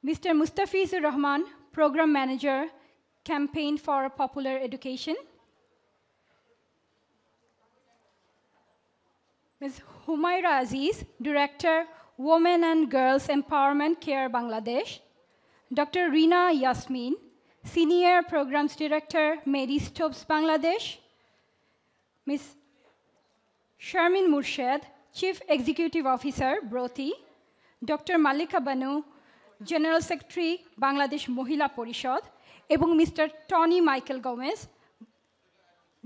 Mr. Mustafizur Rahman, Program Manager, Campaign for Popular Education. Ms. Humaira Aziz, Director, Women and Girls Empowerment Care Bangladesh. Dr. Rina Yasmin, Senior Programs Director, Mary Stopes Bangladesh. Ms. Sharmin Murshed, Chief Executive Officer, Broti. Dr. Malika Banu, General Secretary, Bangladesh Mohila Porishad, এবং Mr. Tony Michael Gomez,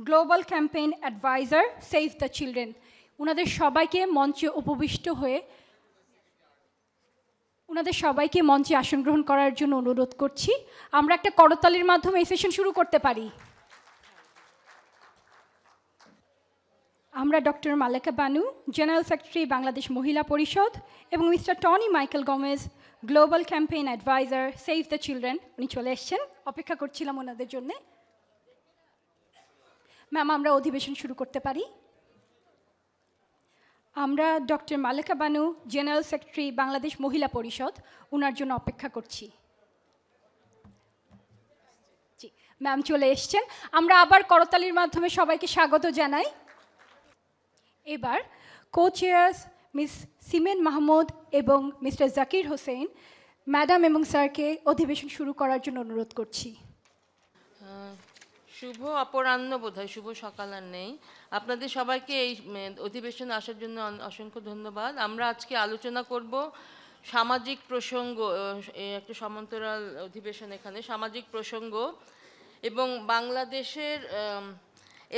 Global Campaign Advisor, Save the Children. ওনাদের সবাইকে মঞ্চে আসন গ্রহণ করার জন্য অনুরোধ করছি। আমরা একটা করতালির মাধ্যমে এই সেশন শুরু করতে পারি। আমরা doctor Maleka Banu, general secretary Bangladesh Mahila Parishad, এবং mister Tony Michael Gomes, global campaign adviser, save the children, উনি চলে এসছেন। অপেক্ষা করছিলাম ওনাদের জন্যে। ম্যাম, আমরা অধিবেশন শুরু করতে পারি। আমরা doctor Maleka Banu, general secretary Bangladesh Mahila পরিষদ, ওনার জন্য অপেক্ষা করছি। জি, ম্যাম চলে এসছেন। আমরা আবার করতালির মাধ্যমে সবাইকে স্বাগত জানাই। এবার কো-চেয়ার্স মিস সিমেন মাহমুদ এবং মিস্টার জাকির হোসেন ম্যাডাম এবং স্যারকে অধিবেশন শুরু করার জন্য অনুরোধ করছি। শুভ অপরাহ্ন, বোধহয় শুভ সকাল আর নেই। আপনাদের সবাইকে এই অধিবেশনে আসার জন্য অসংখ্য ধন্যবাদ। আমরা আজকে আলোচনা করব সামাজিক প্রসঙ্গ, একটা সমান্তরাল অধিবেশন, এখানে সামাজিক প্রসঙ্গ এবং বাংলাদেশের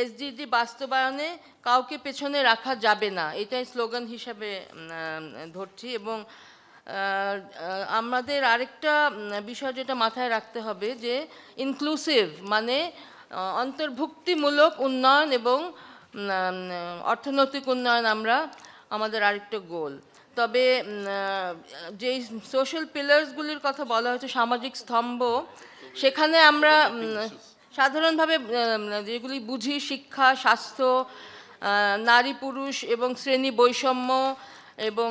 এসডিজি বাস্তবায়নে কাউকে পেছনে রাখা যাবে না, এটাই স্লোগান হিসাবে ধরছি। এবং আমাদের আরেকটা বিষয় যেটা মাথায় রাখতে হবে যে ইনক্লুসিভ মানে অন্তর্ভুক্তিমূলক উন্নয়ন এবং অর্থনৈতিক উন্নয়ন আমাদের আরেকটা গোল। তবে যেই সোশ্যাল পিলার্সগুলির কথা বলা হয়েছে, সামাজিক স্তম্ভ, সেখানে আমরা সাধারণভাবে যেগুলি বুঝি শিক্ষা, স্বাস্থ্য, নারী পুরুষ এবং শ্রেণী বৈষম্য এবং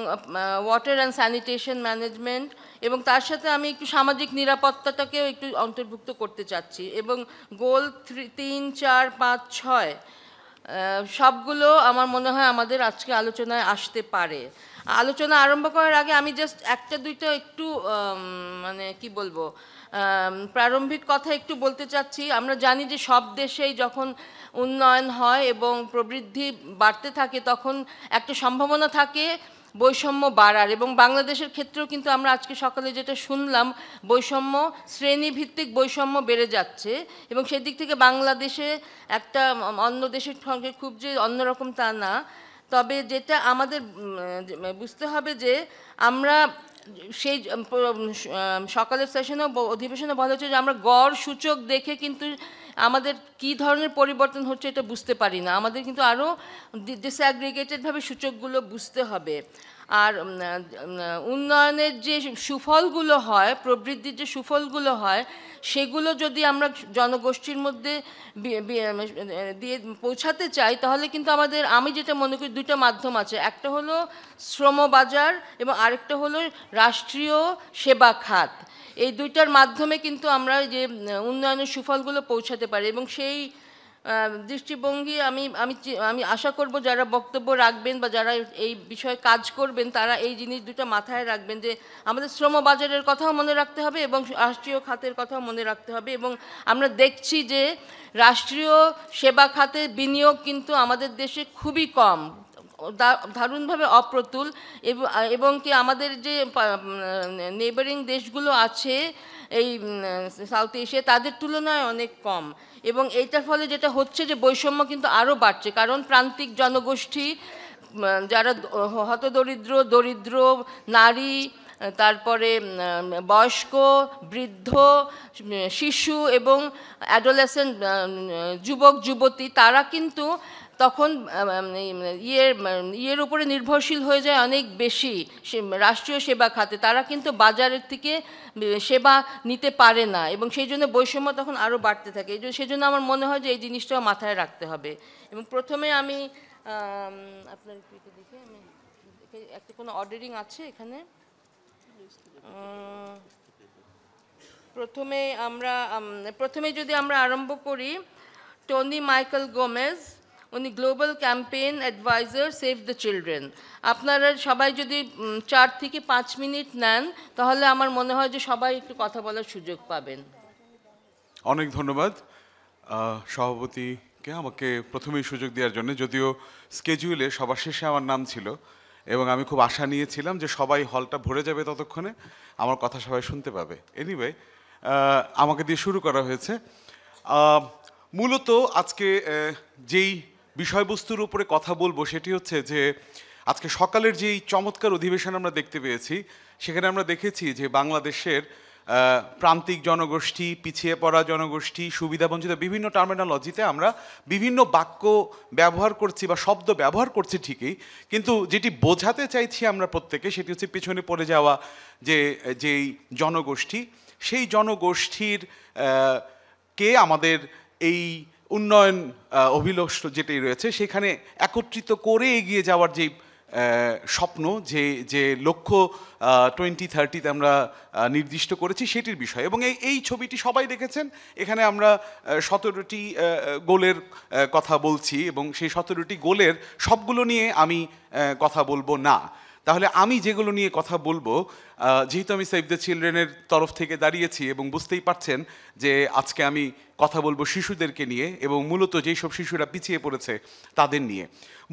ওয়াটার অ্যান্ড স্যানিটেশন ম্যানেজমেন্ট, এবং তার সাথে আমি একটু সামাজিক নিরাপত্তাটাকেও একটু অন্তর্ভুক্ত করতে চাচ্ছি। এবং গোল 3, 4, 5, 6 সবগুলো আমার মনে হয় আমাদের আজকে আলোচনায় আসতে পারে। আলোচনা আরম্ভ করার আগে আমি জাস্ট একটা দুইটা একটু মানে কি বলবো, প্রারম্ভিক কথা একটু বলতে চাচ্ছি। আমরা জানি যে সব দেশেই যখন উন্নয়ন হয় এবং প্রবৃদ্ধি বাড়তে থাকে তখন একটা সম্ভাবনা থাকে বৈষম্য বাড়ার, এবং বাংলাদেশের ক্ষেত্রেও কিন্তু আমরা আজকে সকালে যেটা শুনলাম, বৈষম্য, শ্রেণীভিত্তিক বৈষম্য বেড়ে যাচ্ছে। এবং সেদিক থেকে বাংলাদেশে একটা অন্য দেশের সঙ্গে খুব যে অন্যরকম তা না। তবে যেটা আমাদের বুঝতে হবে যে আমরা সেই সকালের সেশনেও অধিবেশনে বলা হচ্ছে যে আমরা গড় সূচক দেখে কিন্তু আমাদের কী ধরনের পরিবর্তন হচ্ছে এটা বুঝতে পারি না। আমাদের কিন্তু আরও ডিসঅ্যাগ্রিগেটেডভাবে সূচকগুলো বুঝতে হবে। আর উন্নয়নের যে সুফলগুলো হয়, প্রবৃদ্ধির যে সুফলগুলো হয়, সেগুলো যদি আমরা জনগোষ্ঠীর মধ্যে দিয়ে পৌঁছাতে চাই, তাহলে কিন্তু আমাদের, আমি যেটা মনে করি, দুটো মাধ্যম আছে। একটা হলো শ্রমবাজার এবং আরেকটা হলো রাষ্ট্রীয় সেবা খাত। এই দুইটার মাধ্যমে কিন্তু আমরা যে উন্নয়নের সুফলগুলো পৌঁছাতে পারি। এবং সেই দৃষ্টিভঙ্গি আমি আশা করব যারা বক্তব্য রাখবেন বা যারা এই বিষয়ে কাজ করবেন তারা এই জিনিস দুটো মাথায় রাখবেন, যে আমাদের শ্রমবাজারের কথাও মনে রাখতে হবে এবং রাষ্ট্রীয় খাতের কথাও মনে রাখতে হবে। এবং আমরা দেখছি যে রাষ্ট্রীয় সেবা খাতে বিনিয়োগ কিন্তু আমাদের দেশে খুবই কম, দারুণভাবে অপ্রতুল, এবং কি আমাদের যে নেইবারিং দেশগুলো আছে এই সাউথ এশিয়া, তাদের তুলনায় অনেক কম। এবং এইটার ফলে যেটা হচ্ছে যে বৈষম্য কিন্তু আরও বাড়ছে, কারণ প্রান্তিক জনগোষ্ঠী, যারা হতদরিদ্র, দরিদ্র, নারী, তারপরে বয়স্ক, বৃদ্ধ, শিশু এবং অ্যাডোলেসেন্ট, যুবক যুবতী, তারা কিন্তু তখন ইয়ের উপরে নির্ভরশীল হয়ে যায় অনেক বেশি রাষ্ট্রীয় সেবা খাতে। তারা কিন্তু বাজারের থেকে সেবা নিতে পারে না, এবং সেই জন্য বৈষম্য তখন আরও বাড়তে থাকে। সেই জন্য আমার মনে হয় যে এই জিনিসটাও মাথায় রাখতে হবে। এবং প্রথমে আমি আপনার দেখে, আমি একটা কোনো অর্ডারিং আছে এখানে, প্রথমে যদি আমরা আরম্ভ করি, টনি মাইকেল গোমেজ, উনি global campaign adviser save the children. আপনারা সবাই যদি 4 থেকে 5 মিনিট নেন তাহলে আমার মনে হয় যে সবাই একটু কথা বলার সুযোগ পাবেন। অনেক ধন্যবাদ সভাপতিকে আমাকে প্রথমেই সুযোগ দেওয়ার জন্য। যদিও স্কেজুলে সবার শেষে আমার নাম ছিল এবং আমি খুব আশা নিয়েছিলাম যে সবাই হলটা ভরে যাবে, ততক্ষণে আমার কথা সবাই শুনতে পাবে। এনিওয়ে, আমাকে দিয়ে শুরু করা হয়েছে। মূলত আজকে যেই বিষয়বস্তুর উপরে কথা বলবো সেটি হচ্ছে যে আজকে সকালের যেই চমৎকার অধিবেশন আমরা দেখতে পেয়েছি, সেখানে আমরা দেখেছি যে বাংলাদেশের প্রান্তিক জনগোষ্ঠী, পিছিয়ে পড়া জনগোষ্ঠী, সুবিধাবঞ্চিত বিভিন্ন টার্মিনোলজিতে আমরা বিভিন্ন বাক্য ব্যবহার করছি বা শব্দ ব্যবহার করছি ঠিকই, কিন্তু যেটি বোঝাতে চাইছি আমরা প্রত্যেকে সেটি হচ্ছে পেছনে পড়ে যাওয়া যেই জনগোষ্ঠী, সেই জনগোষ্ঠীর কে আমাদের এই উন্নয়ন অভিলাষ যেটাই রয়েছে সেখানে একত্রিত করে এগিয়ে যাওয়ার যেই স্বপ্ন, যে লক্ষ্য 2030-তে আমরা নির্দিষ্ট করেছি সেটির বিষয়। এবং এই ছবিটি সবাই দেখেছেন। এখানে আমরা 17টি গোলের কথা বলছি এবং সেই 17টি গোলের সবগুলো নিয়ে আমি কথা বলবো না। তাহলে আমি যেগুলো নিয়ে কথা বলবো, যেহেতু আমি সেভ দ্য চিলড্রেনের তরফ থেকে দাঁড়িয়েছি এবং বুঝতেই পারছেন যে আজকে আমি কথা বলবো শিশুদেরকে নিয়ে এবং মূলত যেই সব শিশুরা পিছিয়ে পড়েছে তাদের নিয়ে।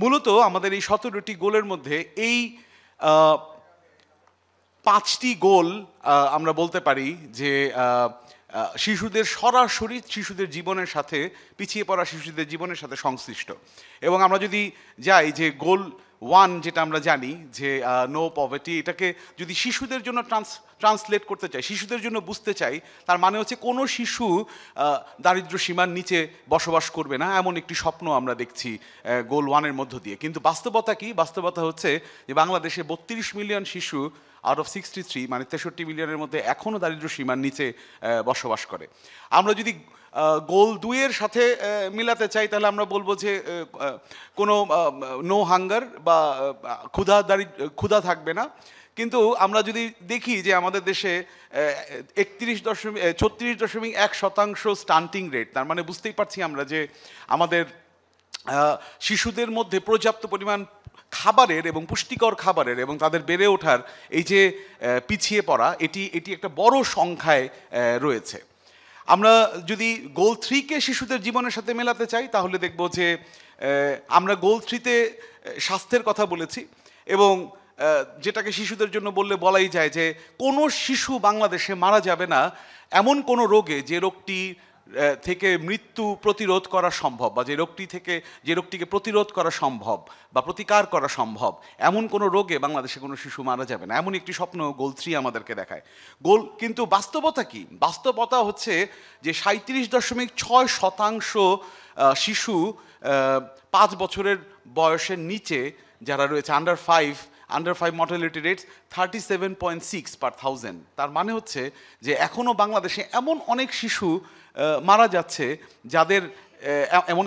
মূলত আমাদের এই 17টি গোলের মধ্যে এই 5টি গোল আমরা বলতে পারি যে শিশুদের সরাসরি শিশুদের জীবনের সাথে, পিছিয়ে পড়া শিশুদের জীবনের সাথে সংশ্লিষ্ট। এবং আমরা যদি যাই যে গোল 1 যেটা আমরা জানি যে নো পভার্টি, এটাকে যদি শিশুদের জন্য ট্রান্সলেট করতে চাই, শিশুদের জন্য বুঝতে চাই, তার মানে হচ্ছে কোনো শিশু দারিদ্র সীমার নিচে বসবাস করবে না, এমন একটি স্বপ্ন আমরা দেখছি গোল 1-এর মধ্য দিয়ে। কিন্তু বাস্তবতা কি? বাস্তবতা হচ্ছে যে বাংলাদেশে 32 মিলিয়ন শিশু আউট অফ 63, মানে 63 মিলিয়নের মধ্যে এখনও দারিদ্র সীমার নিচে বসবাস করে। আমরা যদি গোল 2-এর সাথে মিলাতে চাই তাহলে আমরা বলবো যে কোনো নো হাঙ্গার বা ক্ষুধা থাকবে না। কিন্তু আমরা যদি দেখি যে আমাদের দেশে 36.1% স্টান্টিং রেট, তার মানে বুঝতেই পারছি আমরা যে আমাদের শিশুদের মধ্যে পর্যাপ্ত পরিমাণ খাবারের এবং পুষ্টিকর খাবারের এবং তাদের বেড়ে ওঠার এই যে পিছিয়ে পড়া, এটি একটা বড় সংখ্যায় রয়েছে। আমরা যদি গোল 3-কে শিশুদের জীবনের সাথে মেলাতে চাই তাহলে দেখব যে আমরা গোল 3-তে স্বাস্থ্যের কথা বলেছি এবং যেটাকে শিশুদের জন্য বলাই যায় যে কোনো শিশু বাংলাদেশে মারা যাবে না এমন কোনো রোগে যে রোগটি থেকে মৃত্যু প্রতিরোধ করা সম্ভব, বা যে রোগটিকে প্রতিরোধ করা সম্ভব বা প্রতিকার করা সম্ভব, এমন কোনো রোগে বাংলাদেশে কোনো শিশু মারা যাবে না, এমন একটি স্বপ্ন গোল 3 আমাদেরকে দেখায়। কিন্তু বাস্তবতা কি? বাস্তবতা হচ্ছে যে 37.6% শিশু 5 বছরের বয়সের নিচে যারা রয়েছে, আন্ডার 5 মর্টালিটি রেটস 37.6 পার 1000। তার মানে হচ্ছে যে এখনও বাংলাদেশে এমন অনেক শিশু মারা যাচ্ছে যাদের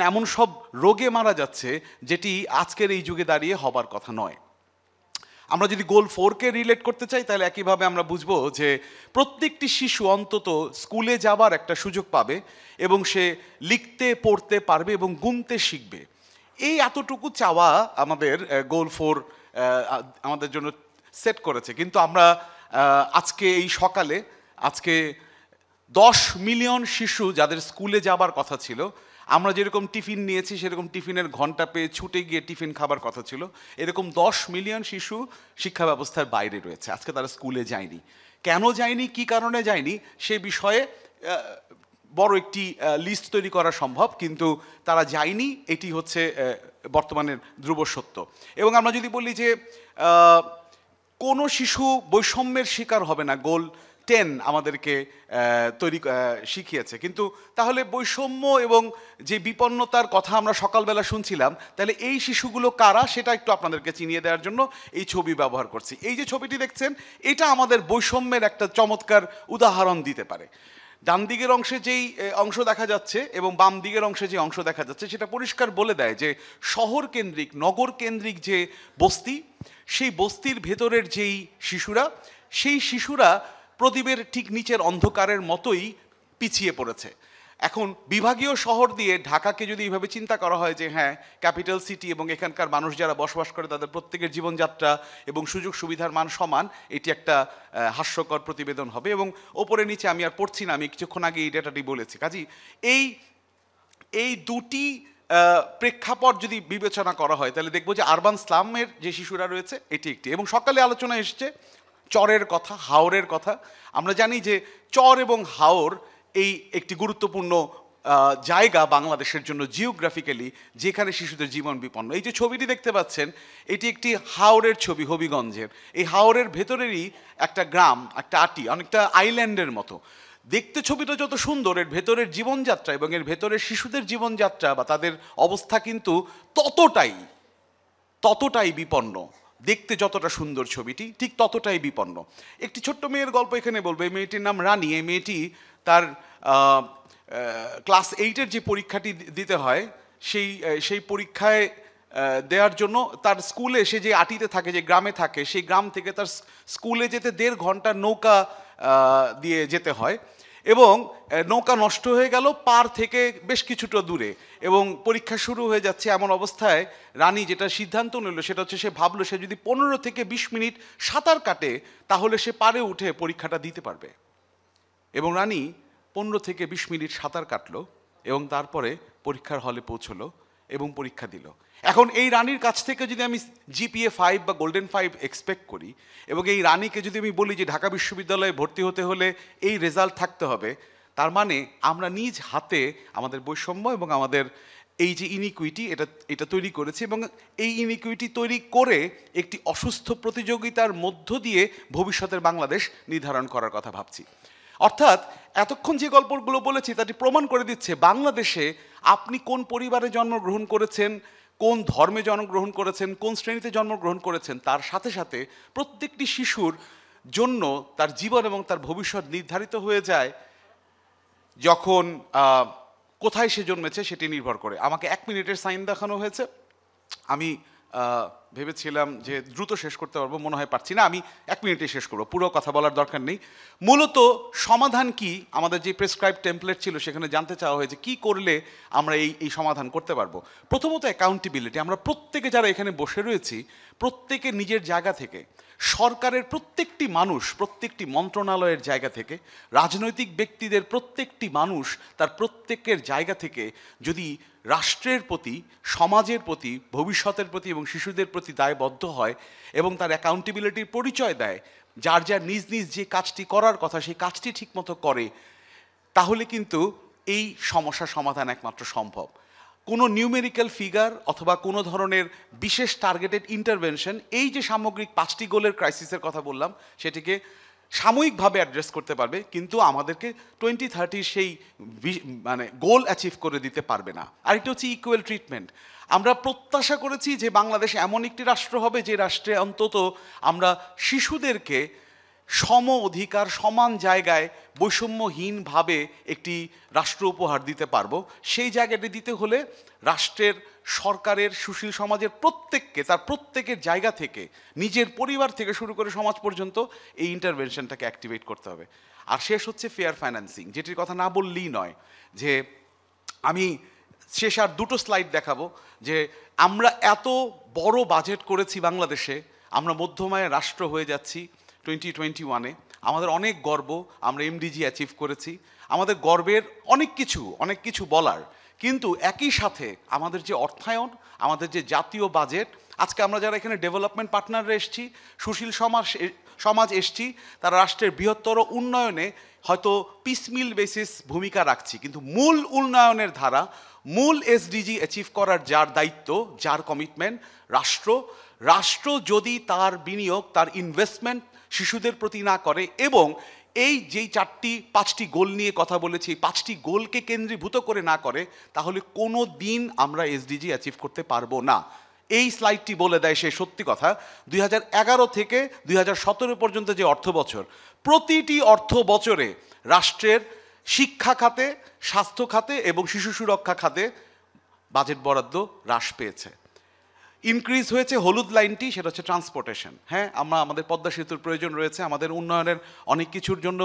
এমন সব রোগে মারা যাচ্ছে যেটি আজকের এই যুগে দাঁড়িয়ে হবার কথা নয়। আমরা যদি গোল 4-কে রিলেট করতে চাই তাহলে একইভাবে আমরা বুঝবো যে প্রত্যেকটি শিশু অন্তত স্কুলে যাবার একটা সুযোগ পাবে এবং সে লিখতে পড়তে পারবে এবং গুনতে শিখবে। এই এতটুকু চাওয়া আমাদের গোল 4 আমাদের জন্য সেট করেছে। কিন্তু আমরা আজকে এই সকালে 10 মিলিয়ন শিশু যাদের স্কুলে যাবার কথা ছিল, আমরা যেরকম টিফিন নিয়েছি সেরকম টিফিনের ঘন্টা পেয়ে ছুটে গিয়ে টিফিন খাবার কথা ছিল, এরকম 10 মিলিয়ন শিশু শিক্ষা ব্যবস্থার বাইরে রয়েছে। আজকে তারা স্কুলে যায়নি। কেন যায়নি, কি কারণে যায়নি সে বিষয়ে বড় একটি লিস্ট তৈরি করা সম্ভব, কিন্তু তারা যায়নি, এটি হচ্ছে বর্তমানের ধ্রুব সত্য। এবং আমরা যদি বলি যে কোনো শিশু বৈষম্যের শিকার হবে না, গোল 10 আমাদেরকে শিখিয়েছে। কিন্তু তাহলে বৈষম্য এবং যে বিপন্নতার কথা আমরা সকালবেলা শুনছিলাম, তাহলে এই শিশুগুলো কারা সেটা একটু আপনাদেরকে চিনিয়ে দেওয়ার জন্য এই ছবি ব্যবহার করছি। এই যে ছবিটি দেখছেন, এটা আমাদের বৈষম্যের একটা চমৎকার উদাহরণ দিতে পারে। ডান দিকের অংশে যেই অংশ দেখা যাচ্ছে এবং বাম দিকের অংশে যে অংশ দেখা যাচ্ছে সেটা পরিষ্কার বলে দেয় যে শহর কেন্দ্রিক, নগর কেন্দ্রিক যে বস্তি, সেই বস্তির ভেতরের যেই শিশুরা, সেই শিশুরা প্রদীপের ঠিক নিচের অন্ধকারের মতোই পিছিয়ে পড়েছে। এখন বিভাগীয় শহর দিয়ে ঢাকাকে যদি এইভাবে চিন্তা করা হয় যে হ্যাঁ ক্যাপিটাল সিটি এবং এখানকার মানুষ যারা বসবাস করে তাদের প্রত্যেকের জীবনযাত্রা এবং সুযোগ সুবিধার মান সমান, এটি একটা হাস্যকর প্রতিবেদন হবে। এবং ওপরে নিচে আমি আর পড়ছি না, আমি কিছুক্ষণ আগে এই ডেটাটি বলেছি। কাজেই এই দুটি প্রেক্ষাপট যদি বিবেচনা করা হয় তাহলে দেখবো যে আরবান স্লামের যে শিশুরা রয়েছে এটি একটি। এবং সকালে আলোচনা এসেছে চরের কথা, হাওরের কথা। আমরা জানি যে চর এবং হাওর এই একটি গুরুত্বপূর্ণ জায়গা বাংলাদেশের জন্য জিওগ্রাফিক্যালি, যেখানে শিশুদের জীবন বিপন্ন। এই যে ছবিটি দেখতে পাচ্ছেন এটি একটি হাওরের ছবি, হবিগঞ্জের। এই হাওরের ভেতরেরই একটা গ্রাম, একটা আটি, অনেকটা আইল্যান্ডের মতো দেখতে। ছবিটা যত সুন্দর, এর ভেতরের জীবনযাত্রা এবং এর ভেতরের শিশুদের জীবনযাত্রা বা তাদের অবস্থা কিন্তু ততটাই বিপন্ন। দেখতে যতটা সুন্দর ছবিটি, ঠিক ততটাই বিপন্ন। একটি ছোট্ট মেয়ের গল্প এখানে বলবো। এই মেয়েটির নাম রানী। এই মেয়েটি তার ক্লাস 8-এর যে পরীক্ষাটি দিতে হয় সেই পরীক্ষায় দেওয়ার জন্য তার স্কুলে, সে যে আটিতে থাকে, যে গ্রামে থাকে, সেই গ্রাম থেকে তার স্কুলে যেতে 1.5 ঘন্টা নৌকা দিয়ে যেতে হয়। এবং নৌকা নষ্ট হয়ে গেল পার থেকে বেশ কিছুটা দূরে, এবং পরীক্ষা শুরু হয়ে যাচ্ছে। এমন অবস্থায় রানী যেটা সিদ্ধান্ত নিল সেটা হচ্ছে, সে ভাবলো সে যদি 15 থেকে 20 মিনিট সাঁতার কাটে তাহলে সে পারে উঠে পরীক্ষাটা দিতে পারবে। এবং রানী 15 থেকে 20 মিনিট সাঁতার কাটলো এবং তারপরে পরীক্ষার হলে পৌঁছলো এবং পরীক্ষা দিল। এখন এই রানীর কাছ থেকে যদি আমি GPA 5 বা গোল্ডেন 5 এক্সপেক্ট করি, এবং এই রানীকে যদি আমি বলি যে ঢাকা বিশ্ববিদ্যালয়ে ভর্তি হতে হলে এই রেজাল্ট থাকতে হবে, তার মানে আমরা নিজ হাতে আমাদের বৈষম্য এবং আমাদের এই যে ইনিকুইটি এটা তৈরি করেছি, এবং এই ইনিকুইটি তৈরি করে একটি অসুস্থ প্রতিযোগিতার মধ্য দিয়ে ভবিষ্যতের বাংলাদেশ নির্ধারণ করার কথা ভাবছি। অর্থাৎ এতক্ষণ যে গল্পগুলো বলেছি তাটি প্রমাণ করে দিচ্ছে বাংলাদেশে আপনি কোন পরিবারে জন্মগ্রহণ করেছেন, কোন ধর্মে জন্মগ্রহণ করেছেন, কোন শ্রেণীতে জন্মগ্রহণ করেছেন, তার সাথে সাথে প্রত্যেকটি শিশুর জন্য তার জীবন এবং তার ভবিষ্যৎ নির্ধারিত হয়ে যায় যখন কোথায় সে জন্মেছে সেটি নির্ভর করে। আমাকে 1 মিনিটের সাইন দেখানো হয়েছে। আমি ভেবেছিলাম যে দ্রুত শেষ করতে পারবো, মনে হয় পারছি না। আমি 1 মিনিটে শেষ করবো, পুরো কথা বলার দরকার নেই। মূলত সমাধান কি, আমাদের যে প্রেসক্রাইব টেমপ্লেট ছিল সেখানে জানতে চাওয়া হয়েছে কি করলে আমরা এই সমাধান করতে পারবো। প্রথমত অ্যাকাউন্টেবিলিটি। আমরা প্রত্যেকে যারা এখানে বসে রয়েছি, প্রত্যেকে নিজের জায়গা থেকে, সরকারের প্রত্যেকটি মানুষ প্রত্যেকটি মন্ত্রণালয়ের জায়গা থেকে, রাজনৈতিক ব্যক্তিদের প্রত্যেকটি মানুষ তার প্রত্যেকের জায়গা থেকে যদি রাষ্ট্রের প্রতি, সমাজের প্রতি, ভবিষ্যতের প্রতি এবং শিশুদের প্রতি দায়বদ্ধ হয় এবং তার অ্যাকাউন্টেবিলিটির পরিচয় দেয়, যার যার নিজ নিজ যে কাজটি করার কথা সেই কাজটি ঠিকমতো করে, তাহলে কিন্তু এই সমস্যার সমাধান একমাত্র সম্ভব। কোনো নিউমেরিক্যাল ফিগার অথবা কোনো ধরনের বিশেষ টার্গেটেড ইন্টারভেনশন এই যে সামগ্রিক 5টি গোলের ক্রাইসিসের কথা বললাম সেটিকে সাময়িকভাবে অ্যাড্রেস করতে পারবে, কিন্তু আমাদেরকে 2030 সেই গোল অ্যাচিভ করে দিতে পারবে না। আর এটা হচ্ছে ইকুয়াল ট্রিটমেন্ট। আমরা প্রত্যাশা করেছি যে বাংলাদেশ এমন একটি রাষ্ট্র হবে যে রাষ্ট্রে অন্তত আমরা শিশুদেরকে সম অধিকার, সমান জায়গায় বৈষম্যহীনভাবে একটি রাষ্ট্র উপহার দিতে পারবো। সেই জায়গাটি দিতে হলে রাষ্ট্রের, সরকারের, সুশীল সমাজের প্রত্যেককে তার প্রত্যেকের জায়গা থেকে, নিজের পরিবার থেকে শুরু করে সমাজ পর্যন্ত এই ইন্টারভেনশনটাকে অ্যাক্টিভেট করতে হবে। আর শেষ হচ্ছে ফেয়ার ফাইন্যান্সিং, যেটির কথা না বললেই নয়। যে আমি শেষ আর 2টো স্লাইড দেখাবো যে আমরা এত বড় বাজেট করেছি বাংলাদেশে, আমরা মধ্যমায়ের রাষ্ট্র হয়ে যাচ্ছি 2021-এ। আমাদের অনেক গর্ব, আমরা MDG অ্যাচিভ করেছি, আমাদের গর্বের অনেক কিছু বলার। কিন্তু একই সাথে আমাদের যে অর্থায়ন, আমাদের যে জাতীয় বাজেট, আজকে আমরা যারা এখানে ডেভেলপমেন্ট পার্টনাররা এসছি, সুশীল সমাজ এসছি, তারা রাষ্ট্রের বৃহত্তর উন্নয়নে হয়তো পিসমিল বেসিস ভূমিকা রাখছি, কিন্তু মূল উন্নয়নের ধারা, মূল SDG অ্যাচিভ করার যার দায়িত্ব, যার কমিটমেন্ট, রাষ্ট্র যদি তার বিনিয়োগ, তার ইনভেস্টমেন্ট শিশুদের প্রতি না করে এবং এই যেই 5টি গোল নিয়ে কথা বলেছি, 5টি গোলকে কেন্দ্রীভূত করে না করে, তাহলে কোনো দিন আমরা SDG অ্যাচিভ করতে পারবো না। এই স্লাইডটি বলে দেয় সেই সত্যি কথা। 2011 থেকে 2017 পর্যন্ত যে অর্থ বছর, প্রতিটি অর্থ বছরে রাষ্ট্রের শিক্ষা খাতে, স্বাস্থ্য খাতে এবং শিশু সুরক্ষা খাতে বাজেট বরাদ্দ হ্রাস পেয়েছে। ইনক্রিজ হয়েছে হলুদ লাইনটি, সেটা হচ্ছে ট্রান্সপোর্টেশন। হ্যাঁ, আমাদের পদ্মা সেতুর প্রয়োজন রয়েছে, আমাদের উন্নয়নের অনেক কিছুর জন্য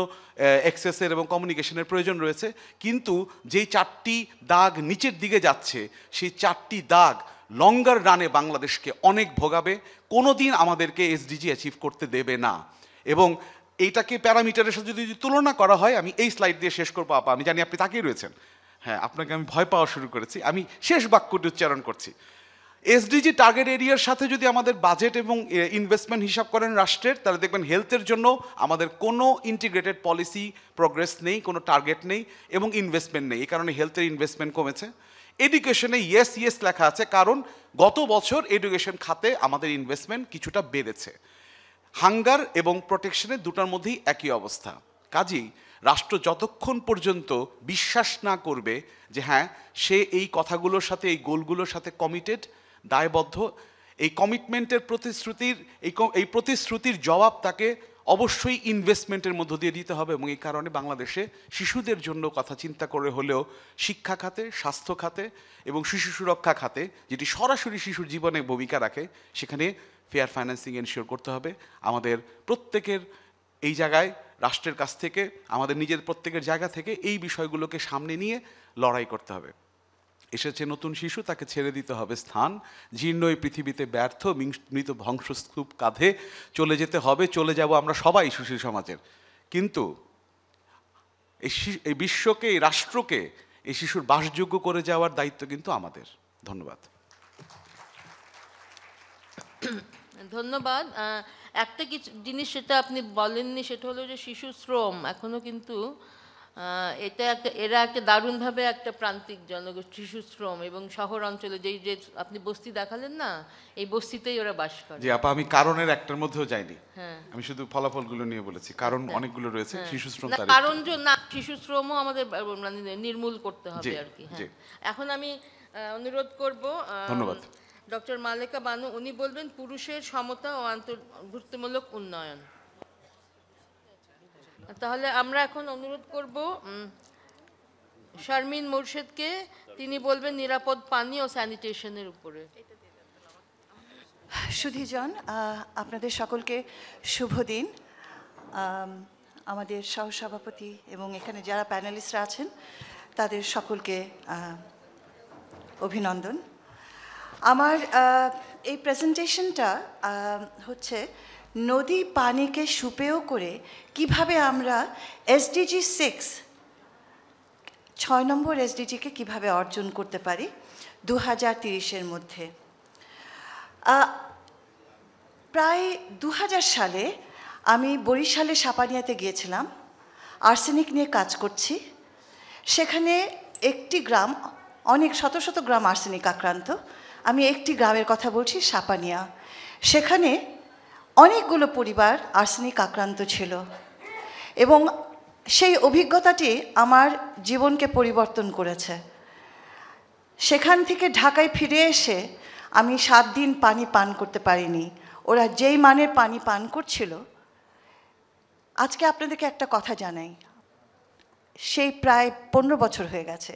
অ্যাক্সেসের এবং কমিউনিকেশনের প্রয়োজন রয়েছে, কিন্তু যেই 4টি দাগ নিচের দিকে যাচ্ছে, সেই 4টি দাগ লঙ্গার রানে বাংলাদেশকে অনেক ভোগাবে, কোনো দিন আমাদেরকে এসডিজি অ্যাচিভ করতে দেবে না। এবং এইটাকে প্যারামিটারের সাথে যদি তুলনা করা হয়, আমি এই স্লাইড দিয়ে শেষ করবো আপা, আমি জানি আপনি তাকিয়ে রয়েছেন। হ্যাঁ, আপনাকে আমি ভয় পাওয়া শুরু করেছি, আমি শেষ বাক্যটি উচ্চারণ করছি। এসডিজি টার্গেট এরিয়ার সাথে যদি আমাদের বাজেট এবং ইনভেস্টমেন্ট হিসাব করেন রাষ্ট্রের, তাহলে দেখবেন হেলথের জন্য আমাদের কোনো ইন্টিগ্রেটেড পলিসি প্রোগ্রেস নেই, কোনো টার্গেট নেই এবং ইনভেস্টমেন্ট নেই। এই কারণে হেলথের ইনভেস্টমেন্ট কমেছে। এডুকেশনে ইয়েস ইয়েস লেখা আছে, কারণ গত বছর এডুকেশন খাতে আমাদের ইনভেস্টমেন্ট কিছুটা বেড়েছে। হাঙ্গার এবং প্রোটেকশনের দুটার মধ্যেই একই অবস্থা। কাজেই রাষ্ট্র যতক্ষণ পর্যন্ত বিশ্বাস না করবে যে হ্যাঁ সে এই কথাগুলোর সাথে, এই গোলগুলোর সাথে কমিটেড, দায়বদ্ধ, এই কমিটমেন্টের এই প্রতিশ্রুতির জবাব তাকে অবশ্যই ইনভেস্টমেন্টের মধ্য দিয়ে দিতে হবে। এবং এই কারণে বাংলাদেশে শিশুদের জন্য কথা চিন্তা করে হলেও শিক্ষা খাতে, স্বাস্থ্য খাতে এবং শিশু সুরক্ষা খাতে, যেটি সরাসরি শিশুর জীবনে ভূমিকা রাখে, সেখানে ফেয়ার ফাইন্যান্সিং এনশিওর করতে হবে। আমাদের প্রত্যেকের এই জায়গায় রাষ্ট্রের কাছ থেকে, আমাদের নিজের প্রত্যেকের জায়গা থেকে এই বিষয়গুলোকে সামনে নিয়ে লড়াই করতে হবে। এসেছে নতুন শিশু, তাকে ছেড়ে দিতে হবে স্থান, জীর্ণ এই পৃথিবীতে ব্যর্থ মৃত ধ্বংসস্তূপ কাঁধে চলে যেতে হবে, চলে যাব আমরা সবাই সুশীল সমাজের। কিন্তু এই বিশ্বকে, এই রাষ্ট্রকে এই শিশুর বাসযোগ্য করে যাওয়ার দায়িত্ব কিন্তু আমাদের। ধন্যবাদ। ধন্যবাদ। একটা কিছু জিনিস সেটা আপনি বলেননি, সেটা হলো যে শিশু শ্রম এখনো কিন্তু এরা একটা দারুণভাবে একটা প্রান্তিক জনগোষ্ঠী, শিশু শ্রম, এবং শহর অঞ্চলে যে আপনি বস্তি দেখালেন না, এই বস্তিতেই ওরা বাস করে। জি আপা, আমি কারণের একটার মধ্যেও যাইনি, আমি শুধু ফলাফলগুলো নিয়ে বলেছি। কারণ অনেকগুলো রয়েছে, শিশু শ্রম কারণ না, শিশু শ্রমও আমাদের মানে নির্মূল করতে হবে আর কি। হ্যাঁ, এখন আমি অনুরোধ করব ধন্যবাদ ডক্টর মালেকা বানু, উনি বলবেন পুরুষের সমতা ও অন্তর্ভুক্তিমূলক উন্নয়ন। তাহলে আমরা এখন অনুরোধ করব শারমিন মোর্শেদকে, তিনি বলবেন নিরাপদ পানি ও স্যানিটেশনের উপরে। সুধীজন, আপনাদের সকলকে শুভ দিন। আমাদের সহসভাপতি এবং এখানে যারা প্যানেলিস্টরা আছেন তাদের সকলকে অভিনন্দন। আমার এই প্রেজেন্টেশনটা হচ্ছে নদী পানিকে সুপেয় করে কিভাবে আমরা এসডিজি 6 নম্বর এসডিজিকে কিভাবে অর্জন করতে পারি 2030-এর মধ্যে। প্রায় 2000 সালে আমি বরিশালে সাপানিয়াতে গিয়েছিলাম, আর্সেনিক নিয়ে কাজ করছি। সেখানে একটি গ্রাম, অনেক শত শত গ্রাম আর্সেনিক আক্রান্ত। আমি একটি গ্রামের কথা বলছি, সাপানিয়া। সেখানে অনেকগুলো পরিবার আর্সেনিক আক্রান্ত ছিল এবং সেই অভিজ্ঞতাটি আমার জীবনকে পরিবর্তন করেছে। সেখান থেকে ঢাকায় ফিরে এসে আমি 7 দিন পানি পান করতে পারিনি। ওরা যেই মানের পানি পান করছিল, আজকে আপনাদেরকে একটা কথা জানাই, সেই প্রায় 15 বছর হয়ে গেছে।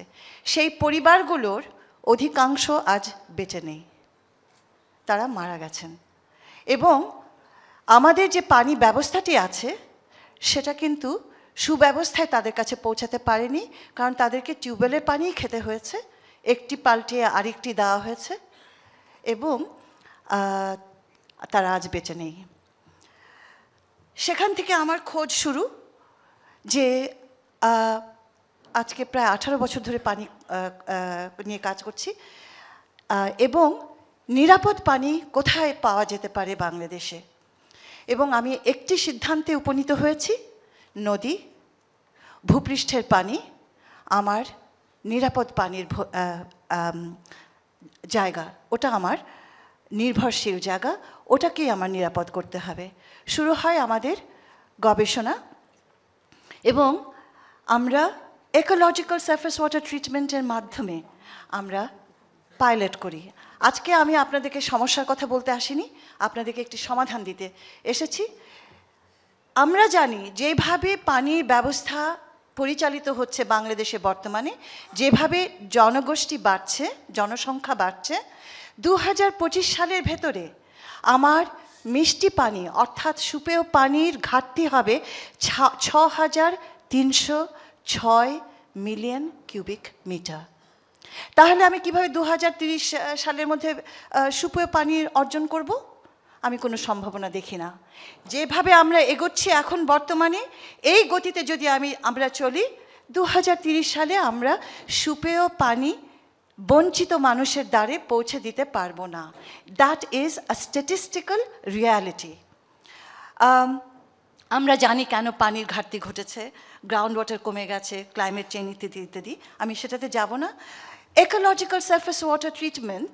সেই পরিবারগুলোর অধিকাংশ আজ বেঁচে নেই, তারা মারা গেছেন। এবং আমাদের যে পানি ব্যবস্থাটি আছে সেটা কিন্তু সুব্যবস্থায় তাদের কাছে পৌঁছাতে পারেনি, কারণ তাদেরকে টিউবওয়েলের পানিই খেতে হয়েছে, একটি পাল্টিয়ে আরেকটি দেওয়া হয়েছে এবং তারা আজ বেঁচে নেই। সেখান থেকে আমার খোঁজ শুরু, যে আজকে প্রায় 18 বছর ধরে পানি নিয়ে কাজ করছি এবং নিরাপদ পানি কোথায় পাওয়া যেতে পারে বাংলাদেশে। এবং আমি একটি সিদ্ধান্তে উপনীত হয়েছি, নদী, ভূপৃষ্ঠের পানি আমার নিরাপদ পানির জায়গা, ওটা আমার নির্ভরশীল জায়গা, ওটাকেই আমার নিরাপদ করতে হবে। শুরু হয় আমাদের গবেষণা এবং আমরা ইকোলজিক্যাল সারফেস ওয়াটার ট্রিটমেন্টের মাধ্যমে আমরা পাইলট করি। আজকে আমি আপনাদেরকে সমস্যার কথা বলতে আসিনি, আপনাদেরকে একটি সমাধান দিতে এসেছি। আমরা জানি যেভাবে পানির ব্যবস্থা পরিচালিত হচ্ছে বাংলাদেশে বর্তমানে, যেভাবে জনগোষ্ঠী বাড়ছে, জনসংখ্যা বাড়ছে, 2025 সালের ভেতরে আমার মিষ্টি পানি অর্থাৎ সুপেয় পানির ঘাটতি হবে 6,306 মিলিয়ন কিউবিক মিটার। তাহলে আমি কিভাবে 2030 সালের মধ্যে সুপেয় পানির অর্জন করব? আমি কোনো সম্ভাবনা দেখি না। যেভাবে আমরা এগোচ্ছি এখন বর্তমানে, এই গতিতে যদি আমরা চলি, 2030 সালে আমরা সুপেয় পানি বঞ্চিত মানুষের দ্বারে পৌঁছে দিতে পারবো না। That is a statistical reality. আমরা জানি কেন পানির ঘাটতি ঘটেছে, গ্রাউন্ড ওয়াটার কমে গেছে, ক্লাইমেট চেঞ্জ ইত্যাদি ইত্যাদি, আমি সেটাতে যাব না। ইকোলজিক্যাল সারফেস ওয়াটার ট্রিটমেন্ট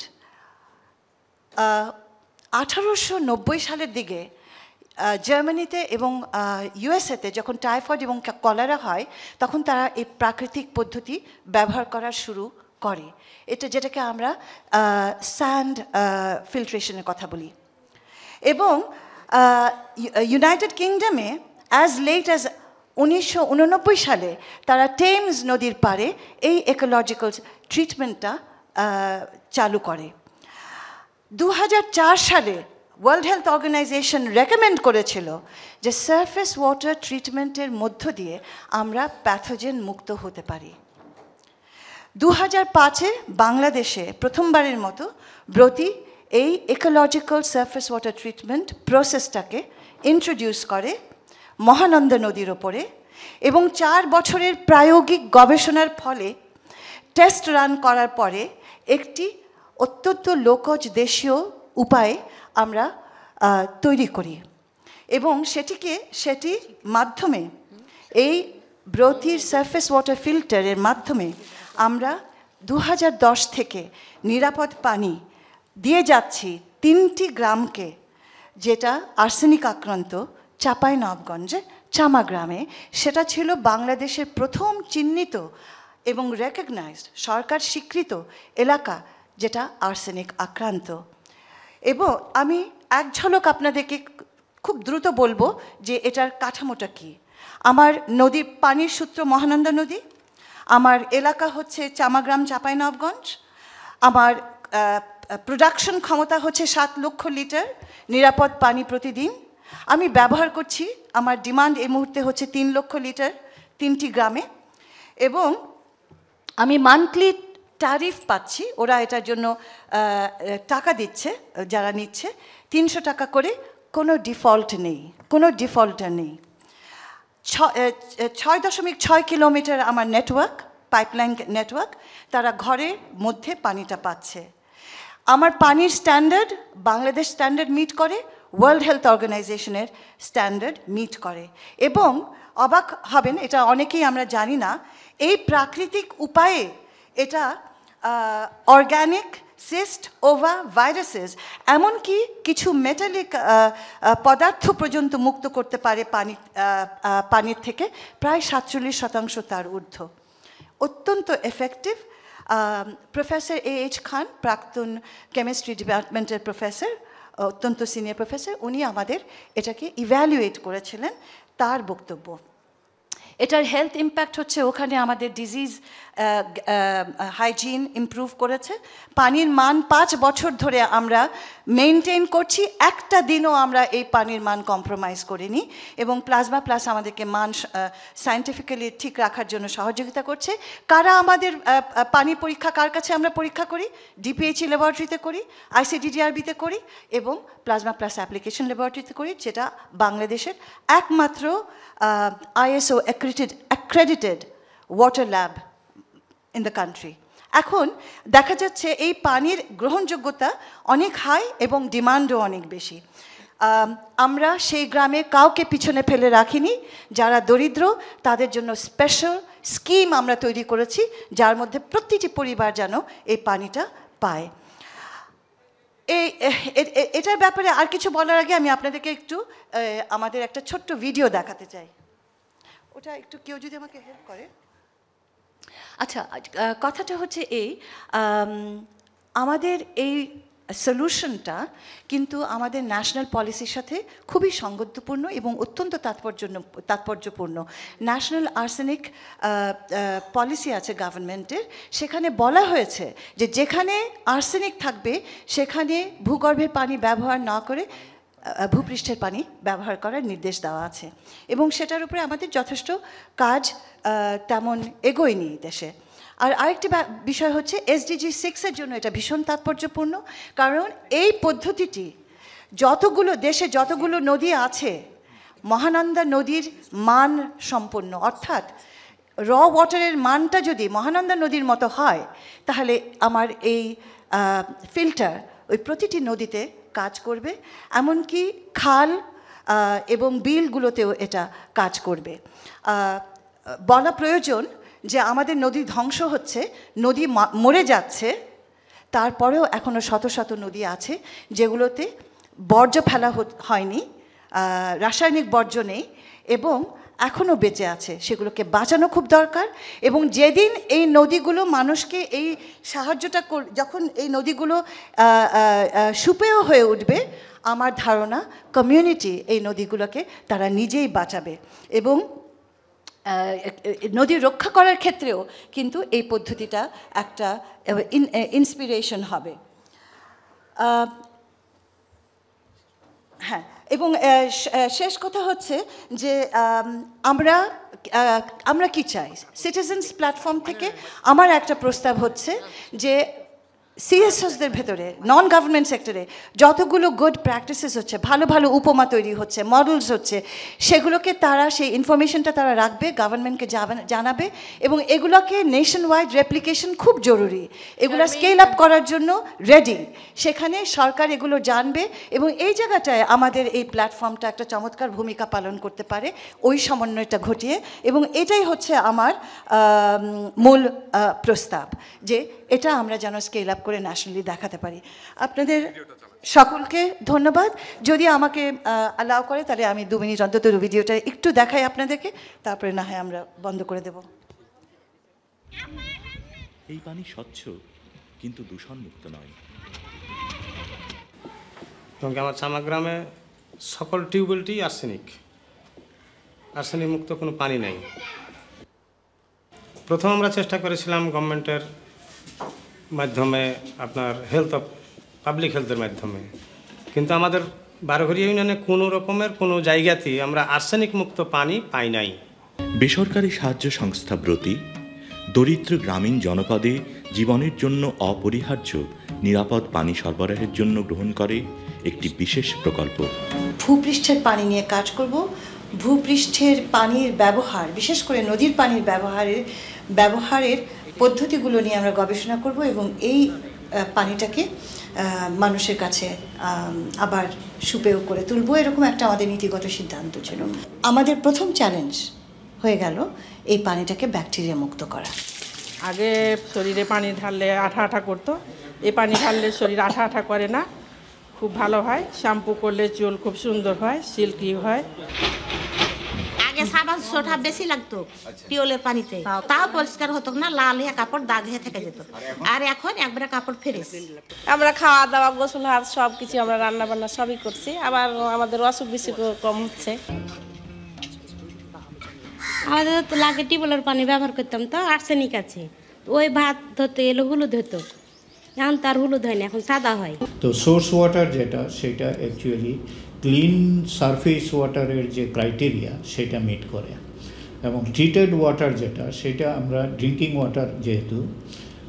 1890 সালের দিকে জার্মানিতে এবং ইউএসএতে যখন টাইফয়েড এবং কলেরা হয়, তখন তারা এই প্রাকৃতিক পদ্ধতি ব্যবহার করা শুরু করে, যেটাকে আমরা স্যান্ড ফিল্ট্রেশনের কথা বলি। এবং ইউনাইটেড কিংডমে অ্যাজ লেট অ্যাজ 1989 সালে তারা টেমস নদীর পাড়ে এই ইকোলজিক্যাল ট্রিটমেন্টটা চালু করে। 2004 সালে ওয়ার্ল্ড হেলথ অর্গানাইজেশন রেকমেন্ড করেছিল যে সারফেস ওয়াটার ট্রিটমেন্টের মধ্য দিয়ে আমরা প্যাথোজেন মুক্ত হতে পারি। 2005-এ বাংলাদেশে প্রথমবারের মতো ব্রতি এই ইকোলজিক্যাল সারফেস ওয়াটার ট্রিটমেন্ট প্রসেসটাকে ইন্ট্রোডিউস করে মহানন্দা নদীর ওপরে, এবং 4 বছরের প্রায়োগিক গবেষণার ফলে টেস্ট রান করার পরে একটি অত্যন্ত লোকজ দেশীয় উপায়ে আমরা তৈরি করি, এবং সেটি মাধ্যমে এই ব্রতির সারফেস ওয়াটার ফিল্টারের মাধ্যমে আমরা 2010 থেকে নিরাপদ পানি দিয়ে যাচ্ছি 3টি গ্রামকে, যেটা আর্সেনিক আক্রান্ত চাঁপাইনবাবগঞ্জে চামা গ্রামে। সেটা ছিল বাংলাদেশের প্রথম চিহ্নিত এবং রেকগনাইজড সরকার স্বীকৃত এলাকা যেটা আর্সেনিক আক্রান্ত। এবং আমি এক ঝলক আপনাদেরকে খুব দ্রুত বলবো যে এটার কাঠামোটা কী। আমার নদীর পানির সূত্র মহানন্দা নদী, আমার এলাকা হচ্ছে চামাগ্রাম চাঁপাইনবাবগঞ্জ, আমার প্রোডাকশন ক্ষমতা হচ্ছে 7 লক্ষ লিটার নিরাপদ পানি প্রতিদিন। আমি ব্যবহার করছি, আমার ডিমান্ড এই মুহূর্তে হচ্ছে 3 লক্ষ লিটার 3টি গ্রামে, এবং আমি মান্থলি ট্যারিফ পাচ্ছি, ওরা এটার জন্য টাকা দিচ্ছে, যারা নিচ্ছে 300 টাকা করে, কোনো ডিফল্ট নেই, কোনো ডিফল্টার নেই। 6.6 কিলোমিটার আমার নেটওয়ার্ক, পাইপলাইন নেটওয়ার্ক, তারা ঘরের মধ্যে পানিটা পাচ্ছে। আমার পানির স্ট্যান্ডার্ড বাংলাদেশ স্ট্যান্ডার্ড মিট করে, ওয়ার্ল্ড হেলথ অর্গানাইজেশনের স্ট্যান্ডার্ড মিট করে। এবং অবাক হবেন, এটা অনেকেই আমরা জানি না, এই প্রাকৃতিক উপায়ে এটা অর্গ্যানিক সিস্ট ওভা ভাইরাসেস এমনকি কিছু মেটালিক পদার্থ পর্যন্ত মুক্ত করতে পারে পানির থেকে, প্রায় 47% তার ঊর্ধ্ব, অত্যন্ত এফেক্টিভ। Professor A.H. খান, প্রাক্তন কেমিস্ট্রি ডিপার্টমেন্টের প্রফেসর, অত্যন্ত সিনিয়র প্রফেসর, উনি আমাদের এটাকে ইভ্যালুয়েট করেছিলেন। তার বক্তব্য, এটার হেলথ ইম্প্যাক্ট হচ্ছে ওখানে আমাদের ডিজিজ হাইজিন ইমপ্রুভ করেছে, পানির মান 5 বছর ধরে আমরা মেনটেন করছি, একটা দিনও আমরা এই পানির মান কম্প্রোমাইজ করিনি, এবং প্লাজমা প্লাস আমাদেরকে মান সায়েন্টিফিক্যালি ঠিক রাখার জন্য সহযোগিতা করছে। কারা আমাদের পানি পরীক্ষা, কার কাছে আমরা পরীক্ষা করি? ডিপিএইচই ল্যাবরেটরিতে করি, ICDDRBতে করি, এবং প্লাজমা প্লাস অ্যাপ্লিকেশন ল্যাবরেটরিতে করি, যেটা বাংলাদেশের একমাত্র ISO accredited water lab in the country. এখন দেখা যাচ্ছে এই পানির গ্রহণযোগ্যতা অনেক হাই এবং ডিমান্ডও অনেক বেশি। আমরা সেই গ্রামে কাউকে পিছনে ফেলে রাখিনি, যারা দরিদ্র তাদের জন্য স্পেশাল স্কিম আমরা তৈরি করেছি, যার মধ্যে প্রতিটি পরিবার যেন এই পানিটা পায়। এটার ব্যাপারে আর কিছু বলার আগে আমি আপনাদেরকে একটু আমাদের একটা ছোট্ট ভিডিও দেখাতে চাই। ওটা একটু কেউ যদি আমাকে হেল্প করে। আচ্ছা, কথাটা হচ্ছে এই, আমাদের এই সলিউশনটা কিন্তু আমাদের ন্যাশনাল পলিসির সাথে খুবই সঙ্গতিপূর্ণ এবং অত্যন্ত তাৎপর্যপূর্ণ। ন্যাশনাল আর্সেনিক পলিসি আছে গভর্নমেন্টের, সেখানে বলা হয়েছে যে যেখানে আর্সেনিক থাকবে সেখানে ভূগর্ভের পানি ব্যবহার না করে ভূপৃষ্ঠের পানি ব্যবহার করার নির্দেশ দেওয়া আছে, এবং সেটার উপরে আমাদের যথেষ্ট কাজ তেমন এগোয়নি দেশে। আর আরেকটি বিষয় হচ্ছে SDG 6-এর জন্য এটা ভীষণ তাৎপর্যপূর্ণ, কারণ এই পদ্ধতিটি দেশে যতগুলো নদী আছে মহানন্দা নদীর মান সম্পন্ন, অর্থাৎ র ওয়াটারের মানটা যদি মহানন্দা নদীর মতো হয় তাহলে আমার এই ফিল্টার ওই প্রতিটি নদীতে কাজ করবে, এমনকি খাল এবং বিলগুলোতেও এটা কাজ করবে। বলা প্রয়োজন যে আমাদের নদী ধ্বংস হচ্ছে, নদী মরে যাচ্ছে, তারপরেও এখনও শত শত নদী আছে যেগুলোতে বর্জ্য ফেলা হয়নি, রাসায়নিক বর্জ্য নেই এবং এখনও বেঁচে আছে, সেগুলোকে বাঁচানো খুব দরকার। এবং যেদিন এই নদীগুলো মানুষকে এই সাহায্যটা যখন এই নদীগুলো সুপেয় হয়ে উঠবে, আমার ধারণা কমিউনিটি এই নদীগুলোকে তারা নিজেই বাঁচাবে এবং নদী রক্ষা করার ক্ষেত্রেও কিন্তু এই পদ্ধতিটা একটা ইন্সপিরেশন হবে। হ্যাঁ, এবং শেষ কথা হচ্ছে যে আমরা কি চাই সিটিজেন্স প্ল্যাটফর্ম থেকে আমার একটা প্রস্তাব হচ্ছে যে সিএসওসদের ভেতরে নন গভর্নমেন্ট সেক্টরে যতগুলো গুড প্র্যাকটিসেস হচ্ছে, ভালো ভালো উপমা তৈরি হচ্ছে, মডেলস হচ্ছে, সেগুলোকে তারা সেই ইনফরমেশনটা তারা রাখবে, গভর্নমেন্টকে জানাবে এবং এগুলোকে নেশন ওয়াইড রেপ্লিকেশন খুব জরুরি। এগুলো স্কেল আপ করার জন্য রেডি, সেখানে সরকার এগুলো জানবে এবং এই জায়গাটায় আমাদের এই প্ল্যাটফর্মটা একটা চমৎকার ভূমিকা পালন করতে পারে ওই সমন্বয়টা ঘটিয়ে। এবং এটাই হচ্ছে আমার মূল প্রস্তাব, যে এটা আমরা যেন স্কেল আপ করে ন্যাশনালি দেখাতে পারি। আপনাদের সকলকে ধন্যবাদ। যদি আমাকে অ্যালাউ করে তাহলে আমি 2 মিনিট অন্তত ভিডিওটা একটু দেখাই আপনাদেরকে, তারপরে না হয় আমরা বন্ধ করে দেব। এই পানি স্বচ্ছ কিন্তু দূষণমুক্ত নয়। এবং আমার চামা গ্রামে সকল টিউবওয়েলটি আর্সেনিক মুক্ত কোনো পানি নেই। প্রথম আমরা চেষ্টা করেছিলাম গভর্নমেন্টের মাধ্যমে, আপনার পাবলিক হেলথের মাধ্যমে, কিন্তু আমাদের বারোঘরিয়া ইউনিয়নে কোনো রকমের কোনো জায়গাতেই আমরা আর্সেনিক মুক্ত পানি পাই নাই। বেসরকারি সাহায্য সংস্থা ব্রতী দরিদ্র গ্রামীণ জনপদে জীবনের জন্য অপরিহার্য নিরাপদ পানি সরবরাহের জন্য গ্রহণ করে একটি বিশেষ প্রকল্প। ভূপৃষ্ঠের পানি নিয়ে কাজ করব। ভূপৃষ্ঠের পানির ব্যবহার, বিশেষ করে নদীর পানির ব্যবহারের পদ্ধতিগুলো নিয়ে আমরা গবেষণা করব এবং এই পানিটাকে মানুষের কাছে আবার সুপেয় করে তুলব, এরকম একটা আমাদের নীতিগত সিদ্ধান্ত ছিল। আমাদের প্রথম চ্যালেঞ্জ হয়ে গেল এই পানিটাকে ব্যাকটেরিয়া মুক্ত করা। আগে শরীরে পানি ঢাললে আঠা আঠা করতো, এই পানি ঢাললে শরীর আঠা আঠা করে না, খুব ভালো হয়। শ্যাম্পু করলে চুল খুব সুন্দর হয়, সিল্কি হয়। আগে সাবান সোটা বেশি লাগতো টিউলের পানিতে, তাও পরিষ্কার হতো না, লাল হয়ে কাপড় দাগ হয়ে থেকে যেত। আর এখন একবারে কাপড় ফ্রেশ। আমরা খাওয়া দাওয়া, গোসল হাত সব কিছু আমরা রান্না বান্না সবই করছি, আবার আমাদের অসুখ বিসুখ কম হচ্ছে। আমাদের তো লাগে টিউবওয়েলের পানি ব্যবহার করতাম, তো আর্সেনিক আছে, ওই ভাত ধরতে এলো হলুদ হতো, এখন তার হলুদ হয় না, এখন সাদা হয়। তো সোর্স ওয়াটার যেটা, সেটা অ্যাকচুয়ালি ক্লিন সারফেস ওয়াটারের যে ক্রাইটেরিয়া সেটা মিট করে, এবং ট্রিটেড ওয়াটার যেটা, সেটা আমরা ড্রিঙ্কিং ওয়াটার, যেহেতু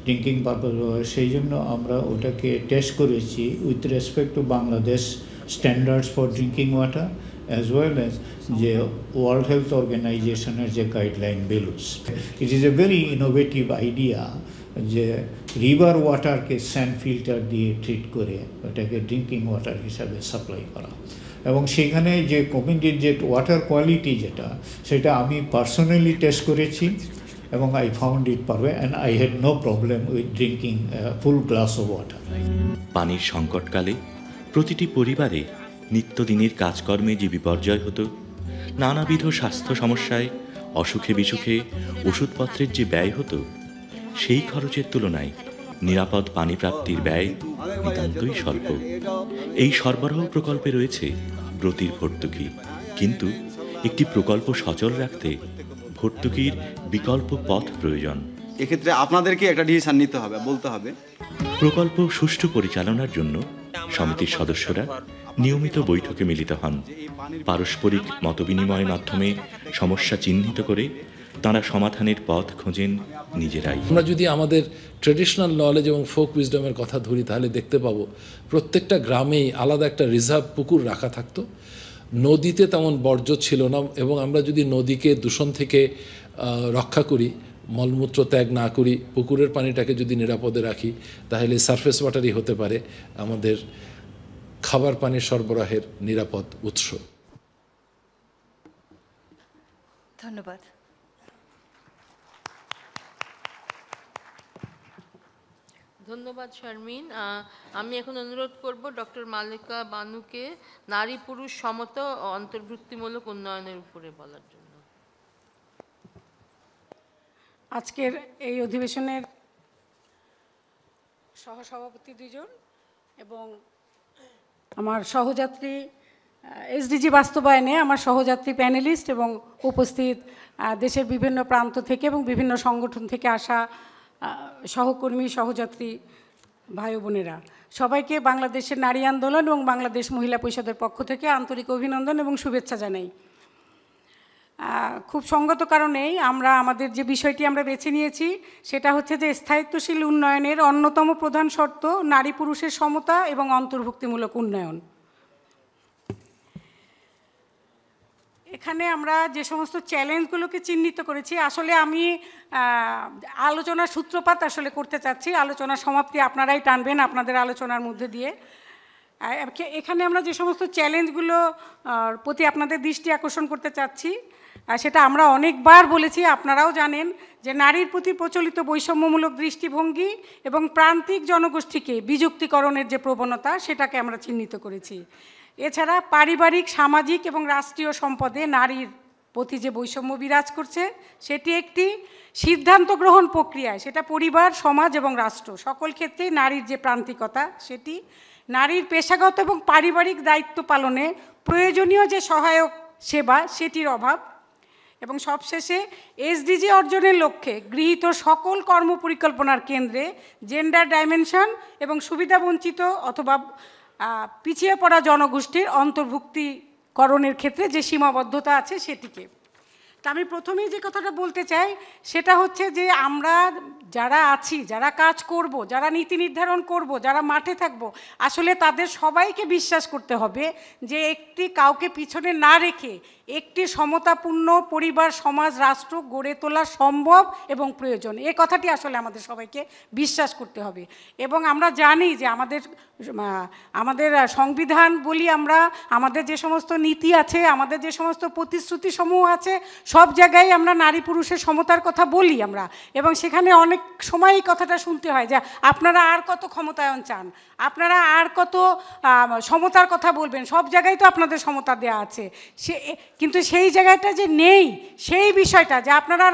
ড্রিঙ্কিং পারপাস, সেই জন্য আমরা ওটাকে টেস্ট করেছি with respect to Bangladesh standards for drinking water as well as যে ওয়ার্ল্ড হেলথ অর্গানাইজেশনের যে guideline বেলুস। It is a very innovative idea যে রিভার ওয়াটারকে স্যান্ড ফিল্টার দিয়ে ট্রিট করে ওটাকে ড্রিঙ্কিং ওয়াটার হিসাবে সাপ্লাই করা, এবং সেখানে যে কমিউনিটির যে ওয়াটার কোয়ালিটি যেটা, সেটা আমি পার্সোনালি টেস্ট করেছি এবং I found it perfect and I had no problem with drinking full glass of water. পানির সংকটকালে প্রতিটি পরিবারে নিত্যদিনের কাজকর্মে যে বিপর্যয় হতো, নানাবিধ স্বাস্থ্য সমস্যায়, অসুখে বিসুখে ওষুধপত্রের যে ব্যয় হতো, সেই খরচের তুলনায় নিরাপদ পানি প্রাপ্তির ব্যয় নিতান্তই স্বল্প। এই সরবরাহ প্রকল্পে রয়েছে ব্রতির ভর্তুকি, কিন্তু একটি প্রকল্প সচল রাখতে ভর্তুকির বিকল্প পথ প্রয়োজন। এক্ষেত্রে আপনাদেরকে একটা ডিসিশন নিতে হবে, বলতে হবে। প্রকল্প সুষ্ঠু পরিচালনার জন্য সমিতির সদস্যরা নিয়মিত বৈঠকে মিলিত হন। পারস্পরিক মতবিনিময়ের মাধ্যমে সমস্যা চিহ্নিত করে তারা সমাধানের পথ খোঁজেন নিজেরাই। আমরা যদি আমাদের ট্রেডিশনাল নলেজ এবং ফোক উইজডমের কথা ধরি, তাহলে দেখতে পাবো প্রত্যেকটা গ্রামেই আলাদা একটা রিজার্ভ পুকুর রাখা থাকতো। নদীতে তেমন বর্জ্য ছিল না, এবং আমরা যদি নদীকে দূষণ থেকে রক্ষা করি, মলমূত্র ত্যাগ না করি, পুকুরের পানিটাকে যদি নিরাপদে রাখি, তাহলে সারফেস ওয়াটারই হতে পারে আমাদের খাবার পানির সরবরাহের নিরাপদ উৎস। ধন্যবাদ। ধন্যবাদ শারমিন। আমি এখন অনুরোধ করব ডক্টর মালেকা বানুকে নারী পুরুষ সমতা ও অন্তর্ভুক্তিমূলক উন্নয়নের উপরে বলার জন্য। আজকের এই অধিবেশনের সহসভাপতি দুজন এবং আমার সহযাত্রী এসডিজি বাস্তবায়নে আমার সহযাত্রী প্যানেলিস্ট এবং উপস্থিত দেশের বিভিন্ন প্রান্ত থেকে এবং বিভিন্ন সংগঠন থেকে আসা সহকর্মী সহযাত্রী ভাই বোনেরা, সবাইকে বাংলাদেশের নারী আন্দোলন এবং বাংলাদেশ মহিলা পরিষদের পক্ষ থেকে আন্তরিক অভিনন্দন এবং শুভেচ্ছা জানাই। খুব সঙ্গত কারণেই আমরা আমাদের যে বিষয়টি আমরা বেছে নিয়েছি সেটা হচ্ছে যে স্থায়িত্বশীল উন্নয়নের অন্যতম প্রধান শর্ত নারী পুরুষের সমতা এবং অন্তর্ভুক্তিমূলক উন্নয়ন। এখানে আমরা যে সমস্ত চ্যালেঞ্জগুলোকে চিহ্নিত করেছি, আসলে আমি আলোচনার সূত্রপাত আসলে করতে চাচ্ছি, আলোচনার সমাপ্তি আপনারাই টানবেন আপনাদের আলোচনার মধ্যে দিয়ে। এখানে আমরা যে সমস্ত চ্যালেঞ্জগুলো প্রতি আপনাদের দৃষ্টি আকর্ষণ করতে চাচ্ছি, সেটা আমরা অনেকবার বলেছি, আপনারাও জানেন যে নারীর প্রতি প্রচলিত বৈষম্যমূলক দৃষ্টিভঙ্গি এবং প্রান্তিক জনগোষ্ঠীকে বিযুক্তিকরণের যে প্রবণতা, সেটাকে আমরা চিহ্নিত করেছি। এছাড়া পারিবারিক, সামাজিক এবং রাষ্ট্রীয় সম্পদে নারীর প্রতি যে বৈষম্য বিরাজ করছে, সেটি একটি সিদ্ধান্ত গ্রহণ প্রক্রিয়ায়, সেটা পরিবার, সমাজ এবং রাষ্ট্র সকল ক্ষেত্রেই নারীর যে প্রান্তিকতা, সেটি নারীর পেশাগত এবং পারিবারিক দায়িত্ব পালনে প্রয়োজনীয় যে সহায়ক সেবা, সেটির অভাব, এবং সবশেষে এসডিজি অর্জনের লক্ষ্যে গৃহীত সকল কর্মপরিকল্পনার কেন্দ্রে জেন্ডার ডাইমেনশন এবং সুবিধাবঞ্চিত অথবা পিছিয়ে পড়া জনগোষ্ঠীর অন্তর্ভুক্তিকরণের ক্ষেত্রে যে সীমাবদ্ধতা আছে সেটিকে। তা আমি প্রথমেই যে কথাটা বলতে চাই সেটা হচ্ছে যে আমরা যারা আছি, যারা কাজ করব, যারা নীতি নির্ধারণ করব, যারা মাঠে থাকব, আসলে তাদের সবাইকে বিশ্বাস করতে হবে যে একটি কাউকে পিছনে না রেখে একটি সমতাপূর্ণ পরিবার, সমাজ, রাষ্ট্র গড়ে তোলা সম্ভব এবং প্রয়োজন। এই কথাটি আসলে আমাদের সবাইকে বিশ্বাস করতে হবে। এবং আমরা জানি যে আমাদের সংবিধান বলি আমরা, আমাদের যে সমস্ত নীতি আছে, আমাদের যে সমস্ত প্রতিশ্রুতি সমূহ আছে, সব জায়গায় আমরা নারী পুরুষের সমতার কথা বলি আমরা, এবং সেখানে অনেক সময় এই কথাটা শুনতে হয় যে আপনারা আর কত ক্ষমতায়ন চান, আপনারা আর কত সমতার কথা বলবেন, সব জায়গায় তো আপনাদের সমতা দেওয়া আছে। কিন্তু সেই জায়গাটা যে নেই, সেই বিষয়টা যে আপনারা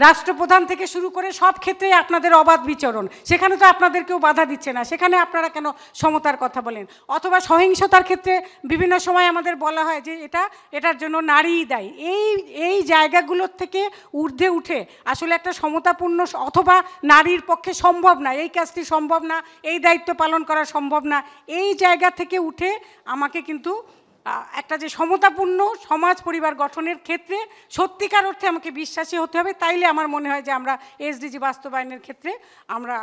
রাষ্ট্রপ্রধান থেকে শুরু করে সব ক্ষেত্রে আপনাদের অবাধ বিচরণ, সেখানে তো আপনাদের কেউ বাধা দিচ্ছে না, সেখানে আপনারা কেন সমতার কথা বলেন? অথবা সহিংসতার ক্ষেত্রে বিভিন্ন সময় আমাদের বলা হয় যে এটার জন্য নারীই দায়ী। এই জায়গাগুলোর থেকে ঊর্ধ্বে উঠে আসলে একটা সমতাপূর্ণ, অথবা নারীর পক্ষে সম্ভব না, এই কাজটি সম্ভব না, এই দায়িত্ব পালন করা সম্ভব না, এই জায়গা থেকে উঠে আমাকে কিন্তু একটা যে সমতাপূর্ণ সমাজ পরিবার গঠনের ক্ষেত্রে সত্যিকার অর্থে আমাকে বিশ্বাসী হতে হবে। তাইলে আমার মনে হয় যে আমরা এসডিজি বাস্তবায়নের ক্ষেত্রে আমরা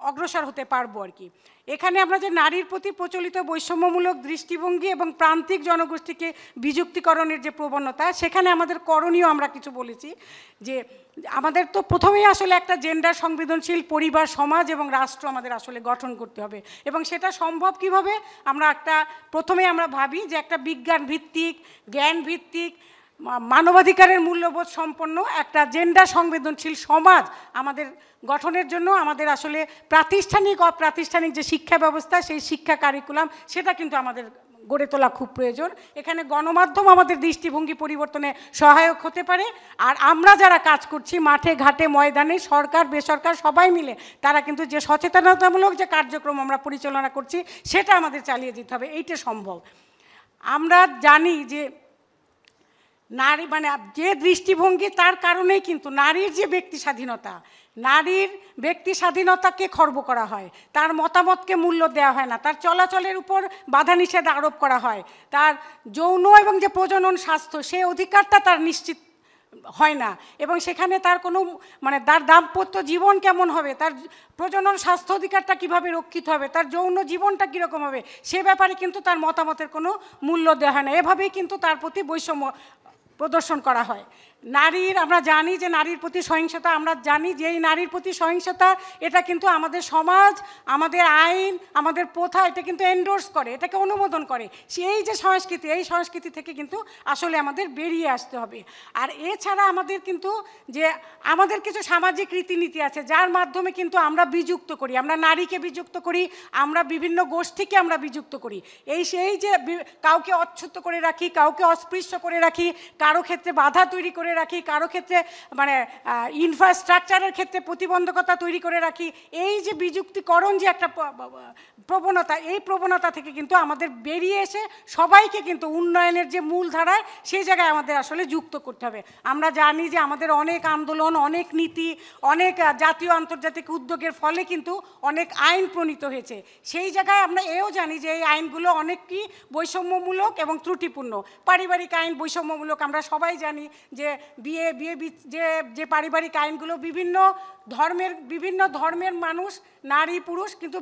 অগ্রসর হতে পারবো আর কি। এখানে আমরা যে নারীর প্রতি প্রচলিত বৈষম্যমূলক দৃষ্টিভঙ্গি এবং প্রান্তিক জনগোষ্ঠীকে বিযুক্তিকরণের যে প্রবণতা, সেখানে আমাদের করণীয় আমরা কিছু বলেছি যে আমাদের তো প্রথমেই আসলে একটা জেন্ডার সংবেদনশীল পরিবার, সমাজ এবং রাষ্ট্র আমাদের আসলে গঠন করতে হবে। এবং সেটা সম্ভব কিভাবে? প্রথমে আমরা ভাবি যে একটা বিজ্ঞান ভিত্তিক, জ্ঞান ভিত্তিক, মানবাধিকারের মূল্যবোধ সম্পন্ন একটা জেন্ডার সংবেদনশীল সমাজ আমাদের গঠনের জন্য আমাদের আসলে প্রাতিষ্ঠানিক অপ্রাতিষ্ঠানিক যে শিক্ষা ব্যবস্থা, সেই শিক্ষা কারিকুলাম, সেটা কিন্তু আমাদের গড়ে তোলা খুব প্রয়োজন। এখানে গণমাধ্যম আমাদের দৃষ্টিভঙ্গি পরিবর্তনে সহায়ক হতে পারে, আর আমরা যারা কাজ করছি মাঠে ঘাটে ময়দানে, সরকার বেসরকার সবাই মিলে তারা কিন্তু যে সচেতনতামূলক যে কার্যক্রম আমরা পরিচালনা করছি সেটা আমাদের চালিয়ে যেতে হবে, এইটা সম্ভব। আমরা জানি যে নারী মানে যে দৃষ্টিভঙ্গি, তার কারণেই কিন্তু নারীর যে ব্যক্তি স্বাধীনতা, নারীর ব্যক্তি স্বাধীনতাকে খর্ব করা হয়, তার মতামতকে মূল্য দেওয়া হয় না, তার চলাচলের উপর বাধা নিষেধ আরোপ করা হয়, তার যৌন এবং যে প্রজনন স্বাস্থ্য সেই অধিকারটা তার নিশ্চিত হয় না, এবং সেখানে তার কোনো মানে তার দাম্পত্য জীবন কেমন হবে, তার প্রজনন স্বাস্থ্য অধিকারটা কীভাবে রক্ষিত হবে, তার যৌন জীবনটা কীরকম হবে, সে ব্যাপারে কিন্তু তার মতামতের কোনো মূল্য দেওয়া হয় না। এভাবেই কিন্তু তার প্রতি বৈষম্য প্রদর্শন করা হয়। নারীর, আমরা জানি যে নারীর প্রতি সহিংসতা, আমরা জানি যে এই নারীর প্রতি সহিংসতা এটা কিন্তু আমাদের সমাজ, আমাদের আইন, আমাদের প্রথা এটা কিন্তু এন্ডোর্স করে, এটাকে অনুমোদন করে। সেই যে সংস্কৃতি, এই সংস্কৃতি থেকে কিন্তু আসলে আমাদের বেরিয়ে আসতে হবে। আর এছাড়া আমাদের কিন্তু যে আমাদের কিছু সামাজিক রীতিনীতি আছে যার মাধ্যমে কিন্তু আমরা বিযুক্ত করি, আমরা নারীকে বিযুক্ত করি, আমরা বিভিন্ন গোষ্ঠীকে আমরা বিযুক্ত করি। সেই যে কাউকে অচ্ছুত করে রাখি, কাউকে অস্পৃশ্য করে রাখি, কারো ক্ষেত্রে বাধা তৈরি করে রাখি, কারো ক্ষেত্রে মানে ইনফ্রাস্ট্রাকচারের ক্ষেত্রে প্রতিবন্ধকতা তৈরি করে রাখি। এই যে বিযুক্তিকরণ যে একটা প্রবণতা, এই প্রবণতা থেকে কিন্তু আমাদের বেরিয়ে এসে সবাইকে কিন্তু উন্নয়নের যে মূল ধারায় সেই জায়গায় আমাদের আসলে যুক্ত করতে হবে। আমরা জানি যে আমাদের অনেক আন্দোলন, অনেক নীতি, অনেক জাতীয় আন্তর্জাতিক উদ্যোগের ফলে কিন্তু অনেক আইন প্রণীত হয়েছে। সেই জায়গায় আমরা এও জানি যে এই আইনগুলো অনেকই বৈষম্যমূলক এবং ত্রুটিপূর্ণ। পারিবারিক আইন বৈষম্যমূলক, আমরা সবাই জানি যে যে পারিবারিক আইনগুলো বিভিন্ন ধর্মের মানুষ, নারী পুরুষ কিন্তু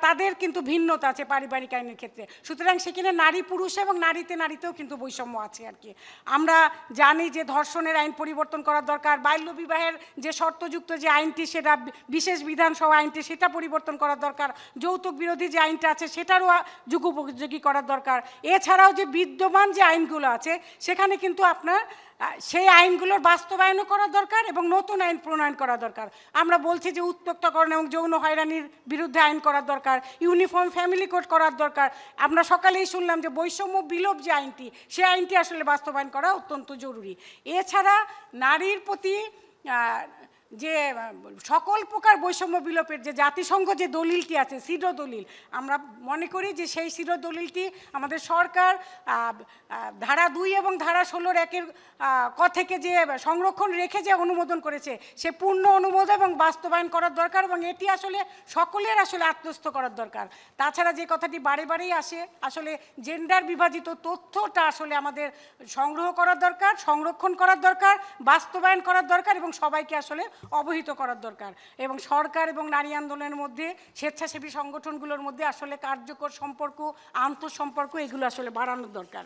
তাদের কিন্তু ভিন্নতা আছে পারিবারিক আইনের ক্ষেত্রে। সুতরাং সেখানে নারী পুরুষ এবং নারীতেও কিন্তু বৈষম্য আছে আর কি। আমরা জানি যে ধর্ষণের আইন পরিবর্তন করার দরকার, বাল্যবিবাহের যে শর্তযুক্ত যে আইনটি সেটা বিশেষ বিধানসভা আইনটি সেটা পরিবর্তন করার দরকার, যৌতুক বিরোধী যে আইনটা আছে সেটারও যুগোপযোগী করার দরকার। এছাড়াও যে বিদ্যমান যে আইনগুলো আছে সেখানে কিন্তু আপনার সেই আইনগুলোর বাস্তবায়নও করা দরকার এবং নতুন আইন প্রণয়ন করা দরকার। আমরা বলছি যে উত্ত্যক্তকরণ এবং যৌন হয়রানির বিরুদ্ধে আইন করার দরকার, ইউনিফর্ম ফ্যামিলি কোড করার দরকার। আমরা সকালেই শুনলাম যে বৈষম্য বিলোপ যে আইনটি, সেই আইনটি আসলে বাস্তবায়ন করা অত্যন্ত জরুরি। এছাড়া নারীর প্রতি যে সকল প্রকার বৈষম্য বিলোপের যে জাতিসংঘ যে দলিলটি আছে, সিডো দলিল, আমরা মনে করি যে সেই সিডো দলিলটি আমাদের সরকার ধারা 2 এবং ধারা 16-এর 1-এর ক থেকে যে সংরক্ষণ রেখে যে অনুমোদন করেছে সে পূর্ণ অনুমোদন এবং বাস্তবায়ন করার দরকার, এবং এটি আসলে সকলের আসলে আত্মস্থ করার দরকার। তাছাড়া যে কথাটি বারেই আসে, আসলে জেন্ডার বিভাজিত তথ্যটা আসলে আমাদের সংগ্রহ করার দরকার, সংরক্ষণ করার দরকার, বাস্তবায়ন করার দরকার এবং সবাইকে আসলে অবহিত করার দরকার। এবং সরকার এবং নারী আন্দোলনের মধ্যে, স্বেচ্ছাসেবী সংগঠনগুলোর মধ্যে আসলে কার্যকর সম্পর্ক, আন্তঃসম্পর্ক এগুলো আসলে বাড়ানোর দরকার।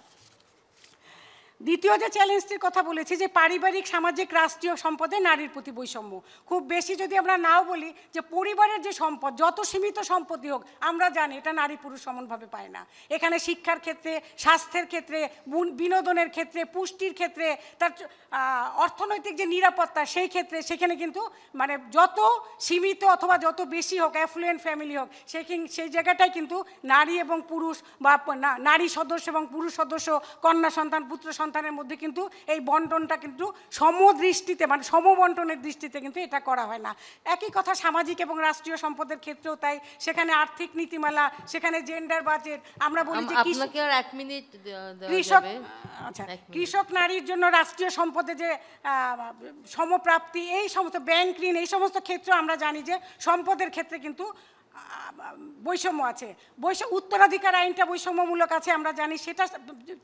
দ্বিতীয় যে চ্যালেঞ্জটির কথা বলেছি যে পারিবারিক, সামাজিক, রাষ্ট্রীয় সম্পদে নারীর প্রতি বৈষম্য। খুব বেশি যদি আমরা নাও বলি যে পরিবারের যে সম্পদ, যত সীমিত সম্পত্তি হোক, আমরা জানি এটা নারী পুরুষ সমানভাবে পায় না। এখানে শিক্ষার ক্ষেত্রে, স্বাস্থ্যের ক্ষেত্রে, বিনোদনের ক্ষেত্রে, পুষ্টির ক্ষেত্রে, তার অর্থনৈতিক যে নিরাপত্তা সেই ক্ষেত্রে সেখানে কিন্তু মানে যত সীমিত অথবা যত বেশি হোক, অ্যাফ্লুয়েন্ট ফ্যামিলি হোক, সেই জায়গাটায় কিন্তু নারী এবং পুরুষ বা নারী সদস্য এবং পুরুষ সদস্য, কন্যা সন্তান, পুত্র সন্তানের মধ্যে কিন্তু এই বন্টনটা কিন্তু সমদৃষ্টিতে মানে সমবন্টনের দৃষ্টিতে কিন্তু এটা করা হয় না। একই কথা সামাজিক এবং রাষ্ট্রীয় সম্পদের ক্ষেত্রেও তাই। সেখানে আর্থিক নীতিমালা, সেখানে জেন্ডার বাজেট, আমরা বলি যে আপনাকে আর 1 মিনিট কৃষক নারীর জন্য রাষ্ট্রীয় সম্পদে যে সমপ্রাপ্তি, এই সমস্ত ব্যাংক ঋণ, এই সমস্ত ক্ষেত্রে আমরা জানি যে সম্পদের ক্ষেত্রে কিন্তু বৈষম্য আছে। উত্তরাধিকার আইনটা বৈষম্যমূলক আছে, আমরা জানি, সেটা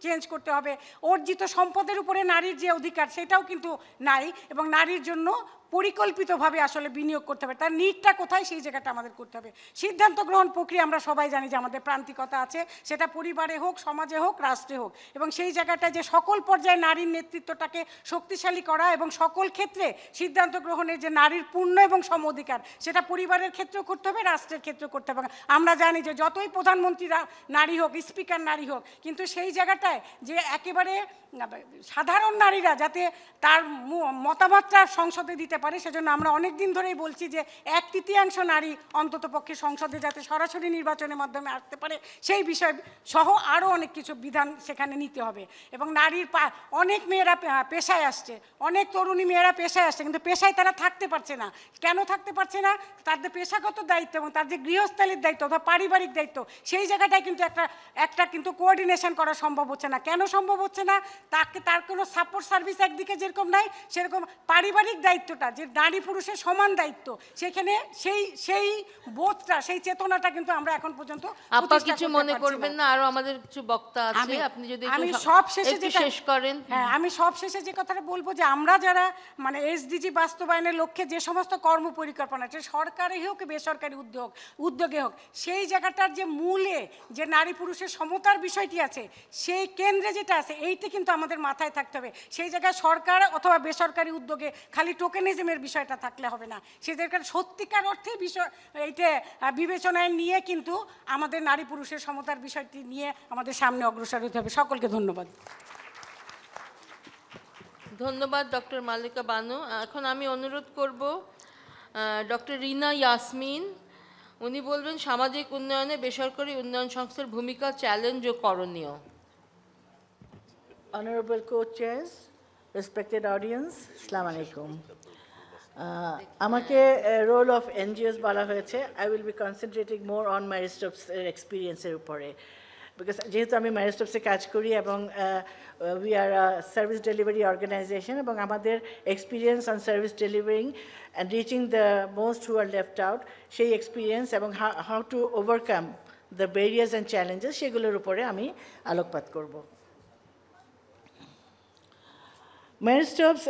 চেঞ্জ করতে হবে। অর্জিত সম্পদের উপরে নারীর যে অধিকার সেটাও কিন্তু নাই, এবং নারীর জন্য পরিকল্পিতভাবে আসলে বিনিয়োগ করতে হবে। তার নিডটা কোথায় সেই জায়গাটা আমাদের করতে হবে। সিদ্ধান্ত গ্রহণ প্রক্রিয়া আমরা সবাই জানি যে আমাদের প্রান্তিকতা আছে, সেটা পরিবারে হোক, সমাজে হোক, রাষ্ট্রে হোক, এবং সেই জায়গাটায় যে সকল পর্যায়ে নারীর নেতৃত্বটাকে শক্তিশালী করা এবং সকল ক্ষেত্রে সিদ্ধান্ত গ্রহণের যে নারীর পূর্ণ এবং সম অধিকার, সেটা পরিবারের ক্ষেত্রেও করতে হবে, রাষ্ট্রের ক্ষেত্রেও করতে হবে। আমরা জানি যে যতই প্রধানমন্ত্রী নারী হোক, স্পিকার নারী হোক, কিন্তু সেই জায়গাটায় যে একেবারে সাধারণ নারীরা যাতে তার মতামতটা সংসদে দিতে পারে। সেজন্য আমরা অনেক দিন ধরেই বলছি যে 1/3 নারী অন্ততপক্ষে সংসদে যাতে সরাসরি নির্বাচনের মাধ্যমে আসতে পারে, সেই বিষয় সহ আরও অনেক কিছু বিধান সেখানে নিতে হবে। এবং নারীর অনেক মেয়েরা পেশায় আসছে, অনেক তরুণী মেয়েরা পেশায় আসছে, কিন্তু পেশায় তারা থাকতে পারছে না। কেন থাকতে পারছে না? তাদের পেশাগত দায়িত্ব এবং তার যে গৃহস্থালির দায়িত্ব অথবা পারিবারিক দায়িত্ব, সেই জায়গাটায় কিন্তু একটা কিন্তু কোঅর্ডিনেশন করা সম্ভব হচ্ছে না। কেন সম্ভব হচ্ছে না? তার কোনো সাপোর্ট সার্ভিস একদিকে যেরকম নাই, সেরকম পারিবারিক দায়িত্বটা যে নারী পুরুষের সমান দায়িত্ব, সেখানে সেই বোধটা, সেই চেতনাটা কিন্তু আমরা এখন পর্যন্ত আপা কিছু মনে করবেন না, আরো আমাদের কিছু বক্তা আছে, আপনি যদি আমি সব শেষে একটু শেষ করেন। হ্যাঁ, আমি সব শেষে যে কথাটা বলবো যে আমরা যারা মানে এসডিজি বাস্তবায়নের লক্ষ্যে যে সমস্ত কর্ম পরিকল্পনা আছে, সরকারি হোক বেসরকারি উদ্যোগে হোক, সেই জায়গাটার যে মূলে যে নারী পুরুষের সমতার বিষয়টি আছে, সেই কেন্দ্রে যেটা আছে, এইটা কিন্তু আমাদের মাথায় থাকতে হবে। সেই জায়গায় সরকার অথবা বেসরকারি উদ্যোগে খালি টোকেনিজমের বিষয়টা থাকলে হবে না, সেই জায়গায় সত্যিকার অর্থে বিষয় এইটা বিবেচনায় নিয়ে কিন্তু আমাদের নারী পুরুষের সমতার বিষয়টি নিয়ে আমাদের সামনে অগ্রসর হতে হবে। সকলকে ধন্যবাদ। ধন্যবাদ ডক্টর মালিকা বানু। এখন আমি অনুরোধ করব ডক্টর রিনা ইয়াসমিন, উনি বলবেন সামাজিক উন্নয়নে বেসরকারি উন্নয়ন সংস্থার ভূমিকা, চ্যালেঞ্জ ও করণীয়। Honorable co-chairs, respected audience, Assalamu alaikum. আমাকে রোল অফ এনজিওস বলা হয়েছে। I will be concentrating more on ম্যারিস্টপসের এক্সপিরিয়েন্সের উপরে, বিকজ যেহেতু আমি ম্যারিস্টপসে কাজ করি এবং we are service delivery organization, এবং আমাদের experience on service delivering and reaching the most who are left out, সেই এক্সপিরিয়েন্স এবং how to overcome the barriers and challenges, সেগুলোর উপরে আমি আলোকপাত করব। ম্যারিস্টপস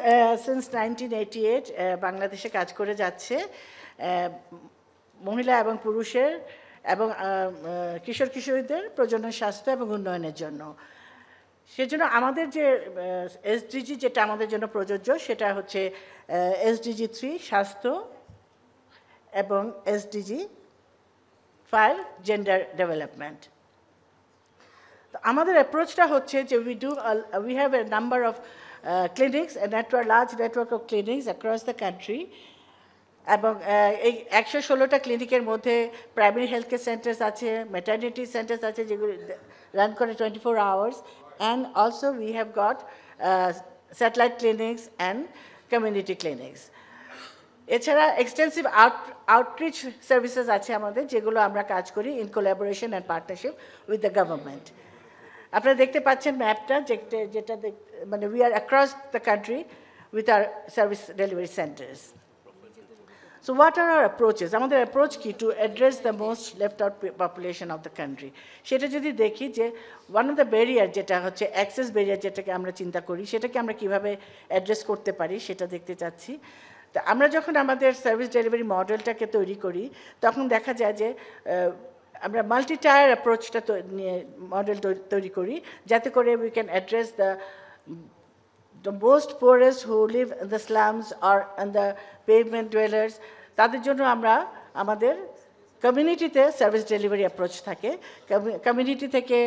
সিন্স 1988 বাংলাদেশে কাজ করে যাচ্ছে মহিলা এবং পুরুষের এবং কিশোর কিশোরীদের প্রজনন, স্বাস্থ্য এবং উন্নয়নের জন্য। সেজন্য আমাদের যে এসডিজি যেটা আমাদের জন্য প্রযোজ্য, সেটা হচ্ছে এসডিজি 3 স্বাস্থ্য এবং এসডিজি 5 জেন্ডার ডেভেলপমেন্ট। তো আমাদের অ্যাপ্রোচটা হচ্ছে যে we have a number of clinics, a large network of clinics across the country, এবং এই 116টা ক্লিনিকের মধ্যে প্রাইমারি হেলথ কেয়ার সেন্টার্স আছে, ম্যাটারনিটি সেন্টার্স আছে যেগুলো রান করে 24 hours, and also we have got satellite clinics and community clinics. এছাড়া extensive outreach services আছে আমাদের, যেগুলো আমরা কাজ করি in collaboration and partnership with the government. আপনারা দেখতে পাচ্ছেন ম্যাপটা, যেটা মানে we are across the country with our service delivery centres. So what are our approaches? আমাদের অ্যাপ্রোচ কি to address the most left out population of the country, সেটা যদি দেখি যে ওয়ান অফ দ্য ব্যারিয়ার যেটা হচ্ছে অ্যাক্সেস ব্যারিয়ার, যেটাকে আমরা চিন্তা করি, সেটাকে আমরা কীভাবে অ্যাড্রেস করতে পারি সেটা দেখতে চাচ্ছি। তো আমরা যখন আমাদের সার্ভিস ডেলিভারি মডেলটাকে তৈরি করি, তখন দেখা যায় যে আমরা মাল্টি টায়ার অ্যাপ্রোচটা নিয়ে মডেল তৈরি করি, যাতে করে we can address the most poorest who live in the slums or in the pavement dwellers. তাদের জন্য আমরা আমাদের কমিউনিটিতে সার্ভিস ডেলিভারি অ্যাপ্রোচ থাকে। কমিউনিটি থেকে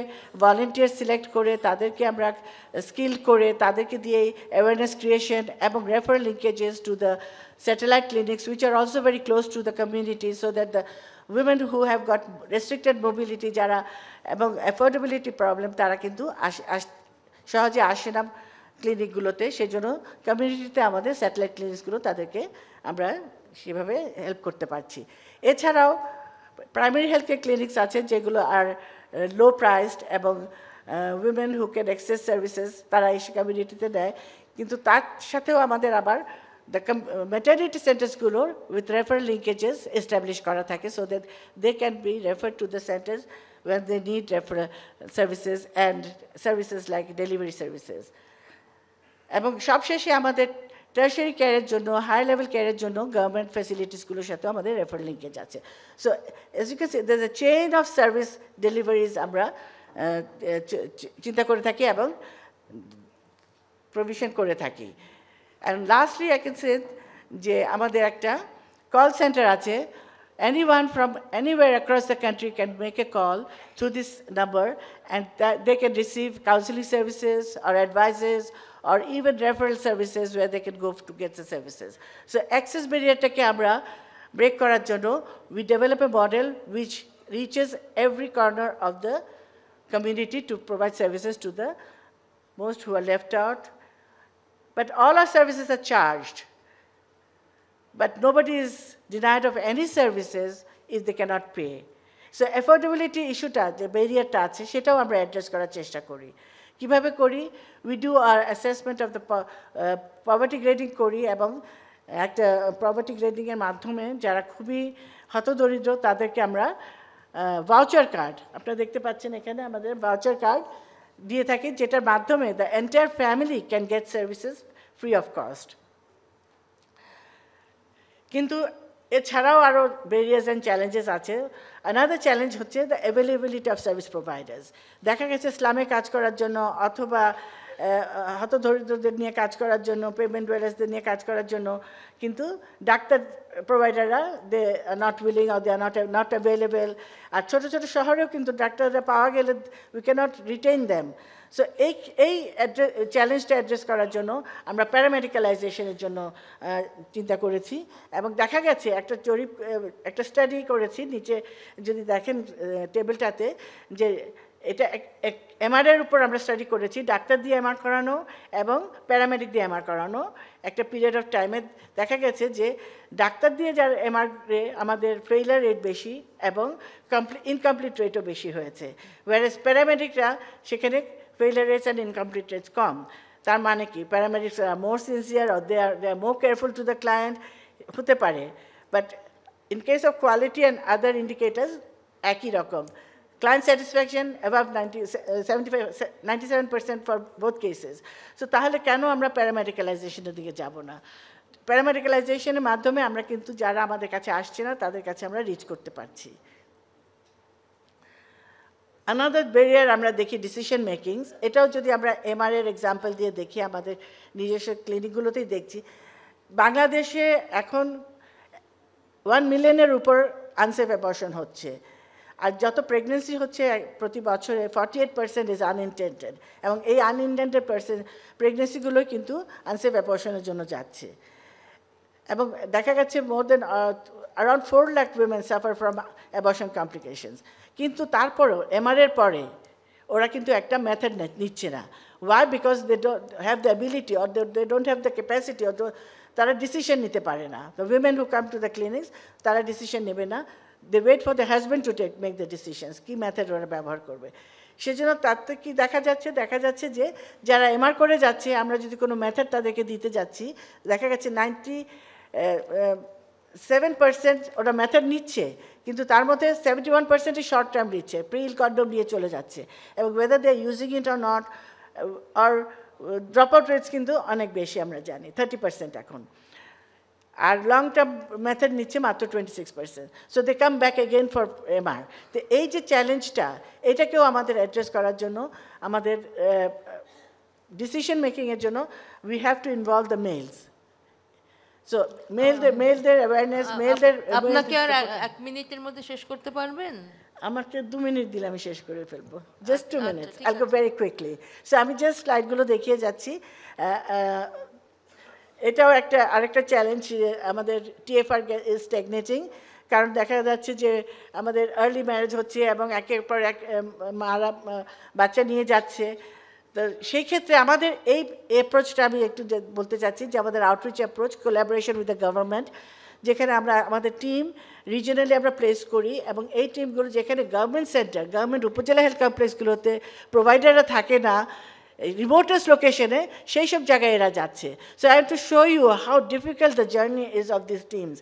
ভলেন্টিয়ার সিলেক্ট করে তাদেরকে আমরা স্কিল করে তাদেরকে দিয়ে অ্যাওয়ারনেস ক্রিয়েশন এবং referral linkages to the satellite clinics which are also very close to the community, so that the women who have got restricted mobility যারা এবং অ্যাফোর্ডেবিলিটি প্রবলেম, তারা কিন্তু সহজে আসে না ক্লিনিকগুলোতে। সেই জন্য কমিউনিটিতে আমাদের স্যাটেলাইট ক্লিনিকসগুলো তাদেরকে আমরা সেভাবে হেল্প করতে পারছি। এছাড়াও প্রাইমারি হেলথ কেয়ার ক্লিনিক্স আছে যেগুলো আর লো প্রাইসড এবং women who can access services তারা এসে কমিউনিটিতে দেয়। কিন্তু তার সাথেও আমাদের আবার the maternity centers-গুলোর with referral linkages established করা থাকে, so that they can be referred to the centers when they need referral services and services like delivery services. এবং সবশেষে আমাদের টার্শারি কেয়ারের জন্য, হাই লেভেল কেয়ারের জন্য গভর্নমেন্ট ফ্যাসিলিটিসগুলোর সাথেও আমাদের রেফারেল লিঙ্কেজ আছে। So as you can see, there's a chain of service deliveries আমরা চিন্তা করে থাকি এবং প্রভিশন করে থাকি। And lastly, I can say যে আমাদের একটা কল সেন্টার আছে। Anyone from anywhere across the country can make a call through this number, and they can receive counseling services or advices or even referral services where they can go to get the services. So access barrier-টাকে আমরা break করার জন্য we develop a model which reaches every corner of the community to provide services to the most who are left out. But all our services are charged. But nobody is denied of any services if they cannot pay. So affordability issueটা যে ব্যারিয়ারটা আছে সেটাও আমরা address করার চেষ্টা করি। কিভাবে করি? We do our assessment of the poverty grading করি এবং একটা poverty grading এর মাধ্যমে যারা খুবই হতদরিদ্র তাদেরকে আমরা ভাউচার কার্ড, আপনারা দেখতে পাচ্ছেন এখানে আমাদের ভাউচার কার্ড দিয়ে থাকি, যেটার মাধ্যমে the entire family can get services free of cost. কিন্তু এছাড়াও আরও ব্যারিয়ার্স অ্যান্ড চ্যালেঞ্জেস আছে। আনাদার চ্যালেঞ্জ হচ্ছে the availability of service providers. দেখা গেছে স্লামে কাজ করার জন্য অথবা হতদরিদ্রদের নিয়ে কাজ করার জন্য, পেমেন্ট ওয়ারার্সদের নিয়ে কাজ করার জন্য কিন্তু ডাক্তার প্রোভাইডাররা they are not willing or they are not available. আর ছোটো ছোটো শহরেও কিন্তু ডাক্তাররা পাওয়া গেলে we cannot retain them. So এই চ্যালেঞ্জটা অ্যাড্রেস করার জন্য আমরা প্যারামেডিক্যালাইজেশনের জন্য চিন্তা করেছি এবং দেখা গেছে একটা স্টাডি করেছি, নিচে যদি দেখেন টেবিলটাতে, যে এটা এমআরআইয়ের উপর আমরা স্টাডি করেছি, ডাক্তার দিয়ে এমআর করানো এবং প্যারামেডিক দিয়ে এমআর করানো একটা পিরিয়ড অফ টাইমে দেখা গেছে যে ডাক্তার দিয়ে যার এমআরএ আমাদের ফেইলার রেট বেশি এবং ইনকমপ্লিট রেটও বেশি হয়েছে, ওয়ারেস প্যারামেডিকরা সেখানে failure rates and incomplete rates কম। তার মানে কি? Paramedics are more sincere or they are more careful to the client হতে পারে, but in case of quality and other indicators একই রকম। Client satisfaction above 97% for both cases. So তাহলে কেন আমরা প্যারামেডিক্যালাইজেশনের দিকে যাব না? প্যারামেডিক্যালাইজেশনের মাধ্যমে আমরা কিন্তু যারা আমাদের কাছে আসছে না তাদের কাছে আমরা রিচ করতে পারছি। আনাদার ব্যারিয়ার আমরা দেখি ডিসিশন মেকিংস। এটাও যদি আমরা এমআরএর এক্সাম্পল দিয়ে দেখি, আমাদের নিজস্ব ক্লিনিকগুলোতেই দেখছি বাংলাদেশে এখন 1 মিলিয়নের উপর আনসেফ অ্যাবর্শন হচ্ছে, আর যত প্রেগনেন্সি হচ্ছে প্রতি বছরে 48% ইজ আনইনটেন্ডেড, এবং এই আনইনটেন্ডেড প্রেগনেন্সিগুলো কিন্তু আনসেফ অ্যাবর্শনের জন্য যাচ্ছে। এবং দেখা গেছে মোর দেন around 4 lakh women suffer from abortion complications. কিন্তু তারপরেও এমআরএর পরে ওরা কিন্তু একটা মেথড নিচ্ছে না। Why? Because they don't have the ability or they don't have the capacity, or তারা ডিসিশন নিতে পারে না। The women who come to the clinics তারা ডিসিশন নেবে না, they wait for the husband to make the decisions, কী method ওরা ব্যবহার করবে। সেজন্য তাতে কি দেখা যাচ্ছে যে যারা এমআর করে যাচ্ছে, আমরা যদি কোনো মেথড তাদেরকে দিতে যাচ্ছি, দেখা গেছে 97% ওরা মেথড নিচ্ছে, কিন্তু তার মধ্যে 71%ই শর্ট টার্ম নিচ্ছে, প্রিল কন্ডম নিয়ে চলে যাচ্ছে, এবং whether they are using it or not, আর ড্রপ আউট রেটস কিন্তু অনেক বেশি, আমরা জানি 30% এখন, আর লং টার্ম মেথড নিচ্ছে মাত্র 26%। So they come back again for MR. তো এই যে চ্যালেঞ্জটা, এটাকেও আমাদের অ্যাড্রেস করার জন্য, আমাদের ডিসিশন মেকিংয়ের জন্য we have to involve the males. So মেলদের অ্যাওয়ারনেস, মেলদের। আপনাকে আর 1 মিনিটের মধ্যে শেষ করতে পারবেন? আমাকে 2 মিনিট দিলে আমি শেষ করে ফেলবো, জাস্ট 2 মিনিটস, আইল গো ভেরি কুইকলি। সো আমি জাস্ট স্লাইডগুলো দেখিয়ে যাচ্ছি। এটাও আরেকটা চ্যালেঞ্জ, আমাদের টিএফআর ইজ স্ট্যাগনেটিং, কারণ দেখা যাচ্ছে যে আমাদের আর্লি ম্যারেজ হচ্ছে এবং একের পর এক মারা বাচ্চা নিয়ে যাচ্ছে। তো সেই ক্ষেত্রে আমাদের এই অ্যাপ্রোচটা আমি একটু বলতে চাচ্ছি, যে আমাদের outreach approach, collaboration with the government, যেখানে আমরা আমাদের টিম রিজনালি আমরা প্লেস করি, এবং এই টিমগুলো যেখানে government centre, government upazila health কমপ্লেক্সগুলোতে প্রোভাইডাররা থাকে না, রিমোটেস্ট লোকেশনে, সেই সব জায়গায় এরা যাচ্ছে। So I have to show you how difficult the journey is of this teams.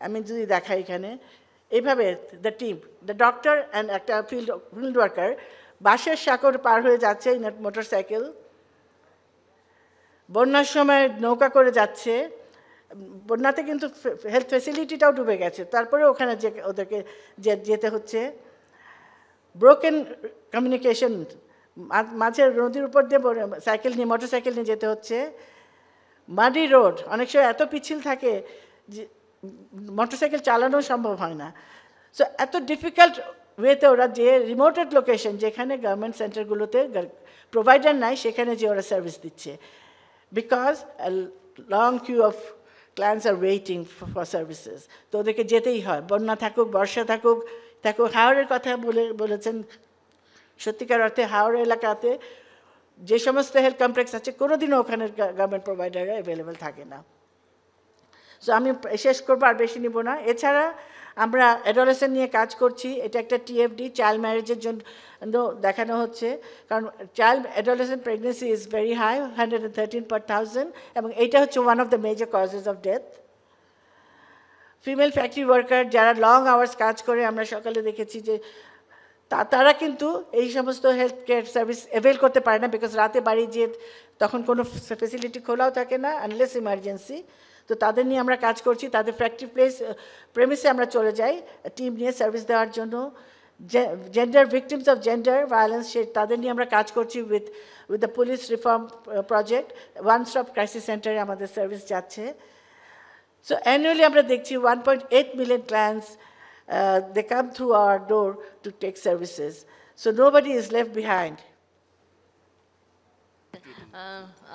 আমি যদি দেখাই এখানে, এইভাবে the team, the doctor and একটা ফিল্ড ওয়ার্কার বাঁশের সাঁকর পার হয়ে যাচ্ছে ইন মোটর সাইকেল, বন্যার সময় নৌকা করে যাচ্ছে, বন্যাতে কিন্তু হেলথ ফেসিলিটিটাও ডুবে গেছে, তারপরে ওখানে ওদেরকে যেতে হচ্ছে। ব্রোকেন কমিউনিকেশন, মাঝে নদীর উপর দিয়ে সাইকেল নিয়ে, মোটর সাইকেল নিয়ে যেতে হচ্ছে। মাডি রোড, অনেক সময় এত পিচ্ছিল থাকে যে মোটর সাইকেল চালানো সম্ভব হয় না। সো এত ডিফিকাল্ট ওয়েতে ওরা যে রিমোটেড লোকেশন, যেখানে গভর্নমেন্ট সেন্টারগুলোতে প্রোভাইডার নাই, সেখানে যে ওরা সার্ভিস দিচ্ছে। because a long queue of clients are waiting for services. তো ওদেরকে যেতেই হয়, বন্যা থাকুক, বর্ষা থাকুক। হাওড়ের কথা বলেছেন, সত্যিকার অর্থে হাওড় এলাকাতে যে সমস্ত হেলথ কমপ্লেক্স আছে কোনোদিনও ওখানে গভর্নমেন্ট প্রোভাইডাররা অ্যাভেলেবেল থাকে না। সো আমি শেষ করবো, আর বেশি নিব না। এছাড়া আমরা অ্যাডোলেসেন্ট নিয়ে কাজ করছি, এটা একটা টিএফডি, চাইল্ড ম্যারেজের জন্য দেখানো হচ্ছে, কারণ child adolescent pregnancy is very high, 113 per 1000, এবং এইটা হচ্ছে one of the major causes of death. Female factory worker যারা লং আওয়ার্স কাজ করে, আমরা সকালে দেখেছি যে তারা কিন্তু এই সমস্ত হেলথ কেয়ার সার্ভিস অ্যাভেল করতে পারে না, বিকজ রাতে বাড়ি যেয়ে তখন কোনো ফেসিলিটি খোলাও থাকে না আনলেস ইমার্জেন্সি। তো তাদের নিয়ে আমরা কাজ করছি, তাদের ফ্যাক্টরি প্রেমিসে আমরা চলে যাই টিম নিয়ে সার্ভিস দেওয়ার জন্য। Gender victims of gender violence, তাদের নিয়ে আমরা কাজ করছি with the police reform project. One stop crisis সেন্টারে আমাদের সার্ভিস যাচ্ছে। সো অ্যানুয়ালি আমরা দেখছি 1.8 million clients, they come through our door to take services. So nobody is left behind.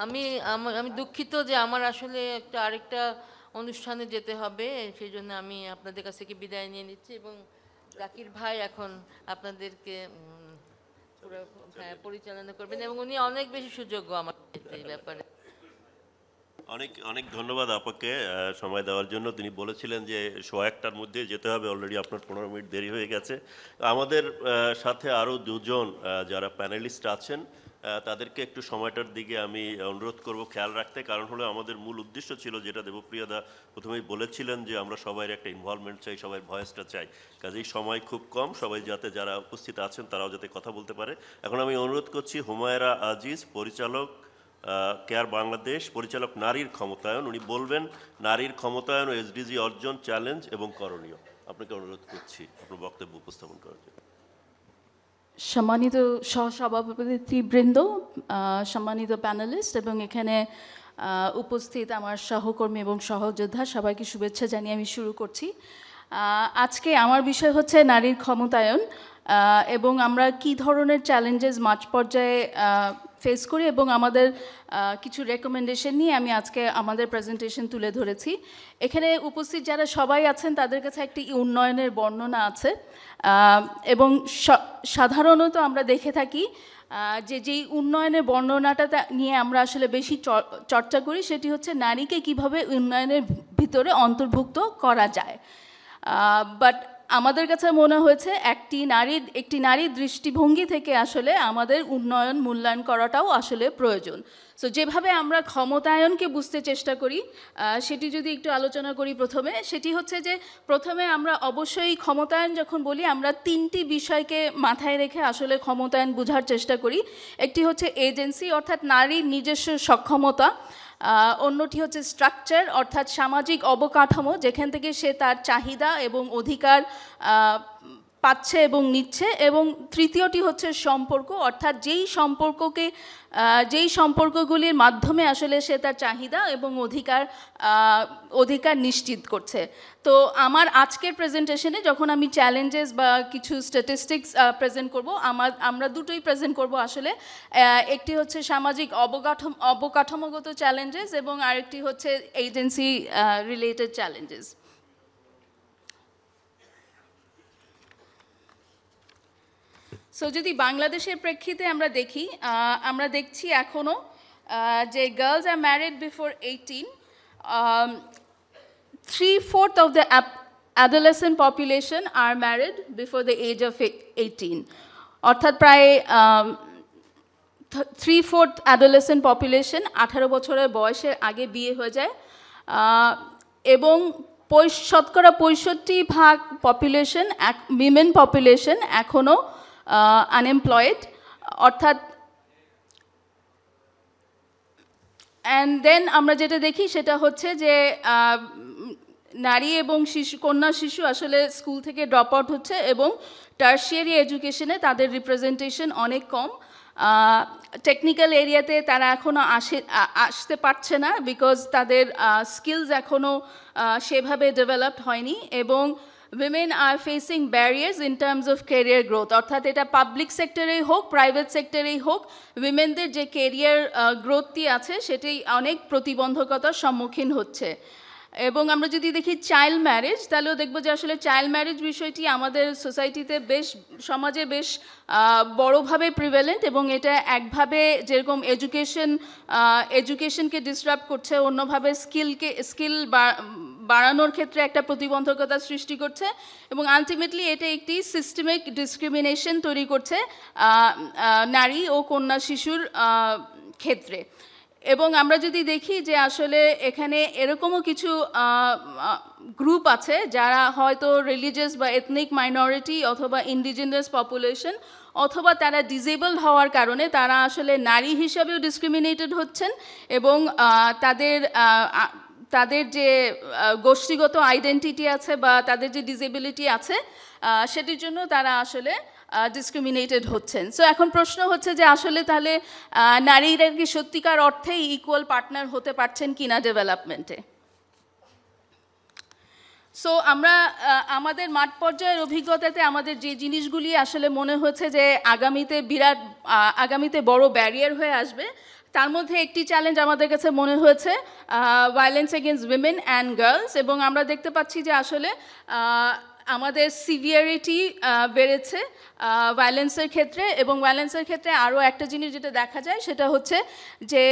আমি দুঃখিত যে আমার আসলে আরেকটা অনুষ্ঠানে যেতে হবে, সেই জন্য আমি আপনাদের কাছ থেকে বিদায় নিয়ে নিচ্ছি, এবং জাকির ভাই এখন আপনাদেরকে পুরো পরিচালনা করবেন, এবং উনি অনেক বেশি সুযোগ্য আমার এই ব্যাপারে। অনেক অনেক ধন্যবাদ আপনাকে সময় দেওয়ার জন্য। তিনি বলেছিলেন যে 1:01টার মধ্যে যেতে হবে, অলরেডি আপনার 15 মিনিট দেরি হয়ে গেছে। আমাদের সাথে আরও দুজন যারা প্যানেলিস্ট আছেন তাদেরকে একটু সময়টার দিকে আমি অনুরোধ করব খেয়াল রাখতে, কারণ হলো আমাদের মূল উদ্দেশ্য ছিল যেটা দেবপ্রিয়াদা প্রথমেই বলেছিলেন যে আমরা সবাই একটা ইনভলভমেন্ট চাই, সবাই ভয়েসটা চাই, কাজেই সময় খুব কম, সবাই যাতে যারা উপস্থিত আছেন তারাও যাতে কথা বলতে পারে। এখন আমি অনুরোধ করছি হুমায়রা আজিজ, পরিচালক কেয়ার বাংলাদেশ, পরিচালক নারীর ক্ষমতায়ন, উনি বলবেন নারীর ক্ষমতায়ন ও এসডিজি অর্জন, চ্যালেঞ্জ এবং করণীয়। আপনাকে অনুরোধ করছি আপনার বক্তব্য উপস্থাপন করার জন্য। সম্মানিত সহসভাপতিবৃন্দ, সম্মানিত প্যানেলিস্ট এবং এখানে উপস্থিত আমার সহকর্মী এবং সহযোদ্ধা, সবাইকে শুভেচ্ছা জানিয়ে আমি শুরু করছি। আজকে আমার বিষয় হচ্ছে নারীর ক্ষমতায়ন এবং আমরা কি ধরনের চ্যালেঞ্জেস মাঠ পর্যায়ে ফেস করি এবং আমাদের কিছু রেকমেন্ডেশন নিয়ে আমি আজকে আমাদের প্রেজেন্টেশন তুলে ধরেছি। এখানে উপস্থিত যারা সবাই আছেন তাদের কাছে একটি উন্নয়নের বর্ণনা আছে, এবং সাধারণত আমরা দেখে থাকি যে যেই উন্নয়নের বর্ণনাটা নিয়ে আমরা আসলে বেশি চর্চা করি সেটি হচ্ছে নারীকে কিভাবে উন্নয়নের ভিতরে অন্তর্ভুক্ত করা যায়। বাট আমাদের কাছে মনে হয়েছে একটি নারীর দৃষ্টিভঙ্গি থেকে আসলে আমাদের উন্নয়ন মূল্যায়ন করাটাও আসলে প্রয়োজন। সো যেভাবে আমরা ক্ষমতায়নকে বুঝতে চেষ্টা করি সেটি যদি একটু আলোচনা করি প্রথমে, সেটি হচ্ছে যে প্রথমে আমরা অবশ্যই ক্ষমতায়ন যখন বলি আমরা তিনটি বিষয়কে মাথায় রেখে আসলে ক্ষমতায়ন বোঝার চেষ্টা করি। একটি হচ্ছে এজেন্সি অর্থাৎ নারীর নিজস্ব সক্ষমতা, অন্যটি হচ্ছে স্ট্রাকচার অর্থাৎ সামাজিক অবকাঠামো যেখান থেকে সে তার চাহিদা এবং অধিকার পাচ্ছে এবং নিচ্ছে, এবং তৃতীয়টি হচ্ছে সম্পর্ক অর্থাৎ যেই সম্পর্কগুলির মাধ্যমে আসলে সে তার চাহিদা এবং অধিকার নিশ্চিত করছে। তো আমার আজকের প্রেজেন্টেশনে যখন আমি চ্যালেঞ্জেস বা কিছু স্ট্যাটিস্টিক্স প্রেজেন্ট করব, আমরা দুটোই প্রেজেন্ট করব আসলে। একটি হচ্ছে সামাজিক অবকাঠামোগত চ্যালেঞ্জেস এবং আরেকটি হচ্ছে এজেন্সি রিলেটেড চ্যালেঞ্জেস। সো যদি বাংলাদেশের প্রেক্ষিতে আমরা দেখছি এখনও যে girls R married before 18, 3/4 of the adolescent population are married before the age of 18, অর্থাৎ প্রায় 3/4 adolescent population 18 বছরের বয়সের আগে বিয়ে হয়ে যায়, এবং 65% পপুলেশন উইমেন পপুলেশন এখনও আনএমপ্লয়েড, অর্থাৎ অ্যান্ড দেন আমরা যেটা দেখি সেটা হচ্ছে যে নারী এবং কন্যা শিশু আসলে স্কুল থেকে ড্রপ আউট হচ্ছে এবং টার্সিয়ারি এডুকেশনে তাদের রিপ্রেজেন্টেশন অনেক কম। টেকনিক্যাল এরিয়াতে তারা এখনও আসতে পারছে না বিকজ তাদের স্কিলস এখনও সেভাবে ডেভেলপড হয়নি, এবং women are facing barriers in terms of career growth. অর্থাৎ এটা পাবলিক সেক্টরেই হোক, প্রাইভেট সেক্টরেই হোক, উইমেনদের যে কেরিয়ার গ্রোথটি আছে সেটি অনেক প্রতিবন্ধকতার সম্মুখীন হচ্ছে। এবং আমরা যদি দেখি চাইল্ড ম্যারেজ, তাহলেও দেখবো যে আসলে চাইল্ড ম্যারেজ বিষয়টি আমাদের সোসাইটিতে বেশ, সমাজে বেশ বড়োভাবে প্রিভ্যালেন্ট, এবং এটা একভাবে যেরকম এডুকেশনকে ডিসরাপ্ট করছে, অন্যভাবে স্কিল বাড়ানোর ক্ষেত্রে একটা প্রতিবন্ধকতা সৃষ্টি করছে, এবং আলটিমেটলি এটা একটি সিস্টেমিক ডিসক্রিমিনেশন তৈরি করছে নারী ও কন্যা শিশুর ক্ষেত্রে। এবং আমরা যদি দেখি যে আসলে এখানে এরকমও কিছু গ্রুপ আছে যারা হয়তো রিলিজিয়াস বা এথনিক মাইনরিটি অথবা ইন্ডিজিনাস পপুলেশন, অথবা তারা ডিসেবলড হওয়ার কারণে তারা আসলে নারী হিসাবেও ডিসক্রিমিনেটেড হচ্ছেন, এবং তাদের যে গোষ্ঠীগত আইডেন্টিটি আছে বা তাদের যে ডিসেবিলিটি আছে সেটির জন্য তারা আসলে ডিসক্রিমিনেটেড হচ্ছেন। সো এখন প্রশ্ন হচ্ছে যে আসলে তাহলে নারীরা কি সত্যিকার অর্থেই ইকুয়াল পার্টনার হতে পারছেন কিনা ডেভেলপমেন্টে? সো আমরা আমাদের মাঠ পর্যায়ের অভিজ্ঞতাতে আমাদের যে জিনিসগুলি আসলে মনে হচ্ছে যে আগামীতে বড় ব্যারিয়ার হয়ে আসবে, তার মধ্যে একটি চ্যালেঞ্জ আমাদের কাছে মনে হয়েছে violence against women and girls. এবং আমরা দেখতে পাচ্ছি যে আসলে আমাদের সিভিয়ারিটি বেড়েছে ভায়োলেন্সের ক্ষেত্রে, এবং ভায়োলেন্সের ক্ষেত্রে আরও একটা জিনিস যেটা দেখা যায় সেটা হচ্ছে যে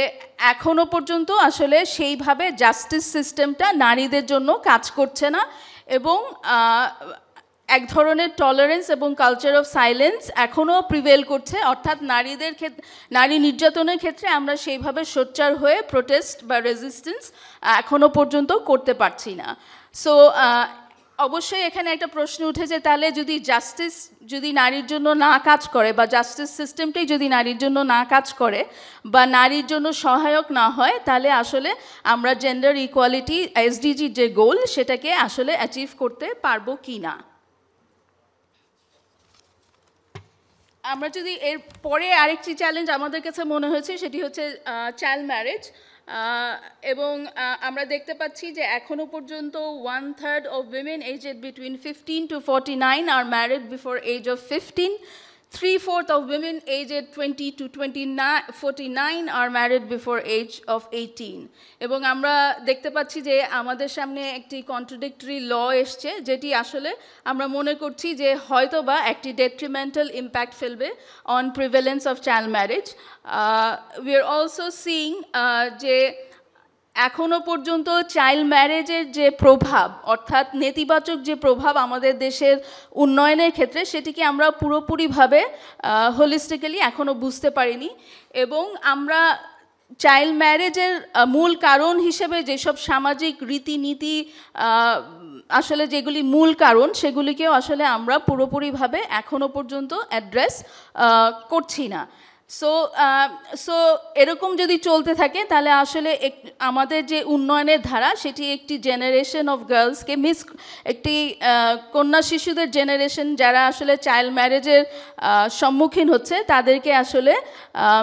এখনও পর্যন্ত আসলে সেইভাবে জাস্টিস সিস্টেমটা নারীদের জন্য কাজ করছে না, এবং এক ধরনের টলারেন্স এবং কালচার অফ সাইলেন্স এখনও প্রিভেল করছে। অর্থাৎ নারী নির্যাতনের ক্ষেত্রে আমরা সেইভাবে সোচ্চার হয়ে প্রোটেস্ট বা রেজিস্ট্যান্স এখনও পর্যন্ত করতে পারছি না। সো অবশ্যই এখানে একটা প্রশ্ন উঠেছে, তাহলে যদি জাস্টিস যদি নারীর জন্য না কাজ করে, বা জাস্টিস সিস্টেমটাই যদি নারীর জন্য না কাজ করে বা নারীর জন্য সহায়ক না হয়, তাহলে আসলে আমরা জেন্ডার ইকুয়ালিটি এসডিজির যে গোল সেটাকে আসলে অ্যাচিভ করতে পারবো কি না। আমরা যদি এর পরে আরেকটি চ্যালেঞ্জ আমাদের কাছে মনে হয়েছে সেটি হচ্ছে চাইল্ড ম্যারেজ। এবং আমরা দেখতে পাচ্ছি যে এখনও পর্যন্ত 1/3 of women aged between 15 to 49 are married before age of 15. 3/4 of women aged 20 to 49 are married before age of 18. এবং আমরা দেখতে পাচ্ছি যে আমাদের সামনে একটি কন্ট্রাডিক্টরি ল এসছে, যেটি আসলে আমরা মনে করছি যে হয়তো বা একটি ডেট্রিমেন্টাল ইম্প্যাক্ট ফেলবে on prevalence of child marriage. We are also seeing যে এখনও পর্যন্ত চাইল্ড ম্যারেজের যে প্রভাব, অর্থাৎ নেতিবাচক যে প্রভাব আমাদের দেশের উন্নয়নের ক্ষেত্রে, সেটিকে আমরা পুরোপুরিভাবে হোলিস্টিক্যালি এখনও বুঝতে পারিনি। এবং আমরা চাইল্ড ম্যারেজের মূল কারণ হিসেবে যেসব সামাজিক রীতিনীতি আসলে যেগুলি মূল কারণ, সেগুলিকেও আসলে আমরা পুরোপুরিভাবে এখনও পর্যন্ত অ্যাড্রেস করছি না। সো এরকম যদি চলতে থাকে তাহলে আসলে আমাদের যে উন্নয়নের ধারা সেটি একটি জেনারেশন অফ গার্লসকে একটি কন্যা শিশুদের জেনারেশন যারা আসলে চাইল্ড ম্যারেজের সম্মুখীন হচ্ছে তাদেরকে আসলে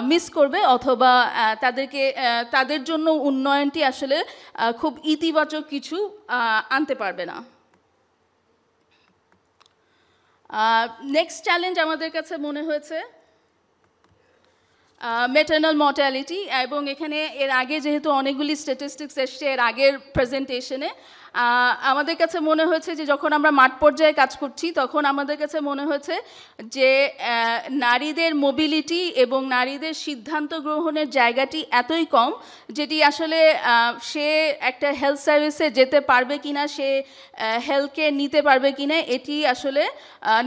মিস করবে, অথবা তাদের জন্য উন্নয়নটি আসলে খুব ইতিবাচক কিছু আনতে পারবে না। নেক্সট চ্যালেঞ্জ আমাদের কাছে মনে হয়েছে ম্যাটার্নাল মর্টালিটি। এবং এখানে এর আগে যেহেতু অনেকগুলি স্ট্যাটিস্টিক্স এসছে এর আগের প্রেজেন্টেশনে, আমাদের কাছে মনে হয়েছে যে যখন আমরা মাঠ পর্যায়ে কাজ করছি তখন আমাদের কাছে মনে হয়েছে যে নারীদের মোবিলিটি এবং নারীদের সিদ্ধান্ত গ্রহণের জায়গাটি এতই কম, যেটি আসলে সে একটা হেলথ সার্ভিসে যেতে পারবে কিনা, সে হেলথ কেয়ার নিতে পারবে কিনা, এটি আসলে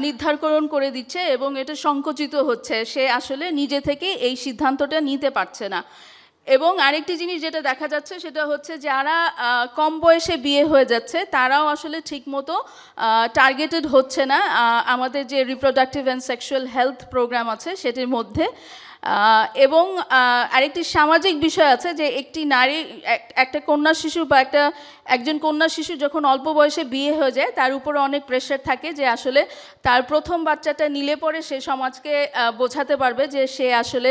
নির্ধারণ করে দিচ্ছে, এবং এটা সংকুচিত হচ্ছে, সে আসলে নিজে থেকে এই সিদ্ধান্তটা নিতে পারছে না। এবং আরেকটি জিনিস যেটা দেখা যাচ্ছে সেটা হচ্ছে যারা কম বয়সে বিয়ে হয়ে যাচ্ছে তারাও আসলে ঠিকমতো টার্গেটেড হচ্ছে না আমাদের যে reproductive and sexual health programme আছে সেটির মধ্যে। এবং আরেকটি সামাজিক বিষয় আছে যে একটা কন্যা শিশু বা একজন কন্যা শিশু যখন অল্প বয়সে বিয়ে হয়ে যায় তার উপরে অনেক প্রেশার থাকে যে আসলে তার প্রথম বাচ্চাটা নিলে পরে সে সমাজকে বোঝাতে পারবে যে সে আসলে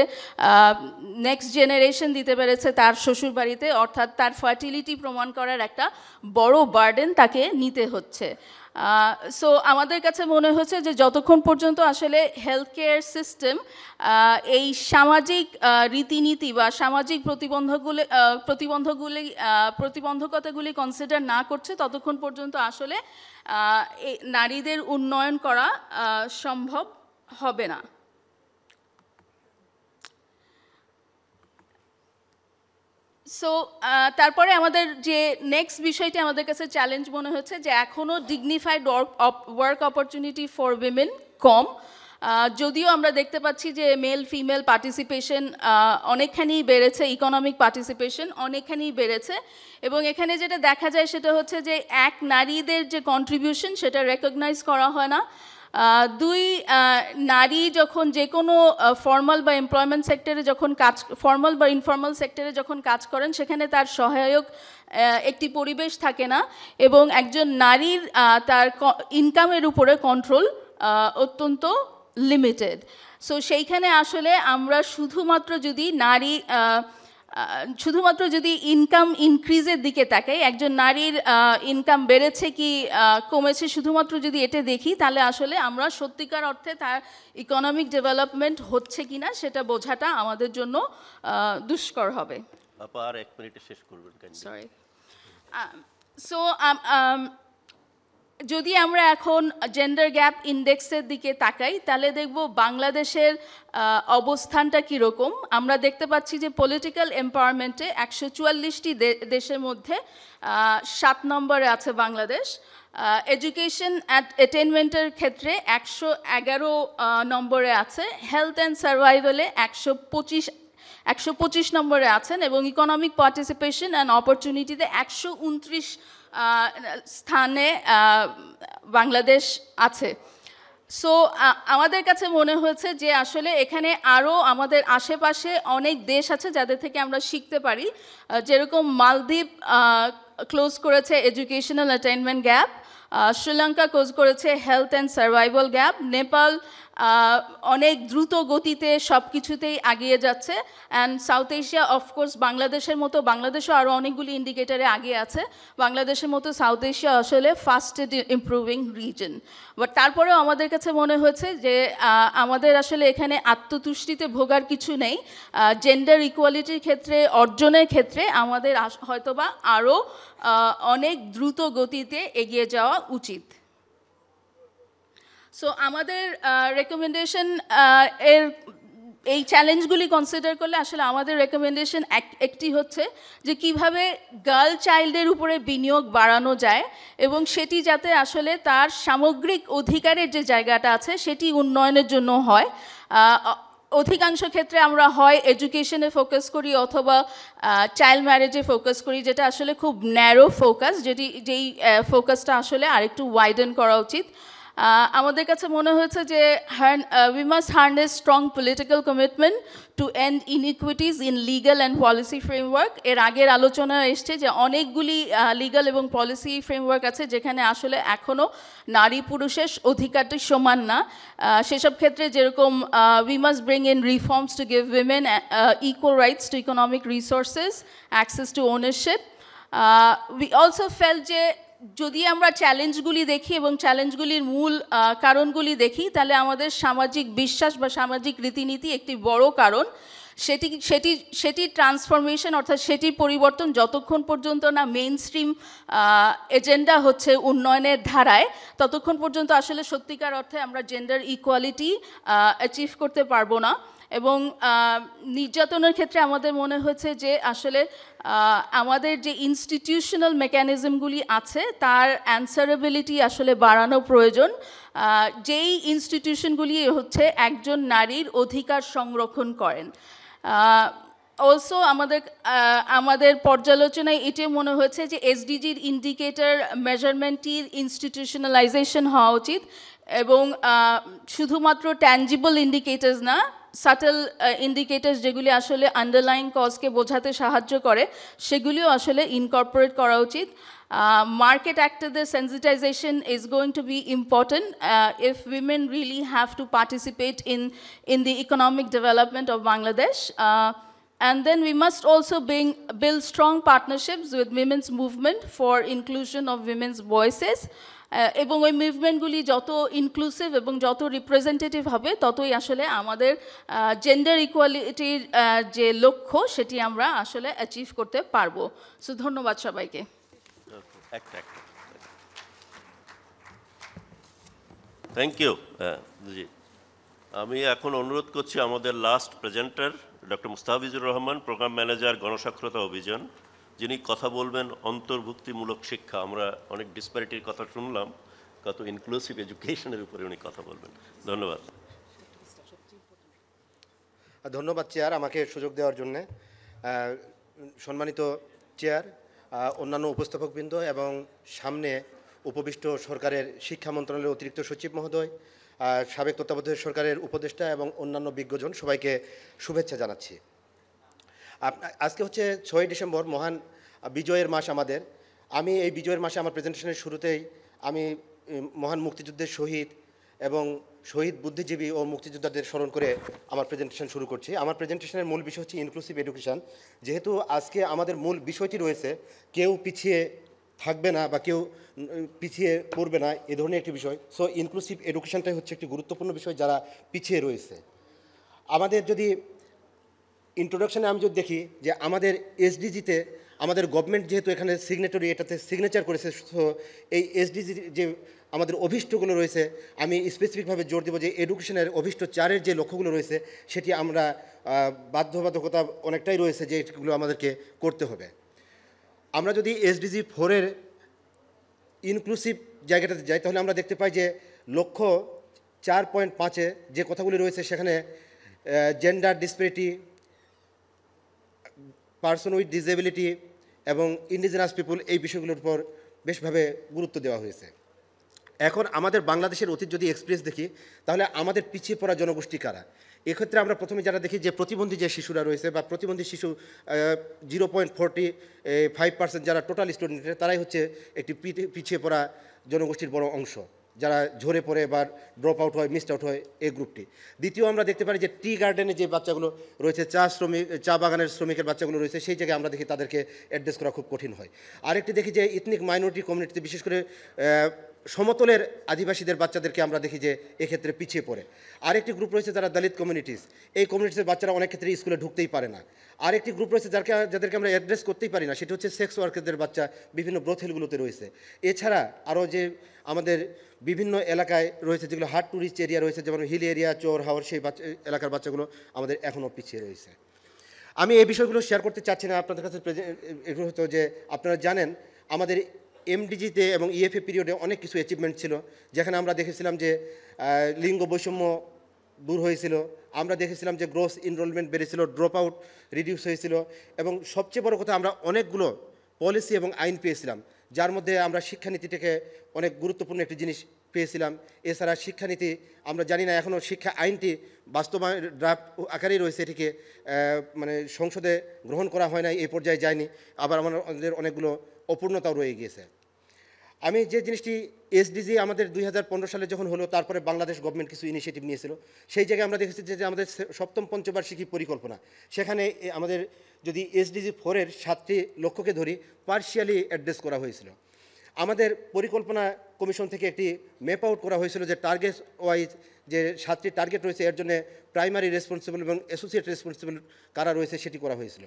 নেক্সট জেনারেশন দিতে পেরেছে তার শ্বশুর বাড়িতে, অর্থাৎ তার ফার্টিলিটি প্রমাণ করার একটা বড় বার্ডেন তাকে নিতে হচ্ছে। সো আমাদের কাছে মনে হচ্ছে যে যতক্ষণ পর্যন্ত আসলে হেলথ কেয়ার সিস্টেম এই সামাজিক রীতিনীতি বা সামাজিক প্রতিবন্ধকতাগুলি কনসিডার না করছে ততক্ষণ পর্যন্ত আসলে নারীদের উন্নয়ন করা সম্ভব হবে না। সো তারপরে আমাদের যে নেক্সট বিষয়টি আমাদের কাছে চ্যালেঞ্জ মনে হচ্ছে যে এখনও dignified work opportunity for women কম। যদিও আমরা দেখতে পাচ্ছি যে মেল ফিমেল পার্টিসিপেশন অনেকখানি বেড়েছে, ইকোনমিক পার্টিসিপেশন অনেকখানি বেড়েছে, এবং এখানে যেটা দেখা যায় সেটা হচ্ছে যে এক নারীদের যে কন্ট্রিবিউশন সেটা রেকগনাইজ করা হয় না। দুই, নারী যখন যে কোনো ফর্মাল বা এমপ্লয়মেন্ট সেক্টরে যখন ফর্মাল বা ইনফর্মাল সেক্টরে যখন কাজ করেন সেখানে তার সহায়ক একটি পরিবেশ থাকে না, এবং একজন নারীর তার ইনকামের উপরে কন্ট্রোল অত্যন্ত লিমিটেড। সো সেইখানে আসলে আমরা শুধুমাত্র যদি ইনকাম ইনক্রিজের দিকে তাকাই, একজন নারীর ইনকাম বেড়েছে কি কমেছে শুধুমাত্র যদি এটা দেখি, তাহলে আসলে আমরা সত্যিকার অর্থে তার ইকোনমিক ডেভেলপমেন্ট হচ্ছে কিনা সেটা বোঝাটা আমাদের জন্য দুষ্কর হবে। আর 1 মিনিটে শেষ করবেন। সরি। সো যদি আমরা এখন জেন্ডার গ্যাপ ইন্ডেক্সের দিকে তাকাই তাহলে দেখব বাংলাদেশের অবস্থানটা কীরকম। আমরা দেখতে পাচ্ছি যে পলিটিক্যাল এম্পাওয়ারমেন্টে 144টি দেশের মধ্যে 7 নম্বরে আছে বাংলাদেশ। এডুকেশন অ্যাটেনমেন্টের ক্ষেত্রে 111 নম্বরে আছে। হেলথ অ্যান্ড সার্ভাইভালে 125 নম্বরে আছেন, এবং ইকোনমিক পার্টিসিপেশন অ্যান্ড অপরচুনিটিতে 129 স্থানে বাংলাদেশ আছে। সো আমাদের কাছে মনে হয়েছে যে আসলে এখানে আরও আমাদের আশেপাশে অনেক দেশ আছে যাদের থেকে আমরা শিখতে পারি। যেরকম মালদ্বীপ ক্লোজ করেছে এডুকেশনাল অ্যাটেইনমেন্ট গ্যাপ, শ্রীলঙ্কা ক্লোজ করেছে health and survival gap, Nepal অনেক দ্রুত গতিতে সব কিছুতেই এগিয়ে যাচ্ছে, অ্যান্ড সাউথ এশিয়া অফকোর্স বাংলাদেশের মতো, বাংলাদেশও আরও অনেকগুলি ইন্ডিকেটারে আগে আছে, বাংলাদেশের মতো সাউথ এশিয়া আসলে ফাস্টেস্ট ইমপ্রুভিং রিজন। বাট তারপরেও আমাদের কাছে মনে হয়েছে যে আমাদের আসলে এখানে আত্মতুষ্টিতে ভোগার কিছু নেই। জেন্ডার ইকুয়ালিটির ক্ষেত্রে অর্জনের ক্ষেত্রে আমাদের হয়তোবা আরও অনেক দ্রুত গতিতে এগিয়ে যাওয়া উচিত। সো আমাদের রেকমেন্ডেশন এই চ্যালেঞ্জগুলি কনসিডার করলে আসলে আমাদের রেকমেন্ডেশন একটি হচ্ছে যে কিভাবে গার্ল চাইল্ডের উপরে বিনিয়োগ বাড়ানো যায়, এবং সেটি যাতে আসলে তার সামগ্রিক অধিকারের যে জায়গাটা আছে সেটি উন্নয়নের জন্য হয়। অধিকাংশ ক্ষেত্রে আমরা হয় এডুকেশনে ফোকাস করি অথবা চাইল্ড ম্যারেজে ফোকাস করি, যেটা আসলে খুব ন্যারো ফোকাস, যেই ফোকাসটা আসলে আরেকটু ওয়াইডেন করা উচিত। আমাদের কাছে মনে হয়েছে যে we must harness strong political commitment to end inequities in legal and policy framework. এর আগের আলোচনা এসছে যে অনেকগুলি লিগ্যাল এবং পলিসি ফ্রেমওয়ার্ক আছে যেখানে আসলে এখনও নারী পুরুষের অধিকারটি সমান না। সেসব ক্ষেত্রে যেরকম we must bring in reforms to give women equal rights to economic resources, access to ownership. We also felt যে যদি আমরা চ্যালেঞ্জগুলি দেখি এবং চ্যালেঞ্জগুলির মূল কারণগুলি দেখি তাহলে আমাদের সামাজিক বিশ্বাস বা সামাজিক রীতিনীতি একটি বড় কারণ। সেটি ট্রান্সফরমেশন অর্থাৎ সেটির পরিবর্তন যতক্ষণ পর্যন্ত না মেইন স্ট্রিম এজেন্ডা হচ্ছে উন্নয়নের ধারায়, ততক্ষণ পর্যন্ত আসলে সত্যিকার অর্থে আমরা জেন্ডার ইকুয়ালিটি অ্যাচিভ করতে পারবো না। এবং নির্যাতনের ক্ষেত্রে আমাদের মনে হয়েছে যে আসলে আমাদের যে ইনস্টিটিউশনাল মেকানিজমগুলি আছে তার অ্যান্সারেবিলিটি আসলে বাড়ানো প্রয়োজন। যেই ইনস্টিটিউশনগুলি হচ্ছে একজন নারীর অধিকার সংরক্ষণ করেন। অলসো আমাদের পর্যালোচনায় এটাই মনে হয়েছে যে এসডিজির ইন্ডিকেটর মেজারমেন্টটির ইনস্টিটিউশনালাইজেশন হওয়া উচিত, এবং শুধুমাত্র ট্যাঞ্জিবল ইন্ডিকেটার্স না, সাটল ইন্ডিকেটার্স যেগুলি আসলে আন্ডারলাইং কজকে বোঝাতে সাহায্য করে সেগুলিও আসলে ইনকর্পোরেট করা উচিত। Market actors' sensitization is going to be important if women really have to participate in the economic development of Bangladesh. And then we must also build strong partnerships with women's movement for inclusion of women's voices. এবং ওই মুভমেন্টগুলি যত inclusive এবং যত representative হবে ততই আসলে আমাদের gender ইকুয়ালিটির যে লক্ষ্য সেটি আমরা আসলে অ্যাচিভ করতে পারবো। সো ধন্যবাদ সবাইকে। Thank you. জি, আমি এখন অনুরোধ করছি আমাদের last presenter doctor Mustafizur Rahman, programme manager Ganasaksharata Abhijan, যিনি কথা বলবেন অন্তর্ভুক্তিমূলক শিক্ষা। আমরা অনেক ডিসপ্যারিটির কথা শুনলাম, কত ইনক্লুসিভ এডুকেশনের উপরে উনি কথা বলবেন। ধন্যবাদ। ধন্যবাদ চেয়ার, আমাকে সুযোগ দেওয়ার জন্যে। সম্মানিত চেয়ার, অন্যান্য উপস্থাপকবৃন্দ এবং সামনে উপবিষ্ট সরকারের শিক্ষা মন্ত্রণালয়ের অতিরিক্ত সচিব মহোদয়, সাবেক তত্ত্বাবধায়ক সরকারের উপদেষ্টা এবং অন্যান্য বিজ্ঞজন, সবাইকে শুভেচ্ছা জানাচ্ছি। আজকে হচ্ছে 6 ডিসেম্বর, মহান বিজয়ের মাস আমাদের। আমি এই বিজয়ের মাসে আমার প্রেজেন্টেশনের শুরুতেই আমি মহান মুক্তিযুদ্ধের শহীদ এবং শহীদ বুদ্ধিজীবী ও মুক্তিযোদ্ধাদের স্মরণ করে আমার প্রেজেন্টেশন শুরু করছি। আমার প্রেজেন্টেশনের মূল বিষয় হচ্ছে ইনক্লুসিভ এডুকেশন। যেহেতু আজকে আমাদের মূল বিষয়টি রয়েছে কেউ পিছিয়ে থাকবে না বা কেউ পিছিয়ে পড়বে না, এ ধরনের একটি বিষয়। সো ইনক্লুসিভ এডুকেশনটাই হচ্ছে একটি গুরুত্বপূর্ণ বিষয় যারা পিছিয়ে রয়েছে। আমাদের যদি ইন্ট্রোডাকশানে আমি যদি দেখি যে আমাদের এসডিজিতে আমাদের গভর্নমেন্ট যেহেতু এখানে সিগনেটরি, এটাতে সিগনেচার করেছে, সো এই এসডিজি যে আমাদের অভীষ্টগুলো রয়েছে, আমি স্পেসিফিকভাবে জোর দেবো যে এডুকেশনের অভীষ্ট 4-এর যে লক্ষ্যগুলো রয়েছে সেটি আমরা বাধ্যবাধকতা অনেকটাই রয়েছে যে এগুলো আমাদেরকে করতে হবে। আমরা যদি এসডিজি 4-এর ইনক্লুসিভ জায়গাটাতে যাই তাহলে আমরা দেখতে পাই যে লক্ষ্য 4.5-এ যে কথাগুলি রয়েছে সেখানে gender disparity, person with disability এবং ইন্ডিজিনাস পিপুল, এই বিষয়গুলোর উপর বেশভাবে গুরুত্ব দেওয়া হয়েছে। এখন আমাদের বাংলাদেশের অতীত যদি এক্সপ্রেস দেখি তাহলে আমাদের পিছিয়ে পড়া জনগোষ্ঠী কারা? এক্ষেত্রে আমরা প্রথমে যারা দেখি যে প্রতিবন্ধী যে শিশুরা রয়েছে বা প্রতিবন্ধী শিশু 0.45% যারা টোটাল স্টুডেন্টের, তারাই হচ্ছে একটি পিছিয়ে পড়া জনগোষ্ঠীর বড় অংশ, যারা ঝরে পড়ে বা ড্রপ আউট হয়, মিসড আউট হয় এই গ্রুপটি। দ্বিতীয় আমরা দেখতে পারি যে টি গার্ডেনে যে বাচ্চাগুলো রয়েছে, চা বাগানের শ্রমিকের বাচ্চাগুলো রয়েছে, সেই জায়গায় আমরা দেখি তাদেরকে অ্যাড্রেস করা খুব কঠিন হয়। আরেকটি দেখি যে ইথনিক মাইনরিটি কমিউনিটিতে, বিশেষ করে সমতলের আদিবাসীদের বাচ্চাদেরকে আমরা দেখি যে এক্ষেত্রে পিছিয়ে পড়ে। আরেকটি গ্রুপ রয়েছে যারা দলিত কমিউনিটিস, এই কমিউনিটিসের বাচ্চারা অনেক ক্ষেত্রে স্কুলে ঢুকতেই পারে না। আরেকটি গ্রুপ রয়েছে যাদেরকে আমরা অ্যাড্রেস করতেই পারি না, সেটা হচ্ছে সেক্স ওয়ার্কারদের বাচ্চা বিভিন্ন ব্রথেলগুলোতে রয়েছে। এছাড়া আরও যে আমাদের বিভিন্ন এলাকায় রয়েছে যেগুলো হার্ড টু রিচ এরিয়া রয়েছে, যেমন হিল এরিয়া, চোর হাওর, সেই এলাকার বাচ্চাগুলো আমাদের এখনও পিছিয়ে রয়েছে। আমি এই বিষয়গুলো শেয়ার করতে চাচ্ছি না আপনাদের কাছে, এগুলো হতো যে আপনারা জানেন আমাদের এমডিজিতে এবং ইএফএ পিরিয়ডে অনেক কিছু অ্যাচিভমেন্ট ছিল, যেখানে আমরা দেখেছিলাম যে লিঙ্গ বৈষম্য দূর হয়েছিল, আমরা দেখেছিলাম যে গ্রোস এনরোলমেন্ট বেড়েছিল, ড্রপ আউট রিডিউস হয়েছিল, এবং সবচেয়ে বড় কথা আমরা অনেকগুলো পলিসি এবং আইন পেয়েছিলাম, যার মধ্যে আমরা শিক্ষানীতিটাকে অনেক গুরুত্বপূর্ণ একটি জিনিস পেয়েছিলাম। এছাড়া শিক্ষানীতি আমরা জানি না এখনও শিক্ষা আইনটি বাস্তবায়ন ড্রাফট আকারেই রয়েছে, এটিকে মানে সংসদে গ্রহণ করা হয় নাই, এই পর্যায়ে যায়নি, আবার আমাদের অনেকগুলো অপূর্ণতাও রয়ে গিয়েছে। আমি যে জিনিসটি এসডিজি আমাদের 2015 সালে যখন হলো, তারপরে বাংলাদেশ গভর্নমেন্ট কিছু ইনিশিয়েটিভ নিয়েছিল, সেই জায়গায় আমরা দেখেছি যে আমাদের 7ম পঞ্চবার্ষিকী পরিকল্পনা, সেখানে আমাদের যদি এসডিজি 4-এর 7টি লক্ষ্যকে ধরি, পার্শিয়ালি অ্যাড্রেস করা হয়েছিল। আমাদের পরিকল্পনা কমিশন থেকে একটি ম্যাপ আউট করা হয়েছিল যে টার্গেট ওয়াইজ যে 7টি টার্গেট রয়েছে, এর জন্য প্রাইমারি রেসপন্সিবল এবং অ্যাসোসিয়েট রেসপন্সিবল কারা রয়েছে সেটি করা হয়েছিল।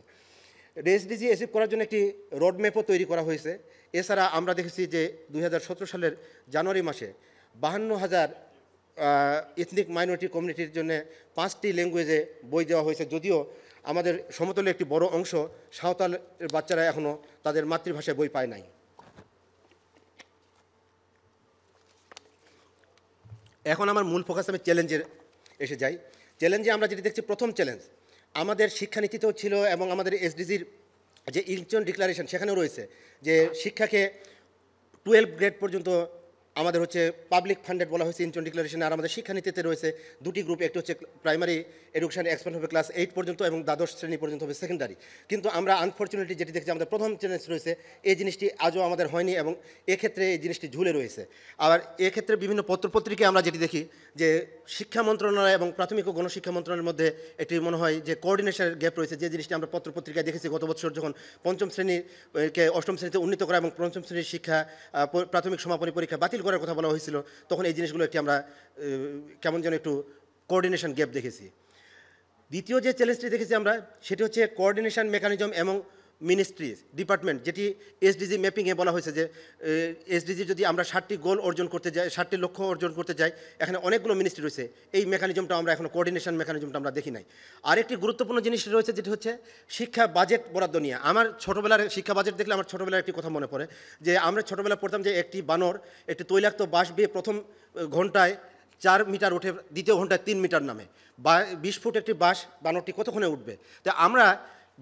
এসডিজি অ্যাচিভ করার জন্য একটি রোডম্যাপও তৈরি করা হয়েছে। এছাড়া আমরা দেখেছি যে 2017 সালের জানুয়ারি মাসে 52,000 এথনিক মাইনরিটি কমিউনিটির জন্য 5টি ল্যাঙ্গুয়েজে বই দেওয়া হয়েছে, যদিও আমাদের সমতলে একটি বড় অংশ সাঁওতালের বাচ্চারা এখনও তাদের মাতৃভাষায় বই পায় নাই। এখন আমার মূল ফোকাস আমি চ্যালেঞ্জে এসে যাই। চ্যালেঞ্জে আমরা যেটি দেখছি, প্রথম চ্যালেঞ্জ আমাদের শিক্ষানীতিতেও ছিল এবং আমাদের এসডিজির যে ইনচন ডিক্লারেশন সেখানেও রয়েছে যে শিক্ষাকে 12 গ্রেড পর্যন্ত আমাদের হচ্ছে পাবলিক ফান্ডেড বলা হয়েছে ইনচন ডিক্লারেশনে। আর আমাদের শিক্ষানীতিতে রয়েছে দুটি গ্রুপ, একটি হচ্ছে প্রাইমারি এডুকেশন এক্সপ্যান্ড হবে ক্লাস 8 পর্যন্ত এবং দ্বাদশ শ্রেণী পর্যন্ত হবে সেকেন্ডারি। কিন্তু আমরা আনফর্চুনেটলি যেটি দেখছি, আমাদের প্রথম চ্যালেঞ্জ রয়েছে, এই জিনিসটি আজও আমাদের হয়নি এবং এক্ষেত্রে এই জিনিসটি ঝুলে রয়েছে। আবার এক্ষেত্রে বিভিন্ন পত্রপত্রিকায় আমরা যেটি দেখি যে শিক্ষা মন্ত্রণালয় এবং প্রাথমিক ও গণশিক্ষা মন্ত্রণালয়ের মধ্যে একটি মনে হয় যে কোঅর্ডিনেশনের গ্যাপ রয়েছে, যে জিনিসটি আমরা পত্রপত্রিকায় দেখেছি গত বছর যখন 5ম শ্রেণীকে 8ম শ্রেণীতে উন্নীত করা এবং 5ম শ্রেণীর শিক্ষা প্রাথমিক সমাপনী পরীক্ষা বাতিল করার কথা বলা হয়েছিল, তখন এই জিনিসগুলো একটি আমরা কেমন যেন একটু কোঅর্ডিনেশন গ্যাপ দেখেছি। দ্বিতীয় যে চ্যালেঞ্জটি দেখেছি আমরা, সেটি হচ্ছে কোঅর্ডিনেশন মেকানিজম এবং মিনিস্ট্রিজ ডিপার্টমেন্ট, যেটি এসডিজি ম্যাপিংয়ে বলা হয়েছে যে এসডিজি যদি আমরা 60টি গোল অর্জন করতে যাই, 60টি লক্ষ্য অর্জন করতে যাই, এখানে অনেকগুলো মিনিস্ট্রি রয়েছে। এই মেকানিজমটা আমরা এখনো কোঅর্ডিনেশন মেকানিজমটা আমরা দেখি নাই। আরেকটি গুরুত্বপূর্ণ জিনিস রয়েছে যেটি হচ্ছে শিক্ষা বাজেট বরাদ্দ নিয়ে। আমার ছোটোবেলার শিক্ষা বাজেট দেখলে আমার ছোটোবেলার একটি কথা মনে পড়ে, যে আমরা ছোটোবেলা পড়তাম যে একটি বানর একটি তৈলাক্ত বাঁশ বেয়ে প্রথম ঘন্টায় 4 মিটার উঠে, দ্বিতীয় ঘন্টায় 3 মিটার নামে। 20 ফুট একটি বাঁশ বানরটি কতক্ষণে উঠবে? তো আমরা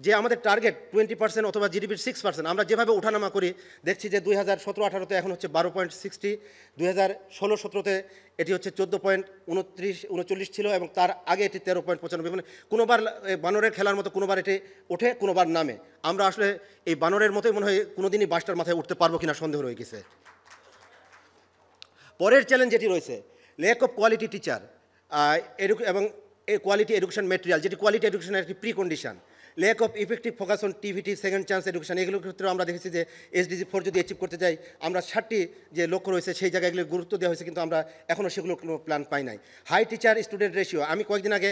যে আমাদের টার্গেট 20% অথবা জিডিপির 6%, আমরা যেভাবে ওঠানামা করি দেখছি যে 2017-18তে এখন হচ্ছে 12.60, 2016-17তে এটি হচ্ছে 14.39 ছিল, এবং তার আগে এটি 13.95। মানে কোনোবার বানরের খেলার মতো কোনোবার এটি ওঠে, কোনোবার নামে। আমরা আসলে এই বানরের মতোই মনে হয় কোনোদিনই বাসটার মাথায় উঠতে পারবো কিনা সন্দেহ রয়ে গেছে। পরের চ্যালেঞ্জ যেটি রয়েছে, ল্যাক অফ কোয়ালিটি টিচার এবং কোয়ালিটি এডুকেশন মেটেরিয়াল, যেটি কোয়ালিটি এডুকেশনের একটি precondition. Lack of effective focus on TVET, second chance education, এগুলোর ক্ষেত্রে আমরা দেখেছি যে এসডিজি 4 যদি অ্যাচিভ করতে যাই, আমরা 60টি যে লক্ষ্য রয়েছে সেই জায়গায় এগুলো গুরুত্ব দেওয়া হয়েছে, কিন্তু আমরা এখনও সেগুলো কোনো প্ল্যান পাই নাই। হাই টিচার স্টুডেন্ট রেশিও, আমি কয়েকদিন আগে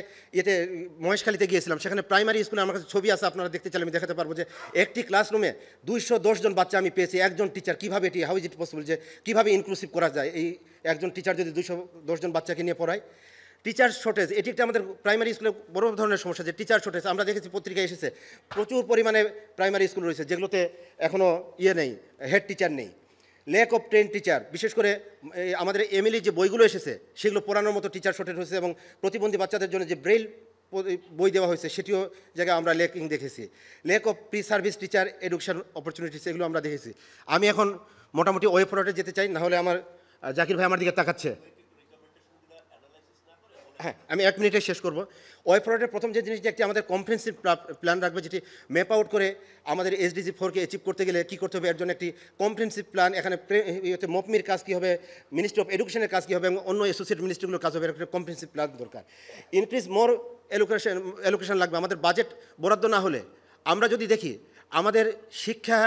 মহেশখালীতে গিয়েছিলাম, সেখানে প্রাইমারি স্কুলে আমার কাছে ছবি আছে, আপনারা দেখতে চাইলে আমি দেখাতে পারবো যে একটি ক্লাসরুমে 210 জন বাচ্চা আমি পেয়েছি। একজন টিচার, কীভাবে এটি, হাউ ইজ ইট পসিবল, যে কীভাবে ইনক্লুসিভ করা যায়? এই একজন টিচার যদি 210 জন বাচ্চাকে নিয়ে পড়ায়। টিচার শর্টেজ, এটি একটা আমাদের প্রাইমারি স্কুলে বড় ধরনের সমস্যা, যে টিচার শর্টেজ। আমরা দেখেছি পত্রিকায় এসেছে প্রচুর পরিমাণে প্রাইমারি স্কুল রয়েছে যেগুলোতে এখনও নেই, হেড টিচার নেই। ল্যাক অফ ট্রেন টিচার, বিশেষ করে আমাদের এমএলই যে বইগুলো এসেছে সেগুলো পড়ানোর মতো টিচার শর্টেজ হয়েছে, এবং প্রতিবন্ধী বাচ্চাদের জন্য যে ব্রেইল বই দেওয়া হয়েছে সেটিও জায়গায় আমরা ল্যাকিং দেখেছি। Lack of pre service teacher education opportunities, এগুলো আমরা দেখেছি। আমি এখন মোটামুটি ওয়ে ফরওয়ার্ডে যেতে চাই, নাহলে আমার জাকির ভাই আমার দিকে তাকাচ্ছে। হ্যাঁ, আমি 1 মিনিটে শেষ করব। ওয়ে ফরওয়ার্ডের প্রথম যে জিনিস, যে একটি আমাদের কম্প্রিহেনসিভ প্ল্যান রাখবে, যেটি ম্যাপ আউট করে আমাদের এসডিজি 4কে অ্যাচিভ করতে গেলে কী করতে হবে, এর জন্য একটি কম্প্রিহেনসিভ প্ল্যান। এখানে মপমির কাজ কী হবে, মিনিস্ট্রি অফ এডুকেশনের কাজ কী হবে, এবং অন্য অ্যাসোসিয়েট মিনিস্ট্রিগুলোর কাজ হবে, একটা কম্প্রিহেনসিভ প্ল্যান দরকার। ইনক্রিজ মোর অ্যালোকেশন লাগবে। আমাদের বাজেট বরাদ্দ না হলে, আমরা যদি দেখি আমাদের শিক্ষা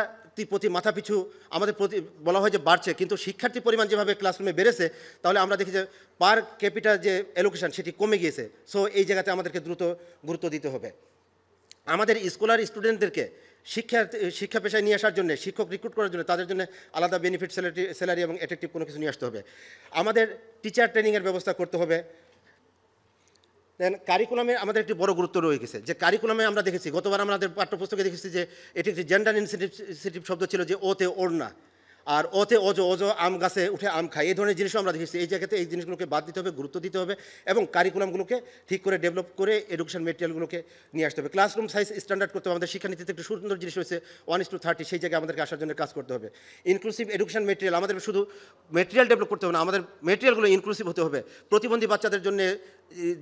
প্রতি মাথা পিছু আমাদের প্রতি বলা হয় যে বাড়ছে, কিন্তু শিক্ষার্থী পরিমাণ যেভাবে ক্লাসরুমে বেড়েছে, তাহলে আমরা দেখি যে পার ক্যাপিটাল যে অ্যালোকেশন সেটি কমে গিয়েছে। সো এই জায়গাতে আমাদেরকে দ্রুত গুরুত্ব দিতে হবে। আমাদের স্কলার স্টুডেন্টদেরকে শিক্ষা পেশায় নিয়ে আসার জন্য, শিক্ষক রিক্রুট করার জন্য তাদের জন্য আলাদা বেনিফিট, স্যালারি এবং অ্যাট্রাকটিভ কোনো কিছু নিয়ে আসতে হবে। আমাদের টিচার ট্রেনিংয়ের ব্যবস্থা করতে হবে। দেন কারিকুলামে আমাদের একটি বড় গুরুত্ব রয়ে গেছে, যে কারিকুলামে আমরা দেখেছি, গতবার আমাদের পাঠ্যপুস্তকে দেখেছি যে এটি একটি জেন্ডার ইনসেন্সিটিভ শব্দ ছিল, যে ওতে ওড়না, আর ওতে অজো, অজো আম গাছে উঠে আম খায়, এই ধরনের জিনিসও আমরা দেখেছি। এই জায়গাতে এই জিনিসগুলোকে বাদ দিতে হবে, গুরুত্ব দিতে হবে, এবং কারিকুলামগুলোকে ঠিক করে ডেভেলপ করে এডুকেশন মেটেরিয়ালগুলোকে নিয়ে আসতে হবে। ক্লাসরুম সাইজ স্ট্যান্ডার্ড করতে হবে। আমাদের শিক্ষানীতিতে একটি সুন্দর জিনিস রয়েছে 1:30, সেই জায়গায় আমাদেরকে আসার জন্য কাজ করতে হবে। ইনক্লুসিভ এডুকেশন মেটেরিয়াল, আমাদের শুধু মেটেরিয়াল ডেভেলপ করতে হবে না, আমাদের মেটেরিয়ালগুলো ইনক্লুসিভ হতে হবে। প্রতিবন্ধী বাচ্চাদের জন্য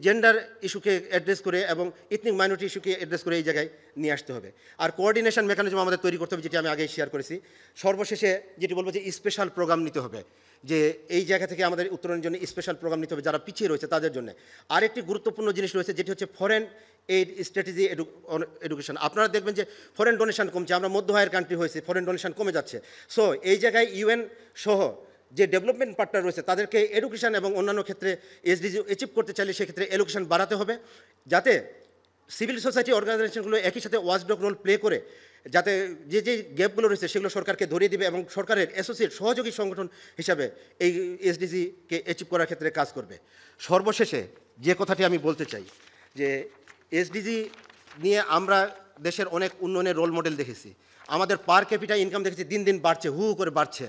জেন্ডার ইস্যুকে অ্যাড্রেস করে এবং ইথনিক মাইনরিটি ইস্যুকে অ্যাড্রেস করে এই জায়গায় নিয়ে আসতে হবে। আর কোঅর্ডিনেশন মেকানিজম আমাদের তৈরি করতে হবে, যেটি আমি আগেই শেয়ার করেছি। সর্বশেষে যেটি বলবো, যে স্পেশাল প্রোগ্রাম নিতে হবে, যে এই জায়গা থেকে আমাদের উত্তরণের জন্য স্পেশাল প্রোগ্রাম নিতে হবে যারা পিছিয়ে রয়েছে তাদের জন্য। আরেকটি গুরুত্বপূর্ণ জিনিস রয়েছে, যেটি হচ্ছে ফরেন এইড স্ট্র্যাটেজি এডুকেশন। আপনারা দেখবেন যে ফরেন ডোনেশন কমছে, আমরা মধ্য আয়ের কান্ট্রি হয়েছে, ফরেন ডোনেশন কমে যাচ্ছে। সো এই জায়গায় ইউএন সহ যে ডেভেলপমেন্ট পার্টনার রয়েছে তাদেরকে এডুকেশন এবং অন্যান্য ক্ষেত্রে এসডিজি অ্যাচিভ করতে চাইলে সেক্ষেত্রে এডুকেশন বাড়াতে হবে, যাতে সিভিল সোসাইটি অর্গানাইজেশনগুলো একই সাথে ওয়াচডগ রোল প্লে করে, যাতে যে যে গ্যাপগুলো রয়েছে সেগুলো সরকারকে ধরিয়ে দিবে, এবং সরকারের অ্যাসোসিয়েট সহযোগী সংগঠন হিসাবে এই এসডিজিকে অ্যাচিভ করার ক্ষেত্রে কাজ করবে। সর্বশেষে যে কথাটি আমি বলতে চাই, যে এসডিজি নিয়ে আমরা দেশের অনেক উন্নয়নের রোল মডেল দেখেছি, আমাদের পার ক্যাপিটা ইনকাম দেখেছি দিন দিন বাড়ছে, হু করে বাড়ছে।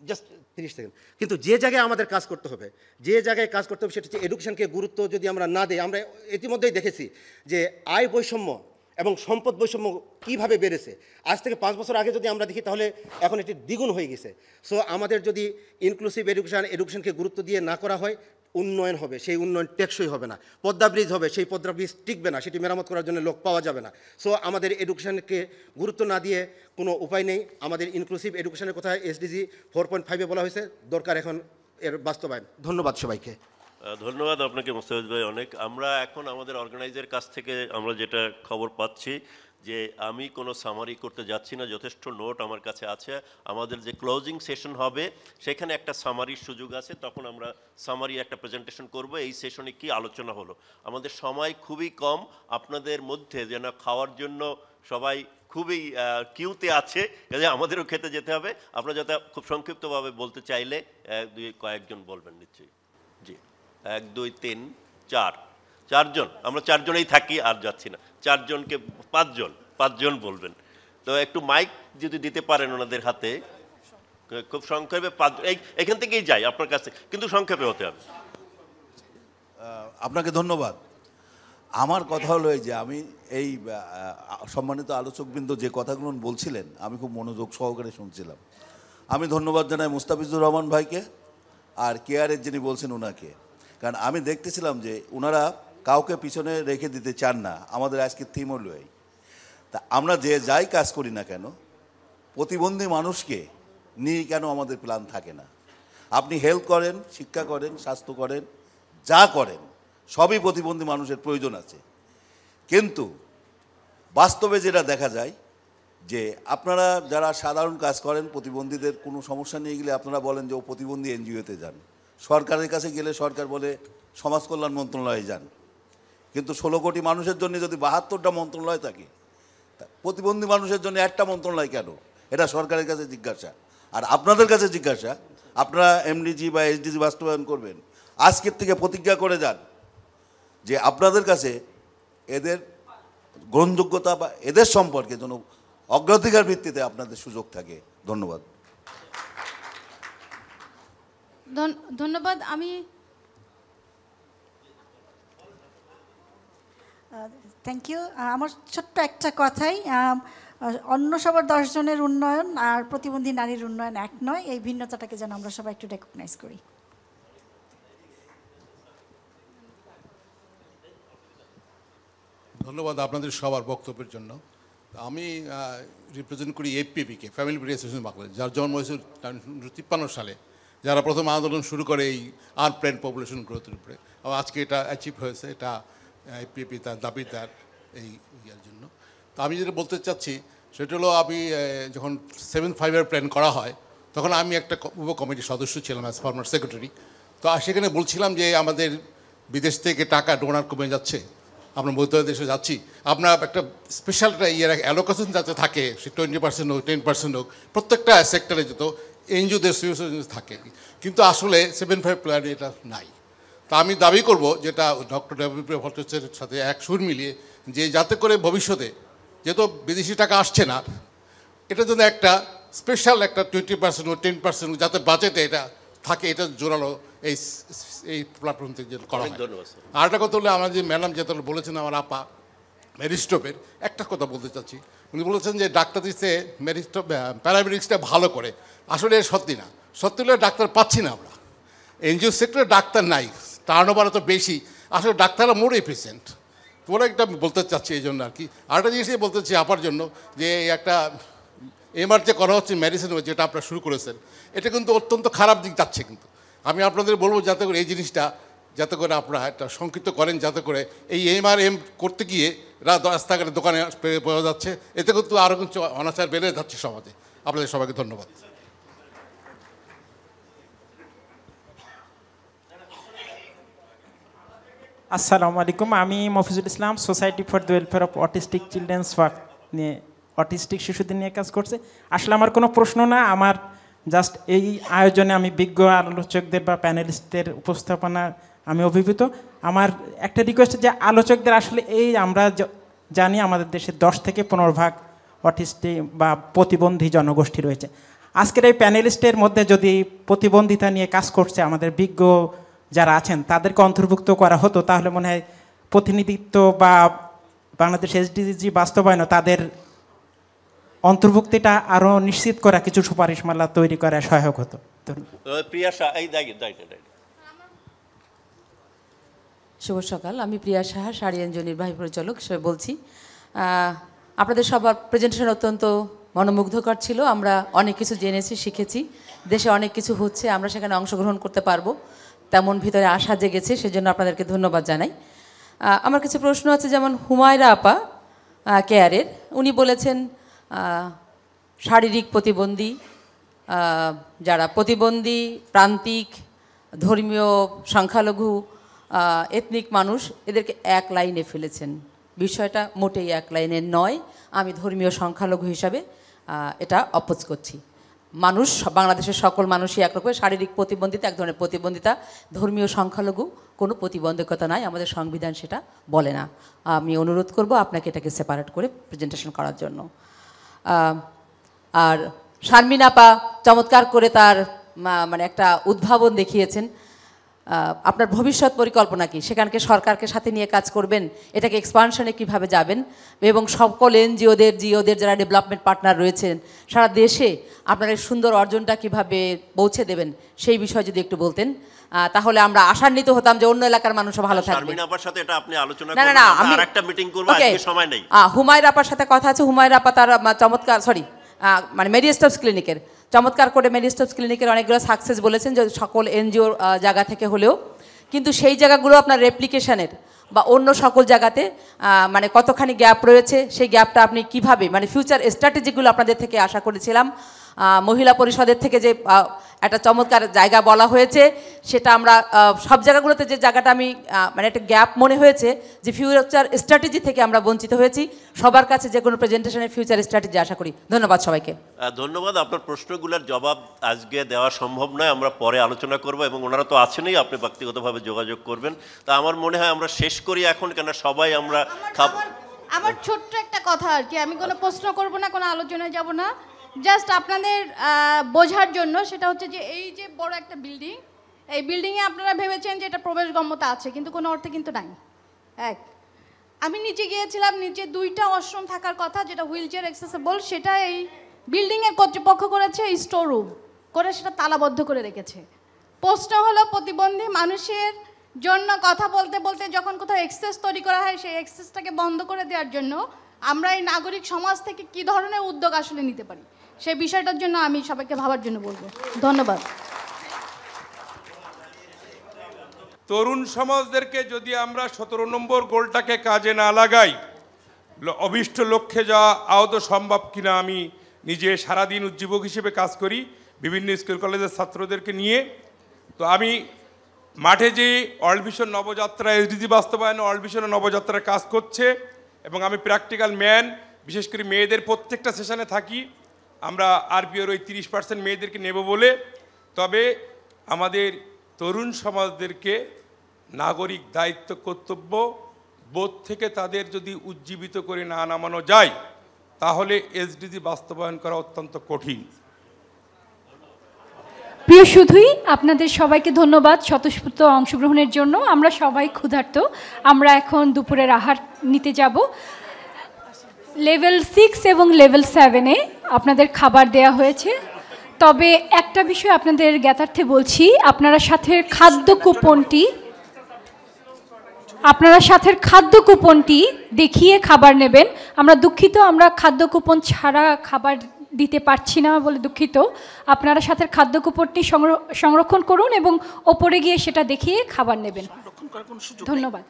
Just 30 second. কিন্তু যে জায়গায় আমাদের কাজ করতে হবে, সেটা হচ্ছে এডুকেশনকে গুরুত্ব যদি আমরা না দিই, আমরা ইতিমধ্যেই দেখেছি যে আয় বৈষম্য এবং সম্পদ বৈষম্য কীভাবে বেড়েছে। আজ থেকে 5 বছর আগে যদি আমরা দেখি, তাহলে এখন এটি দ্বিগুণ হয়ে গেছে। সো আমাদের যদি ইনক্লুসিভ এডুকেশনকে গুরুত্ব দিয়ে না করা হয়, উন্নয়ন হবে, সেই উন্নয়ন টেকসই হবে না। পদ্মা ব্রিজ হবে, সেই পদ্মা ব্রিজ টিকবে না, সেটি মেরামত করার জন্য লোক পাওয়া যাবে না। সো আমাদের এডুকেশনকে গুরুত্ব না দিয়ে কোনো উপায় নেই। আমাদের ইনক্লুসিভ এডুকেশনের কথা এসডিজি 4.5-এ বলা হয়েছে, দরকার এখন এর বাস্তবায়ন। ধন্যবাদ সবাইকে। ধন্যবাদ আপনাকে মোস্তাফিজ ভাই অনেক। আমরা এখন আমাদের অর্গানাইজার কাছ থেকে আমরা যেটা খবর পাচ্ছি যে আমি কোনো সামারি করতে যাচ্ছি না, যথেষ্ট নোট আমার কাছে আছে। আমাদের যে ক্লোজিং সেশন হবে সেখানে একটা সামারির সুযোগ আছে, তখন আমরা সামারি একটা প্রেজেন্টেশন করব এই সেশনে কি আলোচনা হলো। আমাদের সময় খুবই কম, আপনাদের মধ্যে যেন খাওয়ার জন্য সবাই খুবই কিউতে আছে, কাজে আমাদেরও খেতে যেতে হবে। আপনারা যাতে খুব সংক্ষিপ্তভাবে বলতে চাইলে কয়েকজন বলবেন নিশ্চয়ই। জি, 1 2 3 4 4জন, আমরা 4জনেই থাকি আর যাচ্ছি না। 4জনকে 5জন বলবেন। তো একটু মাইক যদি দিতে পারেন ওনাদের হাতে, খুব সংক্ষেপে 5 এখান থেকেই যাই আপনার কাছে, কিন্তু সংক্ষেপে হতে হবে। আপনাকে ধন্যবাদ। আমার কথা হলো এই যে আমি এই সম্মানিত আলোচকবৃন্দ যে কথাগুলো বলছিলেন আমি খুব মনোযোগ সহকারে শুনছিলাম। আমি ধন্যবাদ জানাই মুস্তাফিজুর রহমান ভাইকে আর কেয়ারের যিনি বলছেন ওনাকে, কারণ আমি দেখতেছিলাম যে ওনারা কাউকে পিছনে রেখে দিতে চান না। আমাদের আজকের থিম হলো এই, তা আমরা যে যাই কাজ করি না কেন প্রতিবন্ধী মানুষকে নিয়ে কেন আমাদের প্ল্যান থাকে না। আপনি হেলথ করেন, শিক্ষা করেন, স্বাস্থ্য করেন, যা করেন সবই প্রতিবন্ধী মানুষের প্রয়োজন আছে, কিন্তু বাস্তবে যেটা দেখা যায় যে আপনারা যারা সাধারণ কাজ করেন প্রতিবন্ধীদের কোনো সমস্যা নিয়ে গেলে আপনারা বলেন যে ও প্রতিবন্ধী এনজিওতে যান, সরকারের কাছে গেলে সরকার বলে সমাজ কল্যাণ মন্ত্রণালয়ে যান। কিন্তু 16 কোটি মানুষের জন্য যদি 72টা মন্ত্রণালয় থাকে, প্রতিবন্ধী মানুষের জন্য একটা মন্ত্রণালয় কেন? এটা সরকারের কাছে জিজ্ঞাসা। আর আপনাদের কাছে জিজ্ঞাসা, আপনারা এমডিজি বা এসডিজি বাস্তবায়ন করবেন, আজকের থেকে প্রতিজ্ঞা করে যান যে আপনাদের কাছে এদের গ্রহণযোগ্যতা বা এদের সম্পর্কে যেন অগ্রাধিকার ভিত্তিতে আপনাদের সুযোগ থাকে। ধন্যবাদ। ধন্যবাদ। আমি থ্যাংক ইউ। আমার ছোট্ট একটা কথাই, অন্য সবার 10 জনের উন্নয়ন আর প্রতিবন্ধী নারীর উন্নয়ন এক নয়, এই ভিন্নতাটাকে যেন আমরা সবাই একটু রেকগনাইজ করি। ধন্যবাদ আপনাদের সবার বক্তব্যের জন্য। আমি রিপ্রেজেন্ট করি এপিপিকে, ফ্যামিলি পিটি অ্যাসোসিয়েশন বাংলাদেশ, যার জন্ম হয়েছিল 1953 সালে, যারা প্রথম আন্দোলন শুরু করে এই আনপ্ল্যান্ড পপুলেশন গ্রোথের উপরে। আজকে এটা অ্যাচিভ হয়েছে, এটা এপিপি তার দাবিদার এই ইয়ার জন্য। তো আমি যেটা বলতে চাচ্ছি সেটা হলো, আমি যখন 7-5-এর প্ল্যান করা হয় তখন আমি একটা উপ কমিটির সদস্য ছিলাম অ্যাজ ফর্মার সেক্রেটারি। তো সেখানে বলছিলাম যে আমাদের বিদেশ থেকে টাকা ডোনার কমে যাচ্ছে, আমরা মধ্য দেশে যাচ্ছি, আপনার একটা স্পেশাল একটা ইয়ের অ্যালোকেশন যাতে থাকে, সে 20% হোক 10% হোক, প্রত্যেকটা সেক্টরে যত এনজিওদের থাকে, কিন্তু আসলে 7-5 প্ল্যানে এটা নাই। তা আমি দাবি করব যেটা ডক্টর ডব্লিউ ভট্টাচার্যের সাথে এক সুর মিলিয়ে, যে যাতে করে ভবিষ্যতে যেহেতু বিদেশি টাকা আসছে না, এটা যদি একটা স্পেশাল একটা 20% ও 10% যাতে বাজেটে এটা থাকে, এটা জোরালো এই প্ল্যাটফর্ম থেকে যেটা করা হয়। আর একটা কথা হলো, আমার যে ম্যাডাম যেটা বলেছেন আমার আপা মেরিস্টোপের, একটা কথা বলতে চাচ্ছি। উনি বলেছেন যে ডাক্তার দিচ্ছে প্যারামেডিক্সটা ভালো করে, আসলে সত্যি না। সত্যি হলে ডাক্তার পাচ্ছি না আমরা, এনজিও সেক্টরে ডাক্তার নাই, টার্নওভার তো বেশি, আসলে ডাক্তাররা মোর এফিসিয়েন্ট। তোরা একটা বলতে চাচ্ছি এই জন্য আর কি। আরেকটা জিনিসই বলতে চাচ্ছি আপার জন্য, যে একটা এমআর যে করা হচ্ছে মেডিসিন, যেটা আপনারা শুরু করেছেন, এটা কিন্তু অত্যন্ত খারাপ দিক যাচ্ছে। কিন্তু আমি আপনাদের বলবো যাতে করে এই জিনিসটা যাতে করে আপনারা একটা সংক্ষিপ্ত করেন, যাতে করে এই এমআরএম করতে গিয়ে রাস্তাঘাটে দোকানে পাওয়া যাচ্ছে, এতে কিন্তু আরও কিছু অনাচার বেড়ে যাচ্ছে সমাজে। আপনাদের সবাইকে ধন্যবাদ। আসসালামু আলাইকুম, আমি Mofizul Islam, society for the welfare of autistic childrens নিয়ে, অটিস্টিক শিশুদের নিয়ে কাজ করছে। আসলে আমার কোনো প্রশ্ন না, আমার জাস্ট এই আয়োজনে আমি বিজ্ঞ আলোচকদের বা প্যানেলিস্টদের উপস্থাপনা আমি অভিভূত। আমার একটা রিকোয়েস্ট যে আলোচকদের আসলে এই আমরা জানি আমাদের দেশে 10 থেকে 15% অটিস্টিক বা প্রতিবন্ধী জনগোষ্ঠী রয়েছে। আজকের এই প্যানেলিস্টের মধ্যে যদি প্রতিবন্ধিতা নিয়ে কাজ করছে আমাদের বিজ্ঞ যারা আছেন তাদেরকে অন্তর্ভুক্ত করা হতো, তাহলে মনে হয় প্রতিনিধিত্ব বা বাংলাদেশ এসডিজি বাস্তবায়ন তাদের অন্তর্ভুক্তিটা আরও নিশ্চিত করা, কিছু সুপারিশমালা তৈরি করা সহায়ক হতো। শুভ সকাল, আমি প্রিয়া সাহা, শাড়ি এনজিও নির্বাহী পরিচালক হিসেবে বলছি। আপনাদের সবার প্রেজেন্টেশন অত্যন্ত মনোমুগ্ধকর ছিল। আমরা অনেক কিছু জেনেছি, শিখেছি, দেশে অনেক কিছু হচ্ছে, আমরা সেখানে অংশগ্রহণ করতে পারবো। তেমন ভিতরে আশা জেগেছে, সেজন্য আপনাদেরকে ধন্যবাদ জানাই। আমার কিছু প্রশ্ন আছে, যেমন হুমায়রা আপা কেয়ারের, উনি বলেছেন শারীরিক প্রতিবন্ধী, যারা প্রতিবন্ধী, প্রান্তিক, ধর্মীয় সংখ্যালঘু, এথনিক মানুষ, এদেরকে এক লাইনে ফেলেছেন। বিষয়টা মোটেই এক লাইনের নয়। আমি ধর্মীয় সংখ্যালঘু হিসাবে এটা অপোজ করছি। মানুষ, বাংলাদেশের সকল মানুষই একরকমের। শারীরিক প্রতিবন্ধিতা এক ধরনের প্রতিবন্ধিতা, ধর্মীয় সংখ্যালঘু কোনো প্রতিবন্ধকতা নাই, আমাদের সংবিধান সেটা বলে না। আমি অনুরোধ করব আপনাকে এটাকে সেপারেট করে প্রেজেন্টেশন করার জন্য। আর শারমিন আপা চমৎকার করে তার মানে একটা উদ্ভাবন দেখিয়েছেন। আপনার ভবিষ্যৎ পরিকল্পনা কি? সেখানকে সরকারকে সাথে নিয়ে কাজ করবেন, এটাকে এক্সপানশনে কিভাবে যাবেন, এবং সকল এনজিওদের, জিওদের যারা ডেভেলপমেন্ট পার্টনার রয়েছেন সারা দেশে আপনার এই সুন্দর অর্জনটা কিভাবে পৌঁছে দেবেন, সেই বিষয়ে যদি একটু বলতেন, তাহলে আমরা আশান্বিত হতাম যে অন্য এলাকার মানুষও ভালো থাকবে। শারমিন আপার সাথে এটা আপনি আলোচনা না করুন, না, আমরা আমি আরেকটা মিটিং করব, আজকে সময় নেই। হুমায়রা আপার সাথে কথা আছে। হুমায়রা আপা তার চমৎকার, মানে মেরি স্টোভস ক্লিনিকের চমৎকার করে, মেরি স্টোভস ক্লিনিকের অনেকগুলো সাকসেস বলেছেন, যে সকল এনজিওর জায়গা থেকে হলেও, কিন্তু সেই জায়গাগুলো আপনার রেপ্লিকেশনের বা অন্য সকল জায়গাতে মানে কতখানি গ্যাপ রয়েছে, সেই গ্যাপটা আপনি কিভাবে, মানে ফিউচার স্ট্র্যাটেজিগুলো আপনাদের থেকে আশা করেছিলাম। মহিলা পরিষদের থেকে যে একটা চমৎকার জায়গা বলা হয়েছে, সেটা আমরা সব জায়গাগুলোতে যে জায়গাটা আমি মানে একটা গ্যাপ মনে হয়েছে, যে ফিউচার স্ট্র্যাটেজি থেকে আমরা বঞ্চিত হয়েছি। সবার কাছে যে কোনো প্রেজেন্টেশনের ফিউচার স্ট্র্যাটেজি আশা করি। ধন্যবাদ সবাইকে। ধন্যবাদ। আপনার প্রশ্নগুলোর জবাব আজকে দেওয়া সম্ভব নয়, আমরা পরে আলোচনা করব, এবং ওনারা তো আছেনই, আপনি ব্যক্তিগতভাবে যোগাযোগ করবেন। তা আমার মনে হয় আমরা শেষ করি এখন, কেন সবাই আমরা আমার ছোট্ট একটা কথা আর কি, আমি কোনো প্রশ্ন করব না, কোনো আলোচনায় যাব না, জাস্ট আপনাদের বোঝার জন্য। সেটা হচ্ছে যে এই যে বড় একটা বিল্ডিং, এই বিল্ডিংয়ে আপনারা ভেবেছেন যে এটা প্রবেশগম্যতা আছে, কিন্তু কোনো অর্থে কিন্তু নাই। আমি নিচে গিয়েছিলাম, নিচে 2টা ওয়াশরুম থাকার কথা, যেটা হুইল চেয়ার অ্যাক্সেসেবল, সেটা এই বিল্ডিংয়ের কর্তৃপক্ষ করেছে স্টোর রুম করে, সেটা তালাবদ্ধ করে রেখেছে। প্রশ্ন হলো, প্রতিবন্ধী মানুষের জন্য কথা বলতে বলতে যখন কোথাও এক্সেস তৈরি করা হয়, সেই এক্সেসটাকে বন্ধ করে দেওয়ার জন্য আমরা এই নাগরিক সমাজ থেকে কী ধরনের উদ্যোগ আসলে নিতে পারি, সেই বিষয়টার জন্য আমি সবাইকে ভাবার জন্য বলবো। ধন্যবাদ। তরুণ সমাজদেরকে যদি আমরা 17 নম্বর গোলটাকে কাজে না লাগাই, অভিষ্ট লক্ষ্যে যাওয়া আদৌ সম্ভব কিনা। আমি নিজে সারাদিন উজ্জীবক হিসেবে কাজ করি বিভিন্ন স্কুল কলেজের ছাত্রদেরকে নিয়ে। তো আমি মাঠে যে ওয়ার্ল্ড ভিশন নবযাত্রা, এসডিজি বাস্তবায়নে ওয়ার্ল্ড ভিশন নবযাত্রার কাজ করছে, এবং আমি প্র্যাকটিক্যাল ম্যান, বিশেষ করে মেয়েদের প্রত্যেকটা সেশনে থাকি। আমরা আরপিওর ওই 30% মেয়েদেরকে নেব বলে। তবে আমাদের তরুণ সমাজদেরকে নাগরিক দায়িত্ব, কর্তব্য বোধ থেকে তাদের যদি উজ্জীবিত করে না নামানো যায়, তাহলে এসডিজি বাস্তবায়ন করা অত্যন্ত কঠিন। প্রিয় শুধুই আপনাদের সবাইকে ধন্যবাদ স্বতঃস্ফূর্ত অংশগ্রহণের জন্য। আমরা সবাই ক্ষুধার্ত, আমরা এখন দুপুরের আহার নিতে যাব। লেভেল 6 এবং লেভেল 7-এ আপনাদের খাবার দেয়া হয়েছে। তবে একটা বিষয় আপনাদের জ্ঞাতার্থে বলছি, আপনারা সাথে খাদ্য কুপনটি দেখিয়ে খাবার নেবেন। আমরা দুঃখিত, আমরা খাদ্য কুপন ছাড়া খাবার দিতে পারছি না বলে দুঃখিত। আপনারা সাথে খাদ্য কুপনটি সংরক্ষণ করুন এবং ওপরে গিয়ে সেটা দেখিয়ে খাবার নেবেন। ধন্যবাদ।